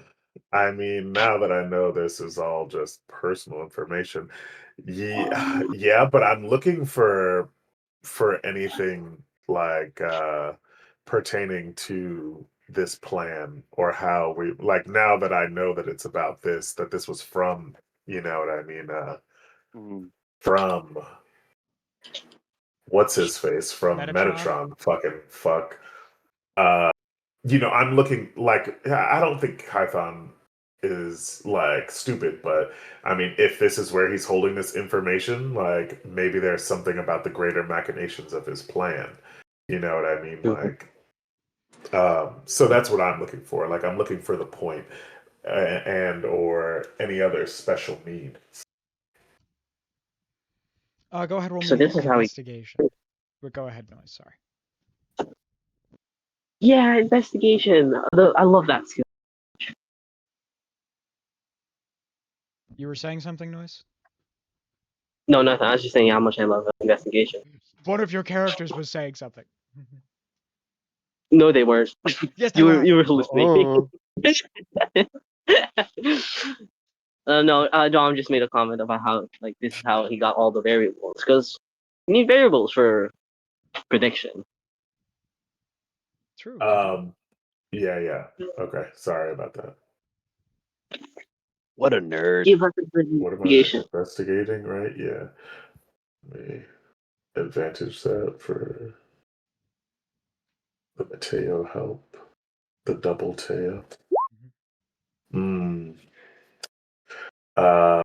I mean, now that I know this is all just personal information, yeah, but I'm looking for anything like pertaining to this plan or how we like now that I know that it's about this, that this was from, you know what I mean, from what's his face from Metatron, fucking fuck. I'm looking like I don't think Kython is like stupid, but I mean, if this is where he's holding this information, like maybe there's something about the greater machinations of his plan. You know what I mean? Like, so that's what I'm looking for. Like, I'm looking for the point, and or any other special need. Go ahead, roll So me this is how he- investigation. But go ahead, Noise. Sorry. yeah, investigation. I love that skill. You were saying something, Noise? No, nothing. I was just saying how much I love investigation. One of your characters was saying something. No, they weren't. Yes, they you were. You were hallucinating. No, Dom just made a comment about how like this is how he got all the variables because you need variables for prediction. True. Yeah. Okay, sorry about that. What a nerd. Give us a What am I investigation. investigating? Right? Yeah. Let me advantage that for the Mateo help. The double Teo.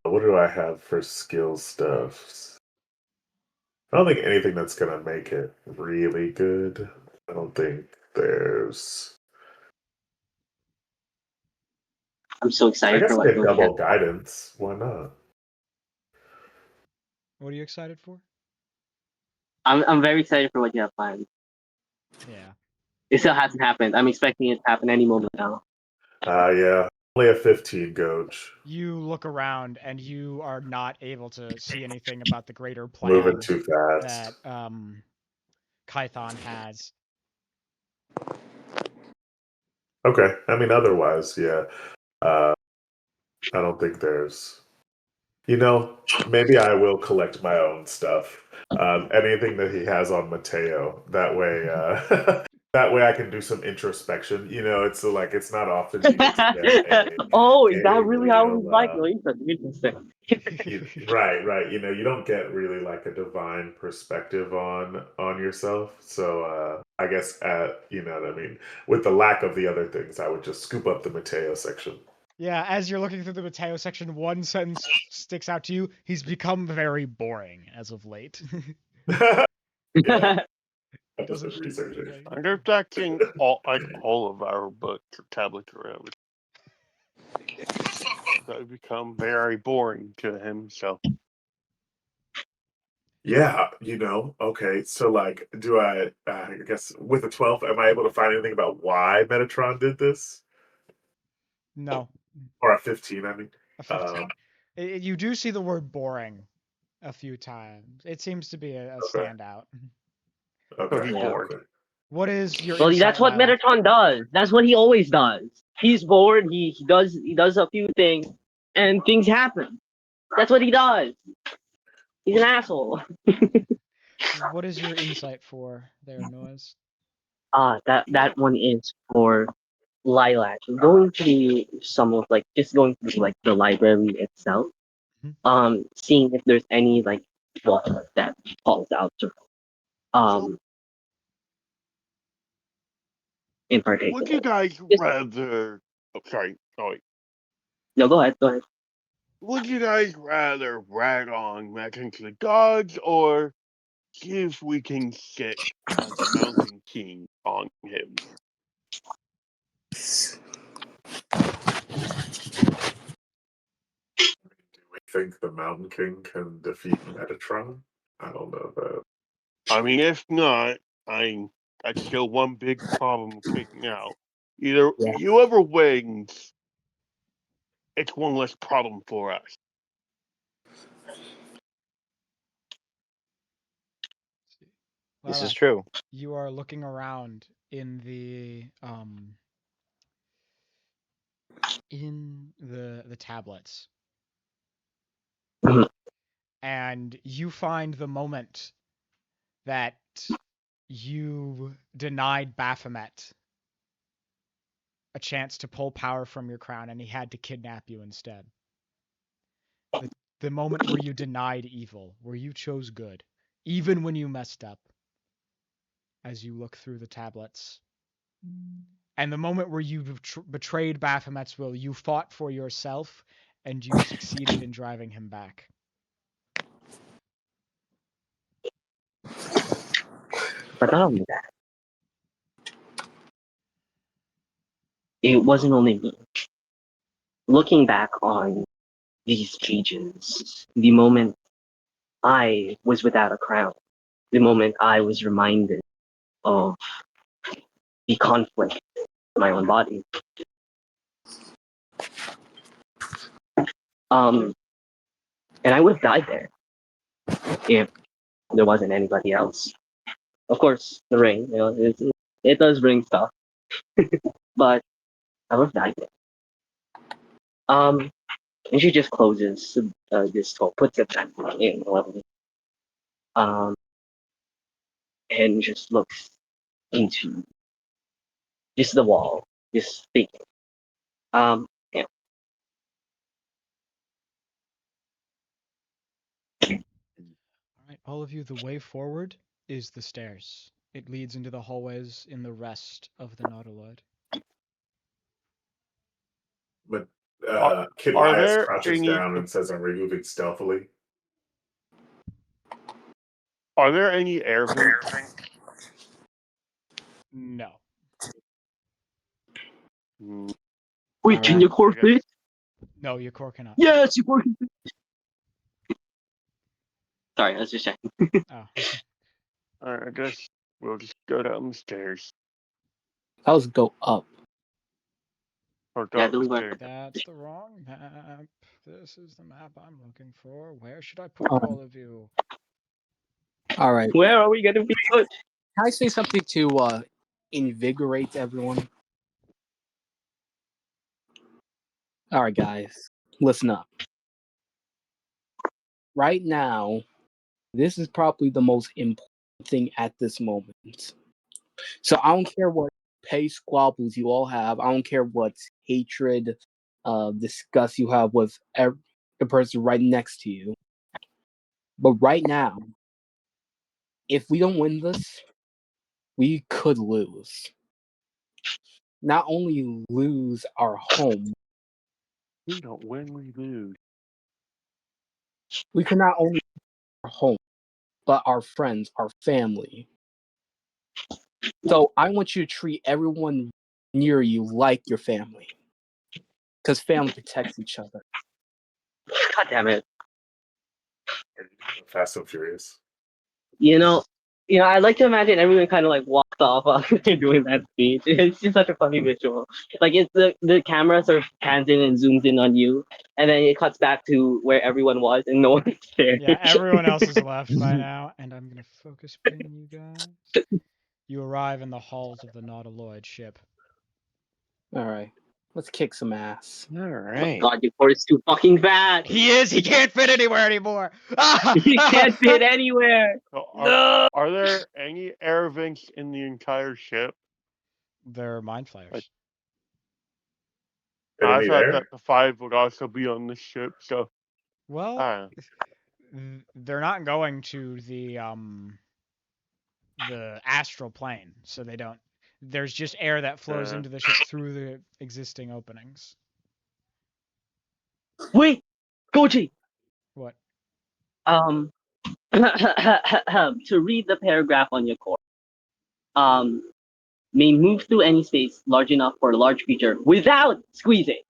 What do I have for skill stuff? I don't think anything that's gonna make it really good. I don't think there's. I'm so I excited guess for I what get Billy has. double guidance. Why not? What are you excited for? I'm very excited for what you have planned. Yeah. It still hasn't happened. I'm expecting it to happen any moment now. Yeah. Only a 15 gauge. You look around and you are not able to see anything about the greater Moving plan too fast. that Kython has. Okay. I mean, otherwise, yeah. I don't think there's. Maybe I will collect my own stuff. Anything that he has on Mateo. That way, that way I can do some introspection. It's like it's not often you get to get Oh, is that a really how he's real, like? No, interesting. right. You don't get really like a divine perspective on yourself. So I guess you know what I mean. With the lack of the other things, I would just scoop up the Mateo section. Yeah, as you're looking through the Mateo section, one sentence sticks out to you. He's become very boring as of late. Yeah. He doesn't Episode do researching. anything. I'm attacking all of our books or tablets around. That would become very boring to him. So Yeah, okay. So like, do I guess with a 12, am I able to find anything about why Metatron did this? No. Or a 15, I mean. A 15. You do see the word boring a few times. It seems to be a Okay. standout. Okay. Yeah. Okay. What is your Well, insight, that's what Lilac? Metatron does. That's what he always does. He's bored. He does a few things, and things happen. That's what he does. He's an asshole. What is your insight for there, Noise? That one is for Lilac. Going through some of just going through like the library itself. Mhm. Seeing if there's any like water that falls out of um in particular. Would you guys Just- rather? Oh, sorry. Oh, wait. No, go ahead. Go ahead. Would you guys rather rag on back into the gods or see if we can get the Mountain King on him? Do we think the Mountain King can defeat Metatron? I don't know that. I mean, if not, that's still one big problem kicking out. Either Yeah. whoever wins, it's one less problem for us. This is Lilac, true. you are looking around in the tablets, Mhm. and you find the moment that you denied Baphomet a chance to pull power from your crown, and he had to kidnap you instead. The moment where you denied evil, where you chose good, even when you messed up, as you look through the tablets. And the moment where you betrayed Baphomet's will, you fought for yourself, and you succeeded in driving him back. But not only that, it wasn't only me. Looking back on these pages, the moment I was without a crown, the moment I was reminded of the conflict in my own body. And I would have died there if there wasn't anybody else. Of course, the ring, it does ring stuff, but I would have died there. And she just closes this door, puts it back in level, and just looks into just the wall, just thinking. Yeah. All right, all of you, the way forward is the stairs. It leads into the hallways in the rest of the Nautiloid. But Kid Are Lias there crouches any? down and says, "I'm removing stealthily." Are there any air vents? No. Hmm, Wait, can Alright. you core fit? No, Yakor cannot. Yes, you core fit. Sorry, I was just checking. Oh. I guess we'll just go down the stairs That was go up. or go Yeah, I believe I- upstairs. That's the wrong map. This is the map I'm looking for. Where should I put Alright. all of you? All right. Where are we gonna be put? Can I say something to invigorate everyone? All right, guys, listen up. Right now, this is probably the most important thing at this moment. So I don't care what pay squabbles you all have. I don't care what hatred, disgust you have with the person right next to you. But right now, if we don't win this, we could lose. Not only lose our home, We don't win, we lose. we could not only lose our home, but our friends, our family. So I want you to treat everyone near you like your family. Because family protects each other. God damn it! Fast and Furious. You know, I like to imagine everyone kind of like walks off while they're doing that speech. It's just such a funny visual. Like it's the camera sort of pans in and zooms in on you, and then it cuts back to where everyone was and no one's there. Yeah, everyone else is left by now, and I'm gonna focus bring you guys. You arrive in the halls of the Nautiloid ship. All right, let's kick some ass. All Oh my right. God, your core is too fucking fat. He is! He can't fit anywhere anymore! He can't fit anywhere. So No. are there any air vents in the entire ship? They're mind flayers. I Enemy thought there? that the 5 would also be on the ship, so Well, I don't know. they're not going to the astral plane, so they don't. There's just air that flows into the ship through the existing openings. Wait, Goji. What? To read the paragraph on your core. May move through any space large enough for a large creature without squeezing.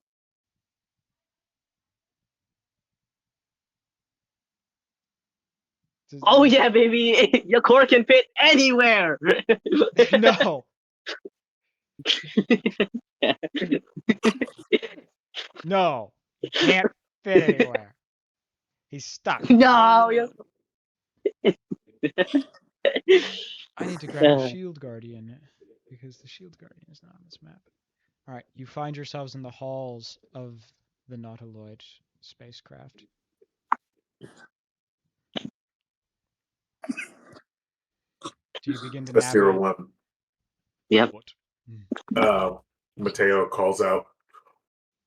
Oh yeah, baby! Your core can fit anywhere. No. No. He can't fit anywhere. He's stuck. No. I need to grab the Shield Guardian because the Shield Guardian is not on this map. All right, you find yourselves in the halls of the Nautiloid spacecraft. Do you begin to navigate? 01. Yep. What? Mateo calls out,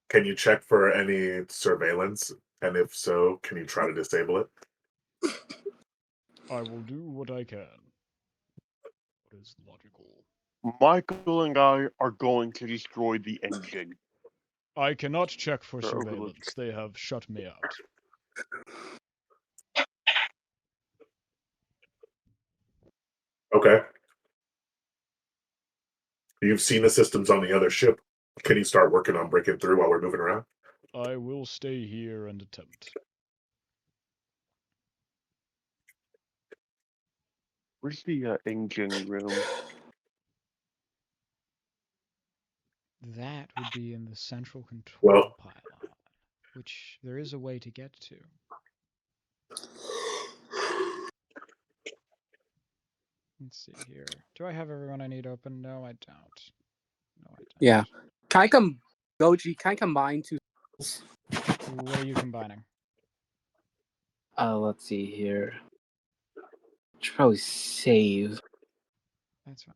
"Can you check for any surveillance? And if so, can you try to disable it?" I will do what I can. What is logical? Michael and I are going to destroy the engine. I cannot check for They're surveillance. They have shut me out. Okay. You've seen the systems on the other ship. Can you start working on breaking through while we're moving around? I will stay here and attempt. Where's the engine room? That would be in the central control Well- pylon, which there is a way to get to. Let's see here. Do I have everyone I need open? No, I don't. No, I don't. Yeah. Can I Goji, can I combine two? What are you combining? Let's see here. Should probably save. That's fine.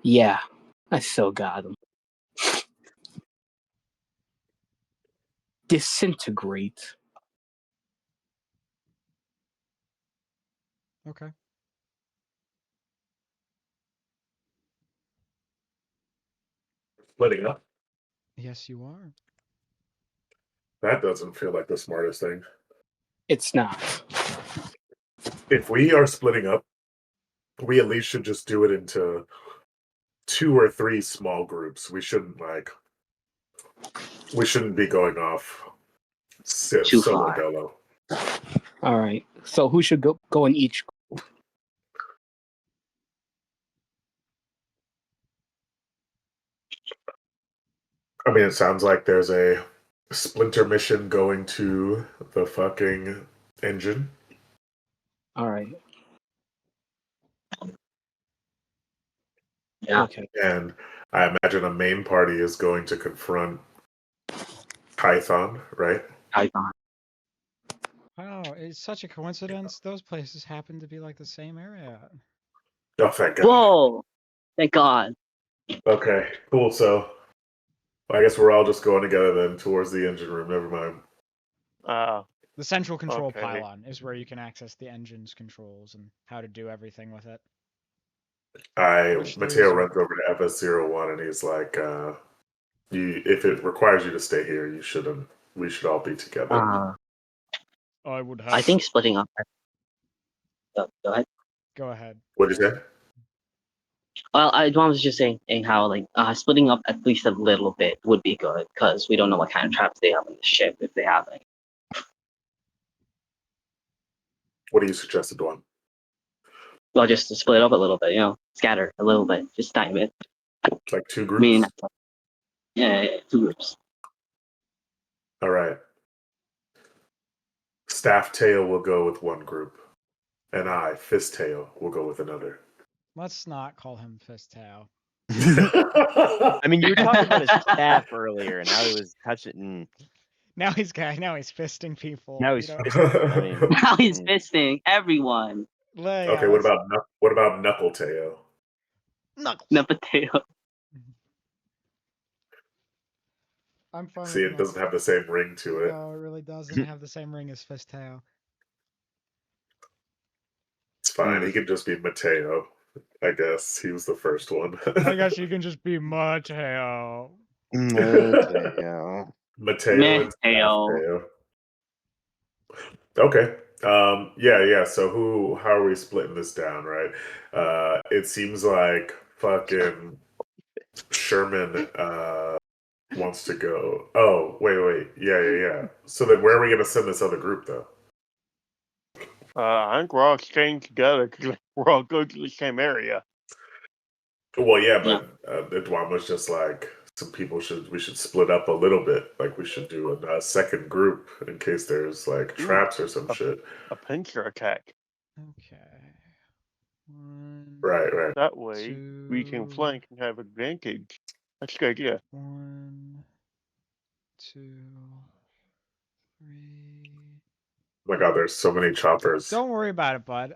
Yeah, I still got him. Disintegrate. Okay. Splitting up? Yes, you are. That doesn't feel like the smartest thing. It's not. If we are splitting up, we at least should just do it into 2 or 3 small groups. We shouldn't be going off Too solo far. dolo. All right. So who should go in each? I mean, it sounds like there's a splinter mission going to the fucking engine. All right. Yeah. Okay. And I imagine a main party is going to confront Python, right? Python. Wow, it's such a coincidence. Those places happen to be like the same area. Oh, thank God. Whoa! Thank God. Okay, cool. So I guess we're all just going together then towards the engine room. Never mind. The central control Okay. pylon is where you can access the engine's controls and how to do everything with it. Which there Mateo is- runs over to FS01 and he's like, if it requires you to stay here, you shouldn't. We should all be together. I would have. I think splitting up. Go ahead. Go ahead. What did you say? Well, I was just saying how like splitting up at least a little bit would be good because we don't know what kind of traps they have in the ship if they have any. What do you suggest, Dwan? Well, just to split up a little bit, scatter a little bit, just tiny bit. Like 2 I groups? mean, yeah, 2 groups. All right. Staff Tail will go with 1 group, and I, Fist Tail, will go with another. Let's not call him Fisttail. I mean, you were talking about his staff earlier, and how he was touching. Now he's fisting people. Now he's you know? fisting. I mean, Now he's fisting everyone. Yeah, Okay, what about Knuckle Tail? Knuckles? The potato. I'm fine See, with it doesn't have the same ring to it. No, it really doesn't have the same ring as Fisteo. It's fine. He can just be Mateo. I guess he was the first one. I guess you can just be Mateo. Mateo. Mateo and Mateo. Mateo. Okay. Yeah. So how are we splitting this down, right? It seems like fucking Sherman wants to go. Oh, wait. Yeah. So then where are we gonna send this other group though? I think we're all staying together because we're all going to the same area. Well, yeah, but Edwin was just like we should split up a little bit. Like we should do a second group in case there's like traps or some shit. A pincer attack. Okay. One, Right. That way we can two, flank and have advantage. That's a good idea. 1, 2, 3. Oh my god, there's so many choppers. Don't worry about it, bud.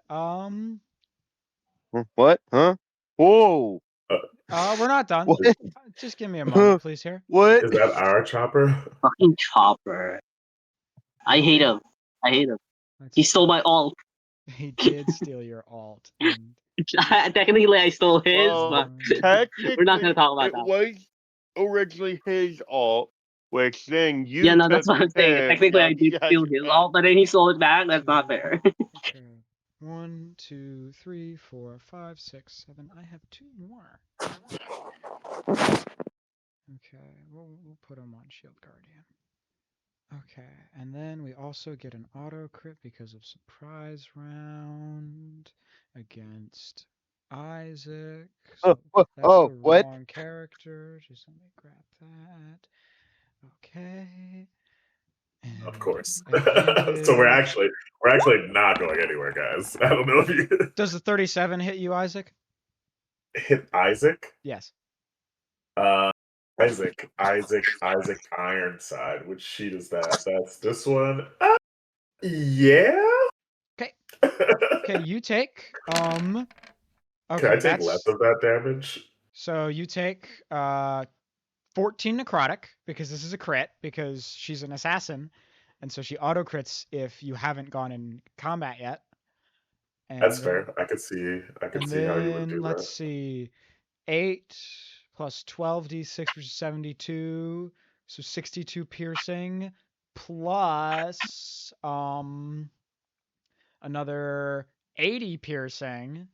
What? Huh? Whoa! We're not done. What? Just give me a moment, please. Here. What? Is that our chopper? Fucking Chopper. I hate him. He stole my alt. He did steal your alt. And Technically, I stole his, Well, but technically, we're not gonna talk about it that. was originally his alt, which then you Yeah, no, that's took what I'm saying. his, Technically, I now did he has steal it his back. alt, but then he stole it back. That's not fair. Okay. 1, 2, 3, 4, 5, 6, 7. I have 2 more. Okay, we'll put him on Shield Guardian. Okay, and then we also get an auto crit because of surprise round against Isaac. So that's the What? wrong character. Just let me grab that. Okay. Of And course. advantage. So we're actually not going anywhere, guys. I don't know if you Does the 37 hit you, Isaac? hit Isaac. Yes. Isaac Ironside. Which sheet is that? That's this one. Yeah. Okay. Okay, you take okay, Can I take less of that damage? So you take 14 necrotic because this is a crit because she's an assassin, and so she auto crits if you haven't gone in combat yet. And That's fair. I could see how you would do let's that. see, 8 plus 12d6, which is 72, so 62 piercing plus another 80 piercing.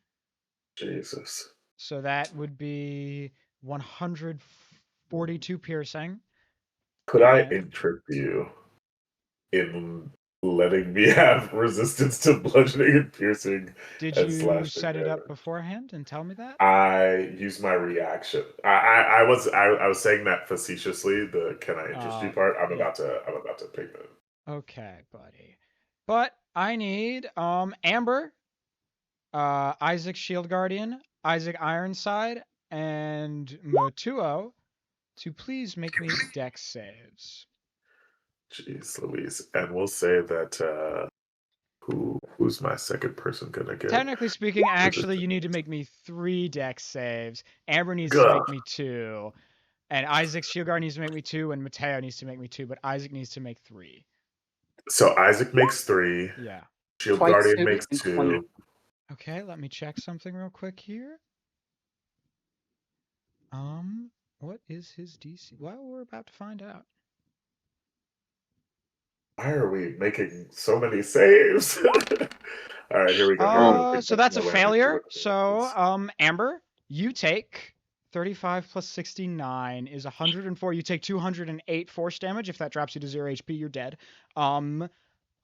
Jesus. So that would be 142 piercing. Could I interest you in letting me have resistance to bludgeoning and piercing? Did and you slashing set it up damage? beforehand and tell me that? I used my reaction. I was saying that facetiously. The can I interest you part? I'm about to pick it. Okay, buddy. But I need Amber, Isaac Shield Guardian, Isaac Ironside, and Motuo to please make me dex saves. Jeez Louise. And we'll say that who's my second person gonna get? Technically speaking, actually, you need to make me 3 dex saves. Amber needs to make me 2. And Isaac's Shield Guard needs to make me 2, and Mateo needs to make me 2, but Isaac needs to make 3. So Isaac makes 3. Yeah. Shield Guardian makes 2. 20. Okay, let me check something real quick here. What is his DC? Well, we're about to find out. Why are we making so many saves? All right, here we go. So that's a failure. So, Amber, you take 35 plus 69 is 104. You take 208 force damage. If that drops you to 0 HP, you're dead.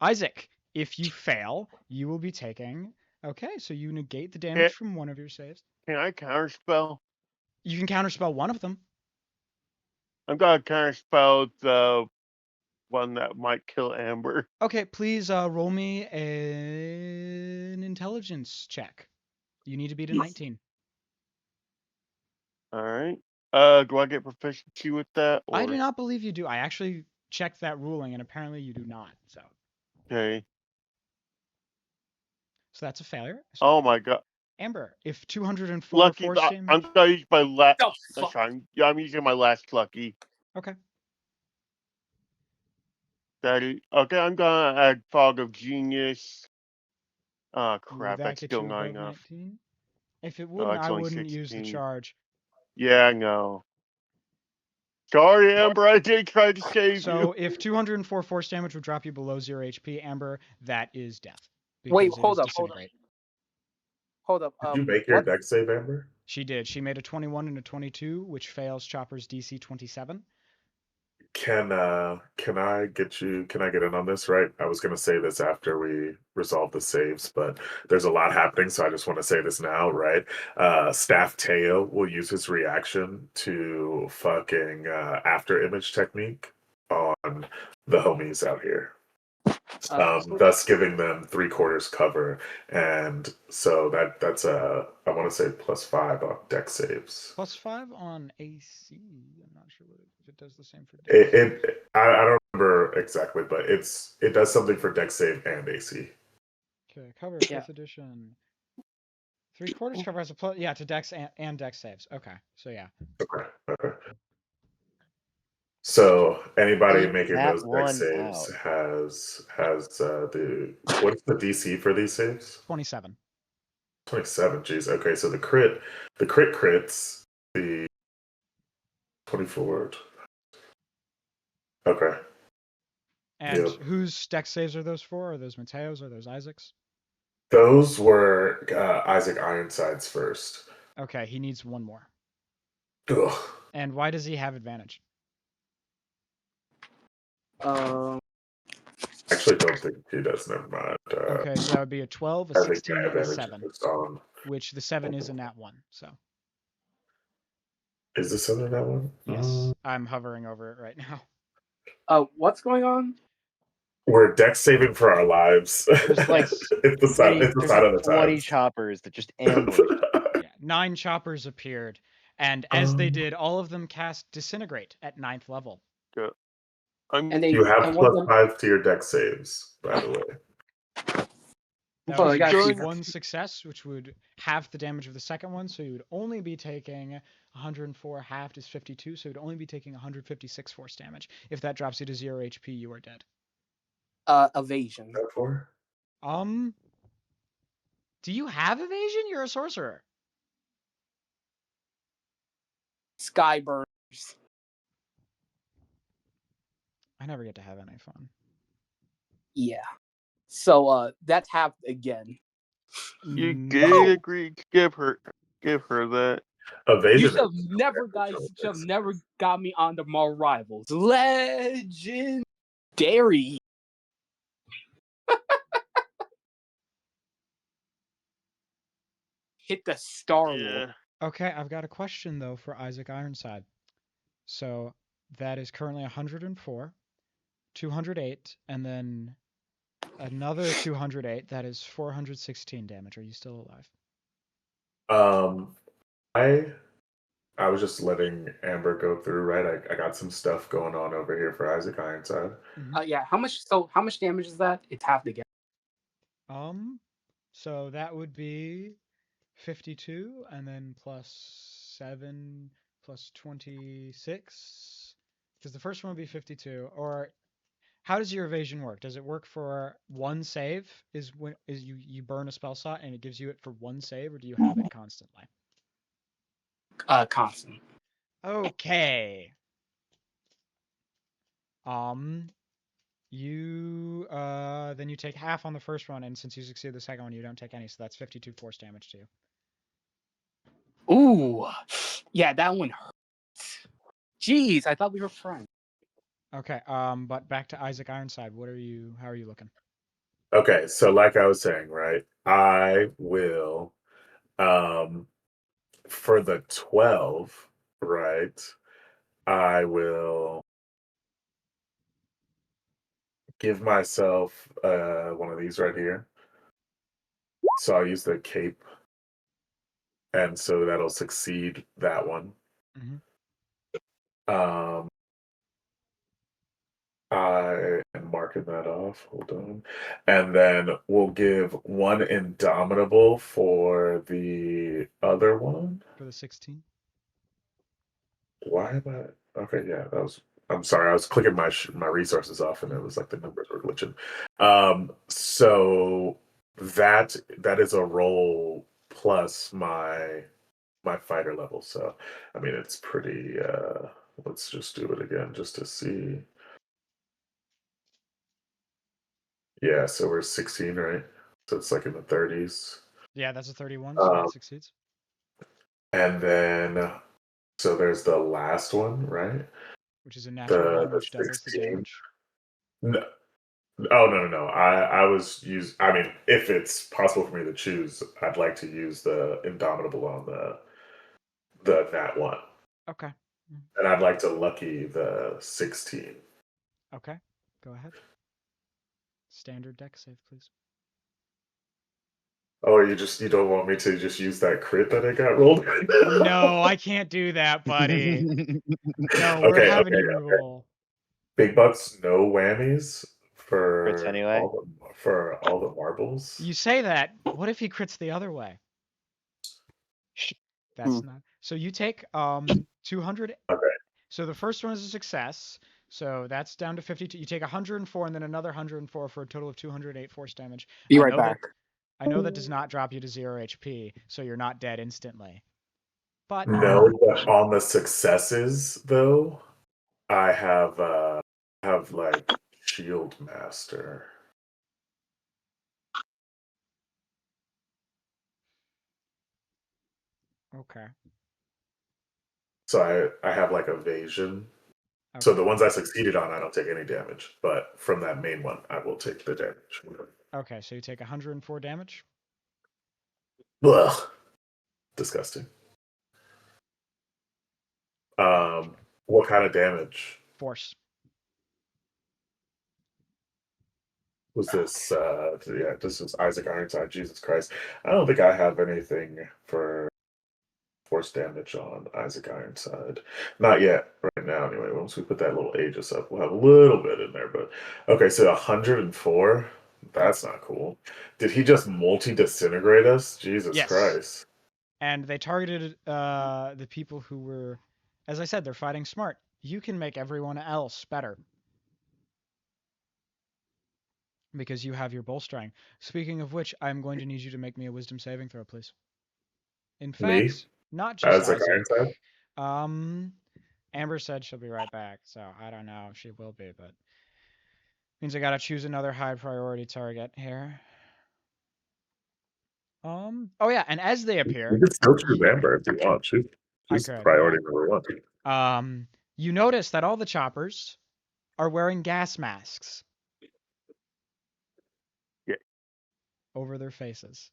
Isaac, if you fail, you will be taking... Okay, so you negate the damage from one of your saves. Can I counterspell? You can counterspell one of them. I'm gonna counterspell the one that might kill Amber. Okay, please roll me an intelligence check. You need to beat a 19. All right. Do I get proficiency with that? Or... I do not believe you do. I actually checked that ruling, and apparently you do not. So. Okay. So that's a failure. So Oh my god. Amber, if 204 Lucky, force damage... I'm gonna use my last. Oh, fuck. I'm using my last lucky. Okay. Okay, I'm gonna add Fog of Genius. Will Crap, that that's get still you not above enough. 19? If it No, wouldn't, it's I only wouldn't use the 16. charge. Yeah, I know. Sorry, Amber, I did try to save So you. if 204 force damage would drop you below 0 HP, Amber, that is death. Wait, Because it hold is up. disintegrate. Hold up. Did you make your what? deck save, Amber? She did. She made a 21 and a 22, which fails Chopper's DC 27. Can I get in on this, right? I was gonna say this after we resolve the saves, but there's a lot happening, so I just want to say this now, right? Staff Teo will use his reaction to fucking after image technique on the homies out here. Thus giving them 3/4 cover, and so that's I want to say +5 on deck saves. +5 on AC. I'm not sure if it does the same for deck I save. don't remember exactly, but it does something for deck save and AC. Okay, cover Yeah. 5th edition. 3/4 cover has a plus, yeah, to dex and dex saves. Okay, so yeah. Okay. So anybody Keep making that those deck one saves out. has what's the DC for these saves? 27. 27. Geez. Okay, so the crit crits the 24. Okay. And Yep. whose dex saves are those for? Are those Mateo's? Are those Isaac's? Those were Isaac Ironside's first. Okay, he needs one more. Ugh. And why does he have advantage? Actually, don't think he does. Never mind. Okay, so that would be a 12, a I think 16, I have and a advantage 7. on. Which the 7 is a nat 1, so. Is this under that one? Yes, I'm hovering over it right now. What's going on? We're deck saving for our lives. There's like it's the side. It's the there's side like of the 20 times. choppers that just ambushed. Yeah, 9 choppers appeared, and as they did, all of them cast Disintegrate at 9th level. And they You have and one of them, +5 to your deck saves, by the way. That Oh, was I got just you. one success, which would halve the damage of the second one, so you would only be taking 104 halved is 52, so you'd only be taking 156 force damage. If that drops you to 0 HP, you are dead. evasion. Do you have evasion? You're a sorcerer. Skyburners. I never get to have any fun. Yeah. So that's happened again. You No. did agree to give her that. Evasion. You should have never got me on the more rivals. Legendary. Hit the Star Lord. Okay, I've got a question though for Isaac Ironside. So that is currently 104, 208, and then another 208. That is 416 damage. Are you still alive? I was just letting Amber go through, right? I got some stuff going on over here for Isaac Ironside. Yeah. How much damage is that? It's half the game. So that would be 52, and then +7 plus 26. Because the first one would be 52. Or how does your evasion work? Does it work for one save? Is you burn a spell slot and it gives you it for one save, or do you have it constantly? Constant. Okay. You then you take half on the first one, and since you succeed the second one, you don't take any, so that's 52 force damage to you. Ooh. Yeah, that one hurts. Jeez, I thought we were friends. Okay, but back to Isaac Ironside. How are you looking? Okay, so like I was saying, right? I will for the 12, right? I will give myself one of these right here. So I'll use the cape, and so that'll succeed that one. I am marking that off. Hold on. And then we'll give one Indomitable for the other one. For the 16? Why am I? Okay, yeah, that was I'm sorry, I was clicking my resources off, and it was like the numbers were glitching. So that is a roll plus my fighter level. So I mean, it's pretty. Let's just do it again just to see. Yeah, so we're 16, right? So it's like in the 30s. Yeah, that's a 31, so Um, it succeeds. And then, so there's the last one, right? Which is a natural one, The which doubles the 16. damage. No, no. I I mean, if it's possible for me to choose, I'd like to use the Indomitable on the nat one, Okay. and I'd like to lucky the 16. Okay. Go ahead. Standard deck save, please. Oh, you don't want me to just use that crit that I got rolled? No, I can't do that, buddy. No, we're Okay, having okay, you okay. re-roll. Big bucks, no whammies Crits anyway. for all the marbles. You say that. What if he crits the other way? That's Hmm. not. So you take 200. Okay. So the first one is a success. So that's down to 52. You take 104 and then another 104 for a total of 208 force damage. Be I right know back. I know that does not drop you to 0 HP, so you're not dead instantly. But No, but on the successes though, I have like Shield Master. okay. So I have like evasion. Okay. So the ones I succeeded on, I don't take any damage. But from that main one, I will take the damage. Okay, so you take 104 damage. Ugh. Disgusting. What kind of damage Force. was this? Yeah, this is Isaac Ironside. Jesus Christ. I don't think I have anything for force damage on Isaac Ironside. Not yet, right now, anyway. Once we put that little Aegis up, we'll have a little bit in there. But okay, so 104. That's not cool. Did he just multi-disintegrate us? Jesus Yes. Christ. And they targeted the people who were, as I said, they're fighting smart. You can make everyone else better. Because you have your bolstering. Speaking of which, I'm going to need you to make me a wisdom saving throw, please. In Me? fact, not just Isaac Isaac. Ironside? Amber said she'll be right back, so I don't know if she will be, but means I gotta choose another high priority target here. Oh yeah, and as they You appear, can still choose Amber if you want. She's could, priority number one. You notice that all the choppers are wearing gas masks. Yeah. Over their faces.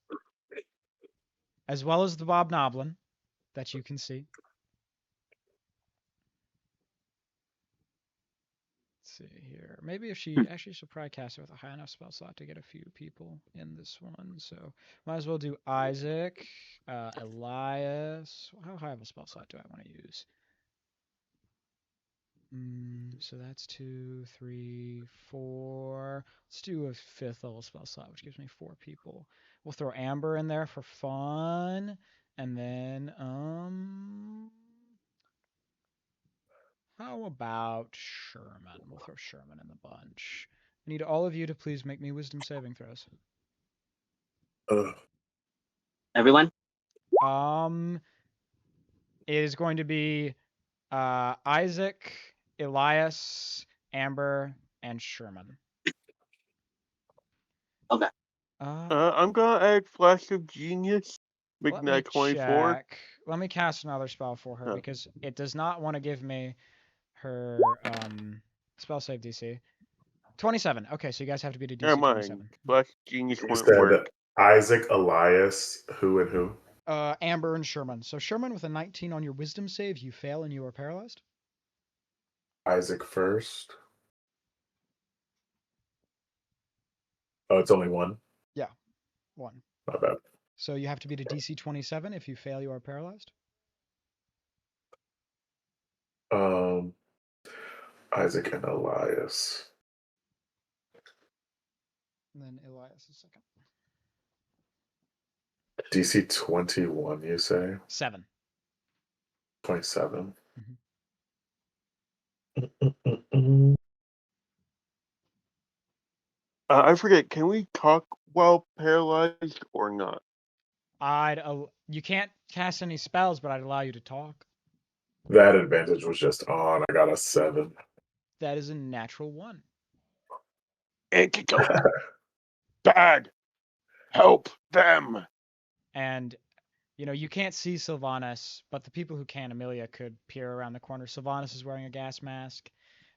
As well as the Bob Noblin that you can see. Let's see here. Maybe if she actually should probably cast it with a high enough spell slot to get a few people in this one. So might as well do Isaac, Elias. How high of a spell slot do I want to use? So that's 2, 3, 4. Let's do a 5th level spell slot, which gives me 4 people. We'll throw Amber in there for fun, and then how about Sherman? We'll throw Sherman in the bunch. I need all of you to please make me wisdom saving throws. Everyone? It is going to be Isaac, Elias, Amber, and Sherman. Okay. I'm gonna add Flash of Genius. Make Let me that 24. check. Let me cast another spell for her Huh. because it does not want to give me her spell save DC. 27. Okay, so you guys have to be to DC Never 27. mind. Flash of Genius You wouldn't said work. Isaac, Elias, who and who? Amber and Sherman. So Sherman with a 19 on your wisdom save, you fail and you are paralyzed. Isaac first. Oh, it's only one? Yeah, 1. My bad. So you have to be to DC 27. If you fail, you are paralyzed. Isaac and Elias. And then Elias is second. DC 21, you say? 7. 27. I forget. Can we talk while paralyzed or not? You can't cast any spells, but I'd allow you to talk. That advantage was just on. I got a 7. That is a natural 1. Antidote. Bad. Help them. And you can't see Sylvanas, but the people who can, Amelia, could peer around the corner. Sylvanas is wearing a gas mask.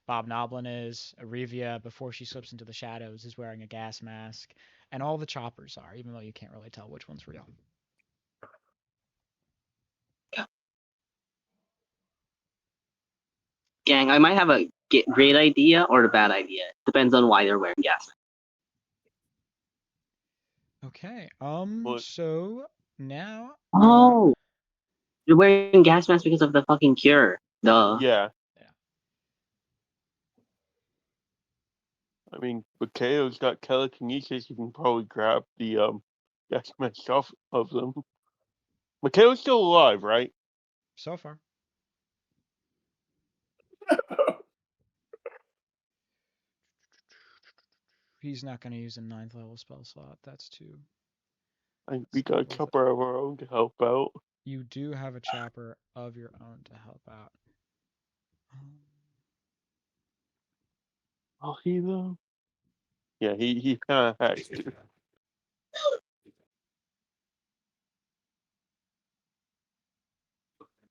Bob Noblin is. Arevia, before she slips into the shadows, is wearing a gas mask. And all the choppers are, even though you can't really tell which one's real. Gang, I might have a great idea or a bad idea. Depends on why they're wearing gas. Okay. What? So now. Oh, they're wearing gas masks because of the fucking cure. Duh. Yeah. Yeah. I mean, Mikao's got telekinesis. You can probably grab the gas mask off of them. Mikao's still alive, right? So far. He's not going to use a 9th level spell slot. That's too. I think we got a Worth it. chopper of our own to help out. You do have a chopper of your own to help out. Oh, he though? Yeah, he kind of has to.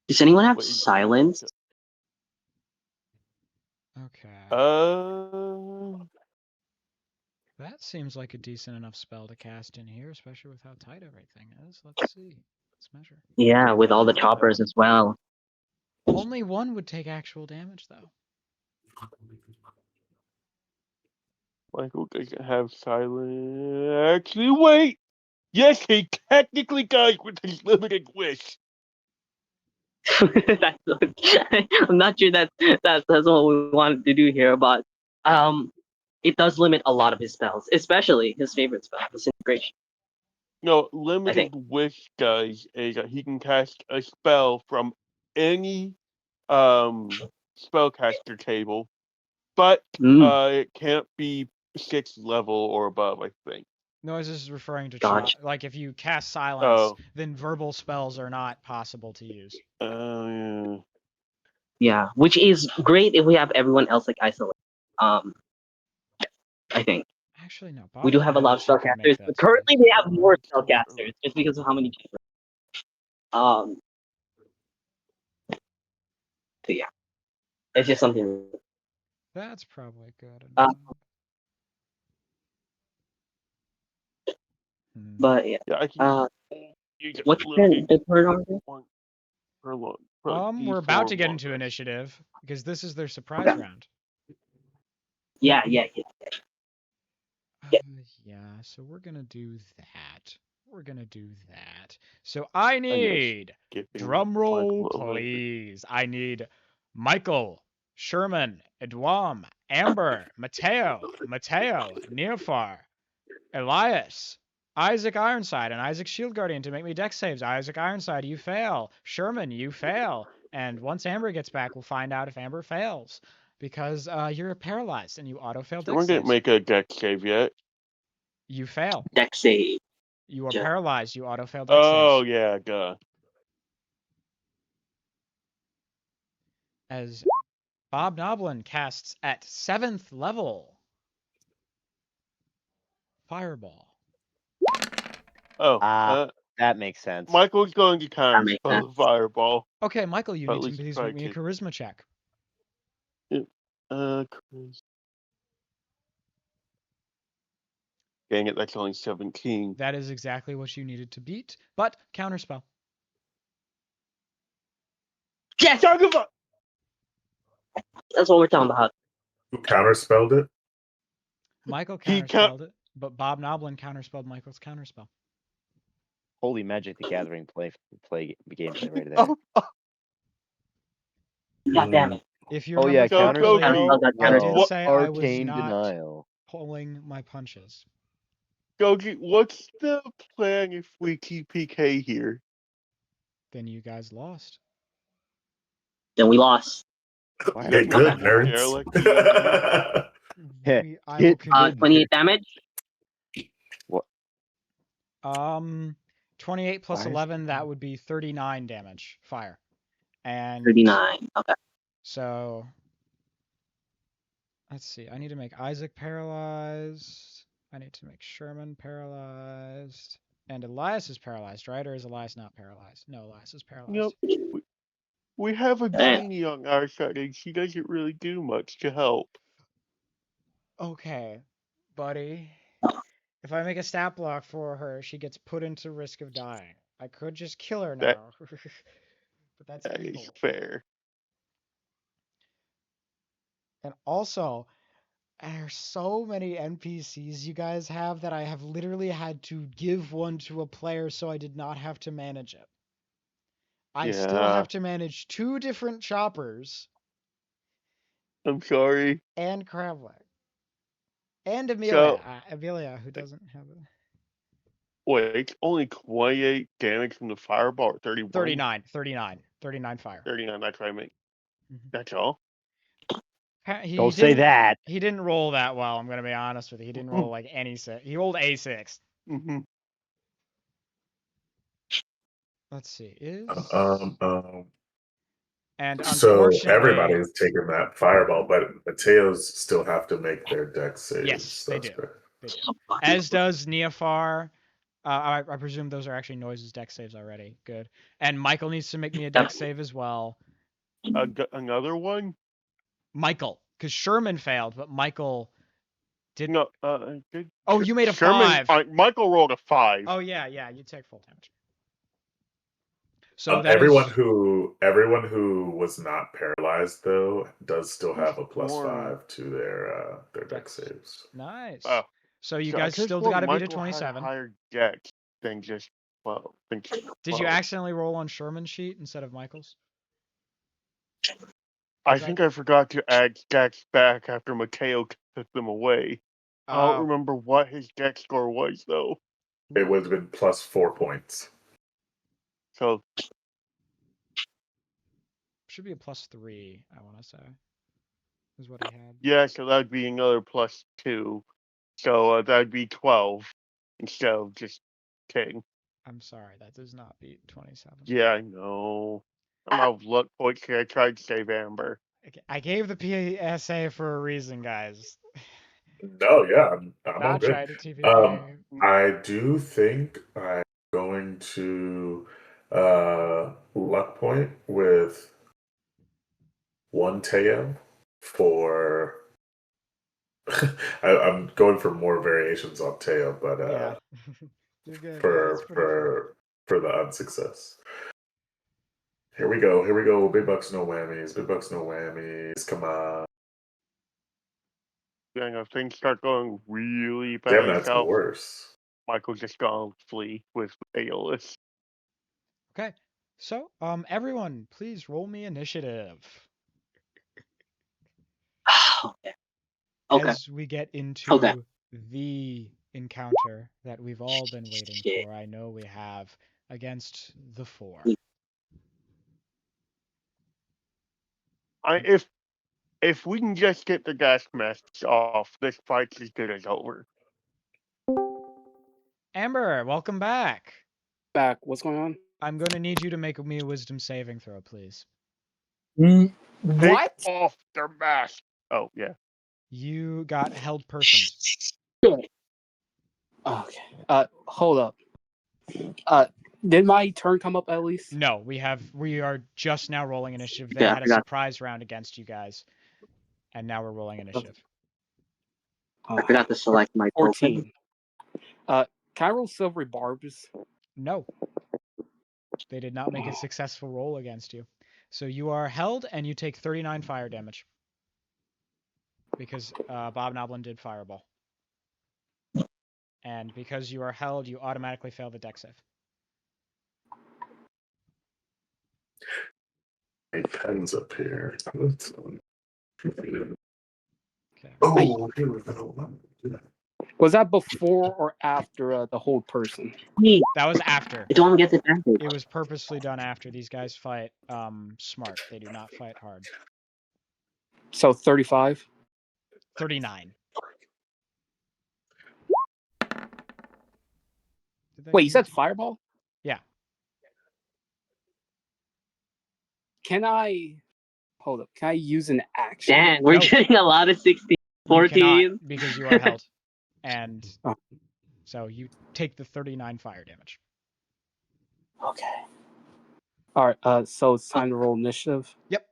Does anyone have Wait, silence? Okay. That seems like a decent enough spell to cast in here, especially with how tight everything is. Let's see. Let's measure. Yeah, with all the choppers as well. Only one would take actual damage, though. Michael doesn't have silence. Actually, wait! Yes, he technically does with his limited wish. I'm not sure that's what we wanted to do here, but it does limit a lot of his spells, especially his favorite spell, disintegration. No, limited wish does is that he can cast a spell from any spellcaster table, but it can't be 6th level or above, I think. No, this is referring to Gotcha. like if you cast silence, then verbal spells are not possible to use. Yeah. Yeah, which is great if we have everyone else like isolate. I think. Actually, no. We do have a lot of spellcasters, but currently we have more spellcasters just because of how many. So yeah, it's just something. That's probably good enough. Hmm. But yeah. Yeah, I can. What's the third order? We're about to get into initiative because this is their surprise round. Yeah. Yeah, so we're gonna do that. So I need drum roll, please. I need Michael, Sherman, Edwam, Amber, Mateo, Neofar, Elias, Isaac Ironside, and Isaac Shield Guardian to make me dex saves. Isaac Ironside, you fail. Sherman, you fail. And once Amber gets back, we'll find out if Amber fails. Because you're paralyzed and you auto-fail dex Someone saves. didn't make a dex save yet. You fail. Dex save. You are paralyzed. You auto-fail dex saves. Oh, yeah, duh. As Bob Noblin casts at 7th level. Fireball. Oh, that makes sense. Michael's going to counterspell the fireball. Okay, Michael, you need to please make me a charisma check. Dang it, that's only 17. That is exactly what you needed to beat, but counterspell. Yes! That's what we're talking about. Who counterspelled it? Michael counterspelled it, but Bob Noblin counterspelled Michael's counterspell. Holy Magic the Gathering play gameplay right there. God damn it. If you yeah, counterspell, I did say I was arcane not denial. pulling my punches. Gogi, what's the plan if we TPK here? Then you guys lost. Then we lost. Get good, nerds. I will Get continue. 28 damage. 28 plus Why is- 11, that would be 39 damage fire. And 39. Okay. so let's see. I need to make Isaac paralyzed. I need to make Sherman paralyzed. And Elias is paralyzed, right? Or is Elias not paralyzed? No, Elias is paralyzed. Yep. We have a Damn. genie on our side, and she doesn't really do much to help. Okay, buddy. If I make a stat block for her, she gets put into risk of dying. I could just kill her That- now. But that's That evil. is fair. And also, there's so many NPCs you guys have that I have literally had to give one to a player so I did not have to manage it. I still Yeah. have to manage 2 different choppers I'm sorry. and Crableg. And Amelia. So- Amelia, who doesn't have it. Wait, only 28 damage from the fireball, or 31? 39 fire. 39, that's what I mean. Mhm. That's all? He Don't say didn't- that. He didn't roll that well, I'm gonna be honest with you. He didn't roll like any 6. He rolled A6. Mm-hmm. Let's see. Is So and unfortunately, everybody's taking that fireball, but Mateos still have to make their dex saves. Yes, they That's do. correct. They do. As does Neofar. I presume those are actually Noise's dex saves already. Good. And Michael needs to make me a dex save as well. Another one? Michael, because Sherman failed, but Michael did. No. Oh, you made a Sherman, 5. Michael rolled a 5. Oh yeah, you take full damage. So that everyone is- who was not paralyzed though does still have a +5 to their dex saves. Nice. Oh. So you So I guys could've still sworn got to beat a Michael had 27. higher dex than just 12. Did you accidentally roll on Sherman's sheet instead of Michael's? I Was that- think I forgot to add dex back after Mateo took them away. I Oh. don't remember what his dex score was though. It would have been +4 points. So Should be a +3, I want to say. Is what he had. yeah, so that'd be another +2. So that'd be 12 instead of just 10. I'm sorry, that does not beat 27. Yeah, I know. I'm out of luck points here. I tried to save Amber. I gave the PSA for a reason, guys. No, yeah, I'm all Not good. trying to TPK. I do think I'm going to luck point with 1 Teo for. I'm going for more variations on Teo, but Yeah. You're good. for the unsuccess. Here we go. Big bucks, no whammies. Come on. Then if things start going really Damn, bad that's south, worse. Michael just gonna flee with Aeolus. Okay. So, everyone, please roll me initiative. Okay. Okay. As we get into Okay. the encounter that we've all been waiting Shit. for, I know we have, against the 4. If we can just get the gas masks off, this fight's as good as over. Amber, welcome back. Back. What's going on? I'm going to need you to make me a wisdom saving throw, please. Take What? off their mask. Oh yeah. You got held personed. Good. Okay. Hold up. Did my turn come up at least? No, we are just now rolling initiative. They Yeah, I had a forgot. surprise round against you guys. And now we're rolling initiative. I forgot to select my token. 14. Can I roll silvery barbs? No. They did not make a successful roll against you. So you are held and you take 39 fire damage. Because Bob Noblin did fireball. And because you are held, you automatically fail the dex save. My pen's up here. Let's- Okay. Oh, here we go. Was that before or after the whole person? Me. That was after. I don't get the damage. It was purposely done after. These guys fight smart. They do not fight hard. So 35. 39. Wait, you said fireball? Yeah. Can I hold up? Can I use an action? Damn, we're No. getting a lot of 16, You cannot 14. because you are held. And Oh. so you take the 39 fire damage. Okay. All right. So it's time to roll initiative. Yep.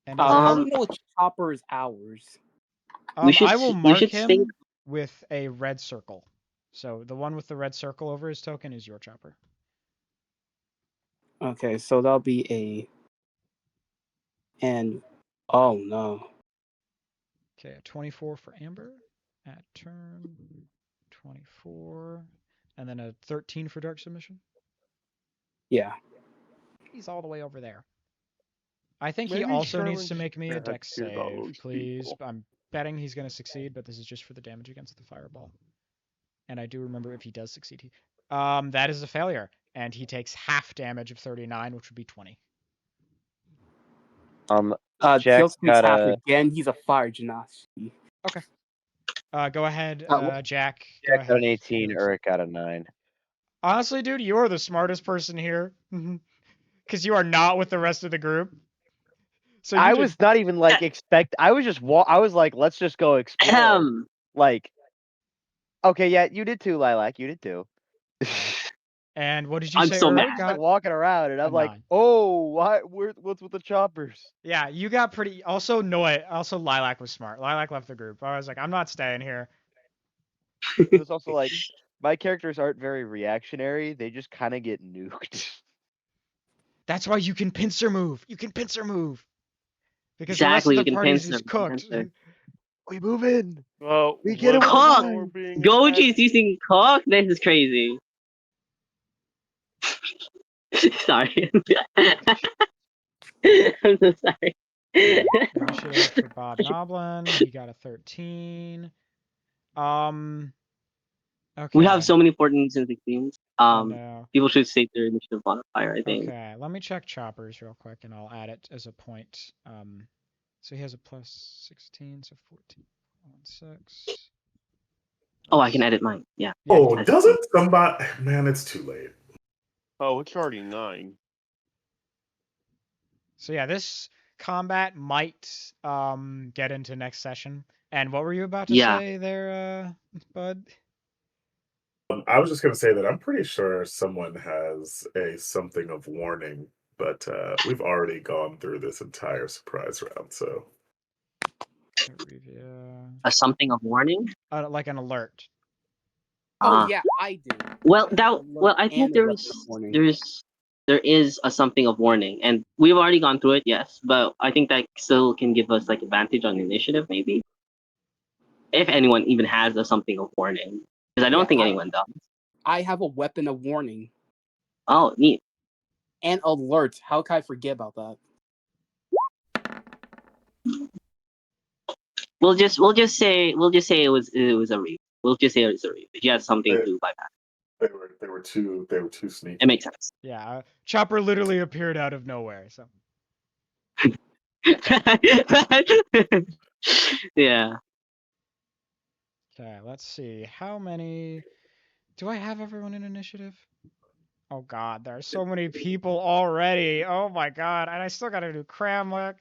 And How do we know it's Chopper's hours? we should I will we mark should him stay. with a red circle. So the one with the red circle over his token is your chopper. Okay, so that'll be a. And oh no. Okay, a 24 for Amber at turn 24, and then a 13 for Dark Submission. Yeah. He's all the way over there. I think he Maybe also needs to Sherman's make me a gonna dex kill all save, those please. people. I'm betting he's going to succeed, but this is just for the damage against the fireball. And I do remember if he does succeed, that is a failure, and he takes half damage of 39, which would be 20. He Jack also takes half got a again. He's a fire genasi. Okay. Go ahead, Jack. Go Jack got ahead. an 18. Eric got a 9. Honestly, dude, you are the smartest person here, because you are not with the rest of the group. So I was not even like I was just I was like, let's just go explore. Like, okay, yeah, you did too, Lilac. You did too. And what did you I'm say? so Eric mad. Just got like walking around, and a I'm like, 9. oh, what's with the choppers? Yeah, you got pretty. Also, Also, Lilac was smart. Lilac left the group. I was like, I'm not staying here. It was also like, my characters aren't very reactionary. They just kind of get nuked. That's why you can pincer move. You can pincer move. Because Exactly, the we rest of can the party's pincer, just cooked. We move in. Well, We get him what on the Cock! while we're line. being Goji's using cock? This is crazy. Sorry. I'm so sorry. Initiative for Bob Noblin. He got a 13. Okay. We have so many 14s and 16s. Oh no. People should state their initiative modifier, I think. Okay, let me check choppers real quick, and I'll add it as a point. So he has a plus 16, so 14, 6. Oh, I can edit mine. Yeah. Oh, doesn't somebody? Man, it's too late. Oh, it's already 9. So yeah, this combat might get into next session. And what were you about to say there, Bud? I was just going to say that I'm pretty sure someone has a something of warning, but we've already gone through this entire surprise round, so. A something of warning? Like an alert. Oh yeah, I do. Well, I think there is a something of warning, and we've already gone through it, yes, but I think that still can give us like advantage on initiative, maybe, if anyone even has a something of warning, because I don't think anyone does. I have a weapon of warning. Oh, neat. And alert. How can I forget about that? We'll just say it was a reef. We'll just say it was a reef. He has something to bypass. They were too sneaky. It makes sense. Yeah, Chopper literally appeared out of nowhere. So. Yeah. Okay, let's see. How many? Do I have everyone in initiative? Oh god, there are so many people already. Oh my god, and I still gotta do Cramlick.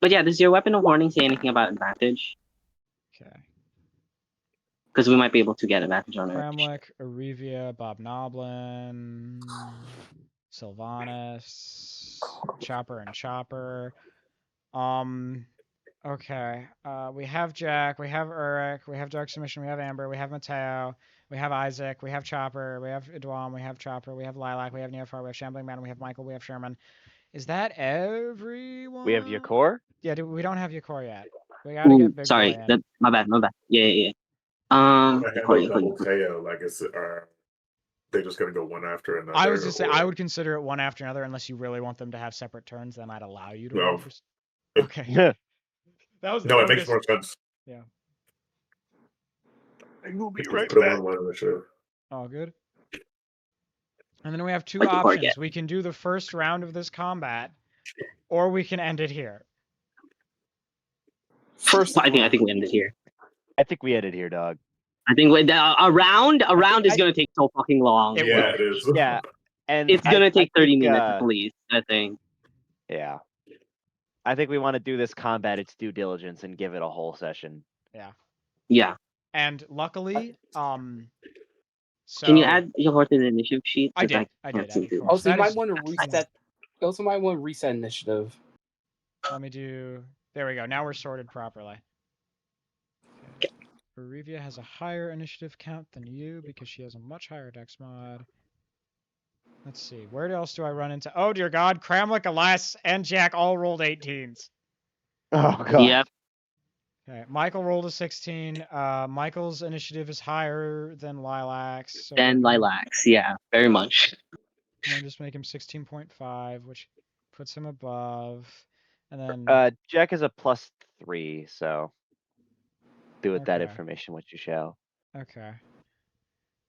But yeah, does your weapon of warning say anything about advantage? Okay. Because we might be able to get advantage on it. Cramlick, Arevia, Bob Noblin, Sylvanas, Chopper and Chopper. Okay. We have Jack, we have Urich, we have Dark Submission, we have Amber, we have Mateo, we have Isaac, we have Chopper, we have Idwam, we have Chopper, we have Lilac, we have Neofar, we have Shambling Man, we have Michael, we have Sherman. Is that everyone? We have Yakor? Yeah, we don't have Yakor yet. We gotta get Big Sorry, Boy in. my bad. Yeah. Double Teo, like they're just gonna go one after another. I was just saying, I would consider it one after another unless you really want them to have separate turns. Then I'd allow you to. No. Okay. Yeah. That was no, it makes more sense. Yeah. We'll be right Put back. one on the show. All good. And then we have two Like the options. target. We can do the first round of this combat or we can end it here. First, I think we end it here. I think we ended here, dog. I think a round is I- gonna take so fucking long. It Yeah, will. it is. Yeah, and It's gonna take I 30 think, minutes at least. I think. Yeah, I think we want to do this combat its due diligence and give it a whole session. Yeah. Yeah. And luckily, so Can you add your horse in the initiative sheet? I 'Cause did. I can't did. seem Add to. horse. also, you That might is- want to reset. You also might want to reset initiative. Let me do. There we go. Now we're sorted properly. Okay. Barivia has a higher initiative count than you because she has a much higher dex mod. Let's see. Where else do I run into? Oh dear God! Kramlik, Elias, and Jack all rolled 18s. Oh god. Yep. Okay. Michael rolled a 16. Michael's initiative is higher than Lilac's. So Then we're gonna- Lilacs. Yeah, very much. I'm gonna just make him 16.5, which puts him above. And then Jack is a +3, so do with that Okay. information what you shall. Okay.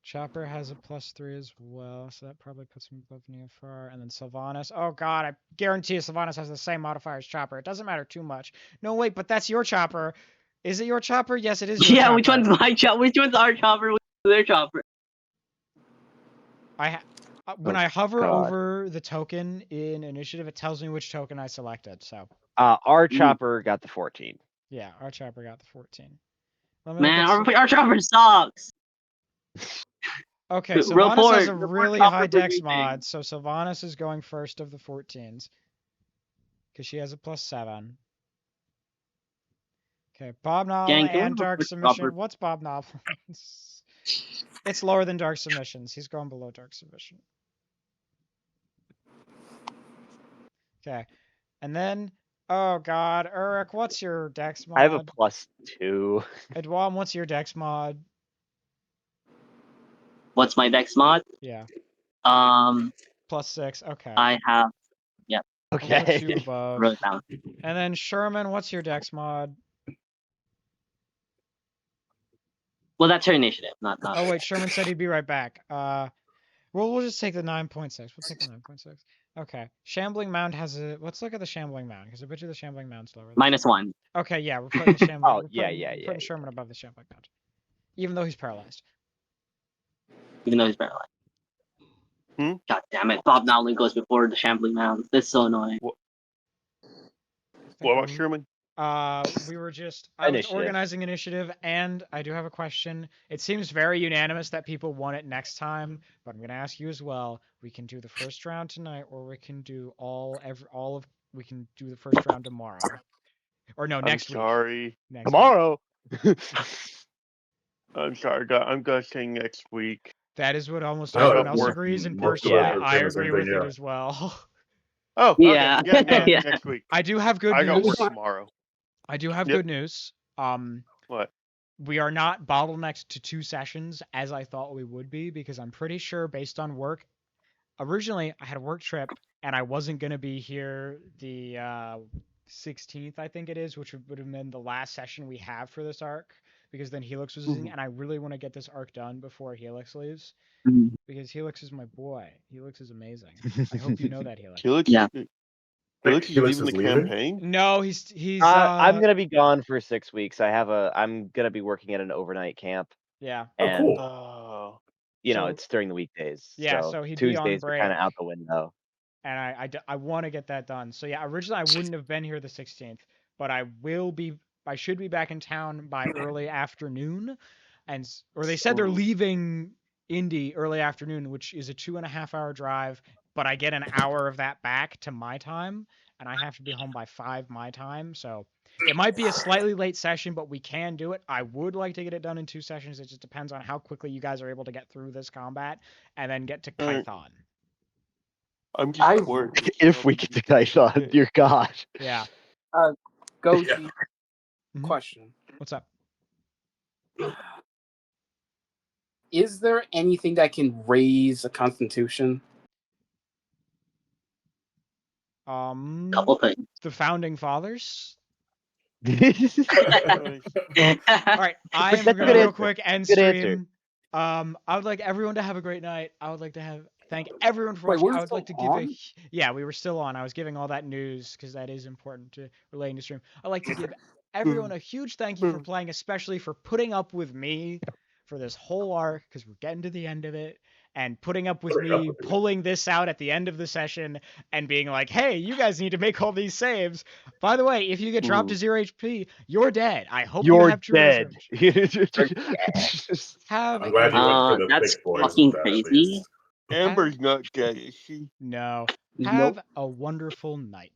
Chopper has a +3 as well, so that probably puts him above Neofar. And then Sylvanas. Oh god, I guarantee you Sylvanas has the same modifier as Chopper. It doesn't matter too much. No, wait, but that's your Chopper. Is it your Chopper? Yes, it is your Yeah, Chopper. which one's my chopper? Which one's our chopper? Which one's their chopper? When Oh, I hover God. over the token in initiative, it tells me which token I selected. So Our chopper got the 14. yeah, our Chopper got the 14. Let me look Man, at our chopper sucks. Okay, Sylvanas has a Report really chopper high dex briefing. mod, so Sylvanas is going first of the 14s. Because she has a +7. Okay, Bob Novel Gang, can we and have a Dark quick Submission. chopper? What's Bob Novel? It's lower than Dark Submissions. He's going below Dark Submission. Okay, and then, oh god, Uruk, what's your dex mod? I have a +2. Edwam, what's your dex mod? What's my dex mod? Yeah, +6. Okay. I have I'll put you Okay. above. wrote it down. And then Sherman, what's your dex mod? Well, that's her initiative, not. Oh wait, Sherman said he'd be right back. We'll just take the 9.6. We'll take the 9.6. Okay. Shambling Mound has a. Let's look at the Shambling Mound because I bet you the Shambling Mound's lower. -1. Okay, yeah, we're putting the Shambling. Oh, we're yeah, putting, yeah, we're yeah, putting yeah. Sherman above the Shambling Mound, even though he's paralyzed. Even though he's paralyzed. Hmm? God damn it! Bob Nowley goes before the Shambling Mound. This is so annoying. What about Sherman? We were just. I was Initiative. organizing initiative, and I do have a question. It seems very unanimous that people want it next time, but I'm gonna ask you as well. We can do the first round tonight, or we can do we can do the first round tomorrow, or no, next I'm week. sorry. Next week. Tomorrow. I'm sorry. I'm gonna say next week. That is what almost No, everyone else work- agrees, and most personally, of us I are the same agree thing, with it yeah. as well. Oh, okay. Yeah. Yeah, Yeah. next week. I do have good I got news. work tomorrow. I do have Yep. good news. What? We are not bottlenecked to 2 sessions as I thought we would be, because I'm pretty sure based on work. Originally, I had a work trip and I wasn't gonna be here the 16th, I think it is, which would have been the last session we have for this arc, because then Helix was leaving, and I really want to get this arc done before Helix leaves, Mhm. because Helix is my boy. Helix is amazing. I hope you know that, Helix. Helix? Yeah. Helix is Helix leaving is the leaving? campaign? No, he's I'm gonna be gone for 6 weeks. I'm gonna be working at an overnight camp, yeah. Oh, and cool. Oh. So- it's during the weekdays. Yeah, so so he'd be on Tuesdays are kind break. of out the window. And I want to get that done. So yeah, originally I wouldn't have been here the 16th, but I should be back in town by early afternoon, or they said they're Ooh. leaving Indy early afternoon, which is a 2.5-hour drive, but I get an hour of that back to my time, and I have to be home by 5 my time, so it might be a slightly late session, but we can do it. I would like to get it done in 2 sessions. It just depends on how quickly you guys are able to get through this combat and then get to Alright. Kython. I'm just worried. If we get to Kython, dear God. Yeah. Goji, Mhm. question. What's up? Is there anything that can raise a constitution? Couple things. The founding fathers. All All right, I am That's a gonna good real answer. quick end Good answer. stream. I would like everyone to have a great night. I would like to have thank everyone for Wait, watching. we're I would still like to give a on? yeah, we were still on. I was giving all that news because that is important to relating to stream. I'd like to give everyone a huge thank you for playing, especially for putting up with me for this whole arc because we're getting to the end of it. And putting up with Putting up me with you. pulling this out at the end of the session and being like, hey, you guys need to make all these saves. By the way, if you get dropped to 0 HP, you're dead. I hope you You're have true dead. resurrection. Have I'm glad you went for the That's thick boys fucking with that at crazy. least. Amber's not dead, is she? no. Nope. Have a wonderful night.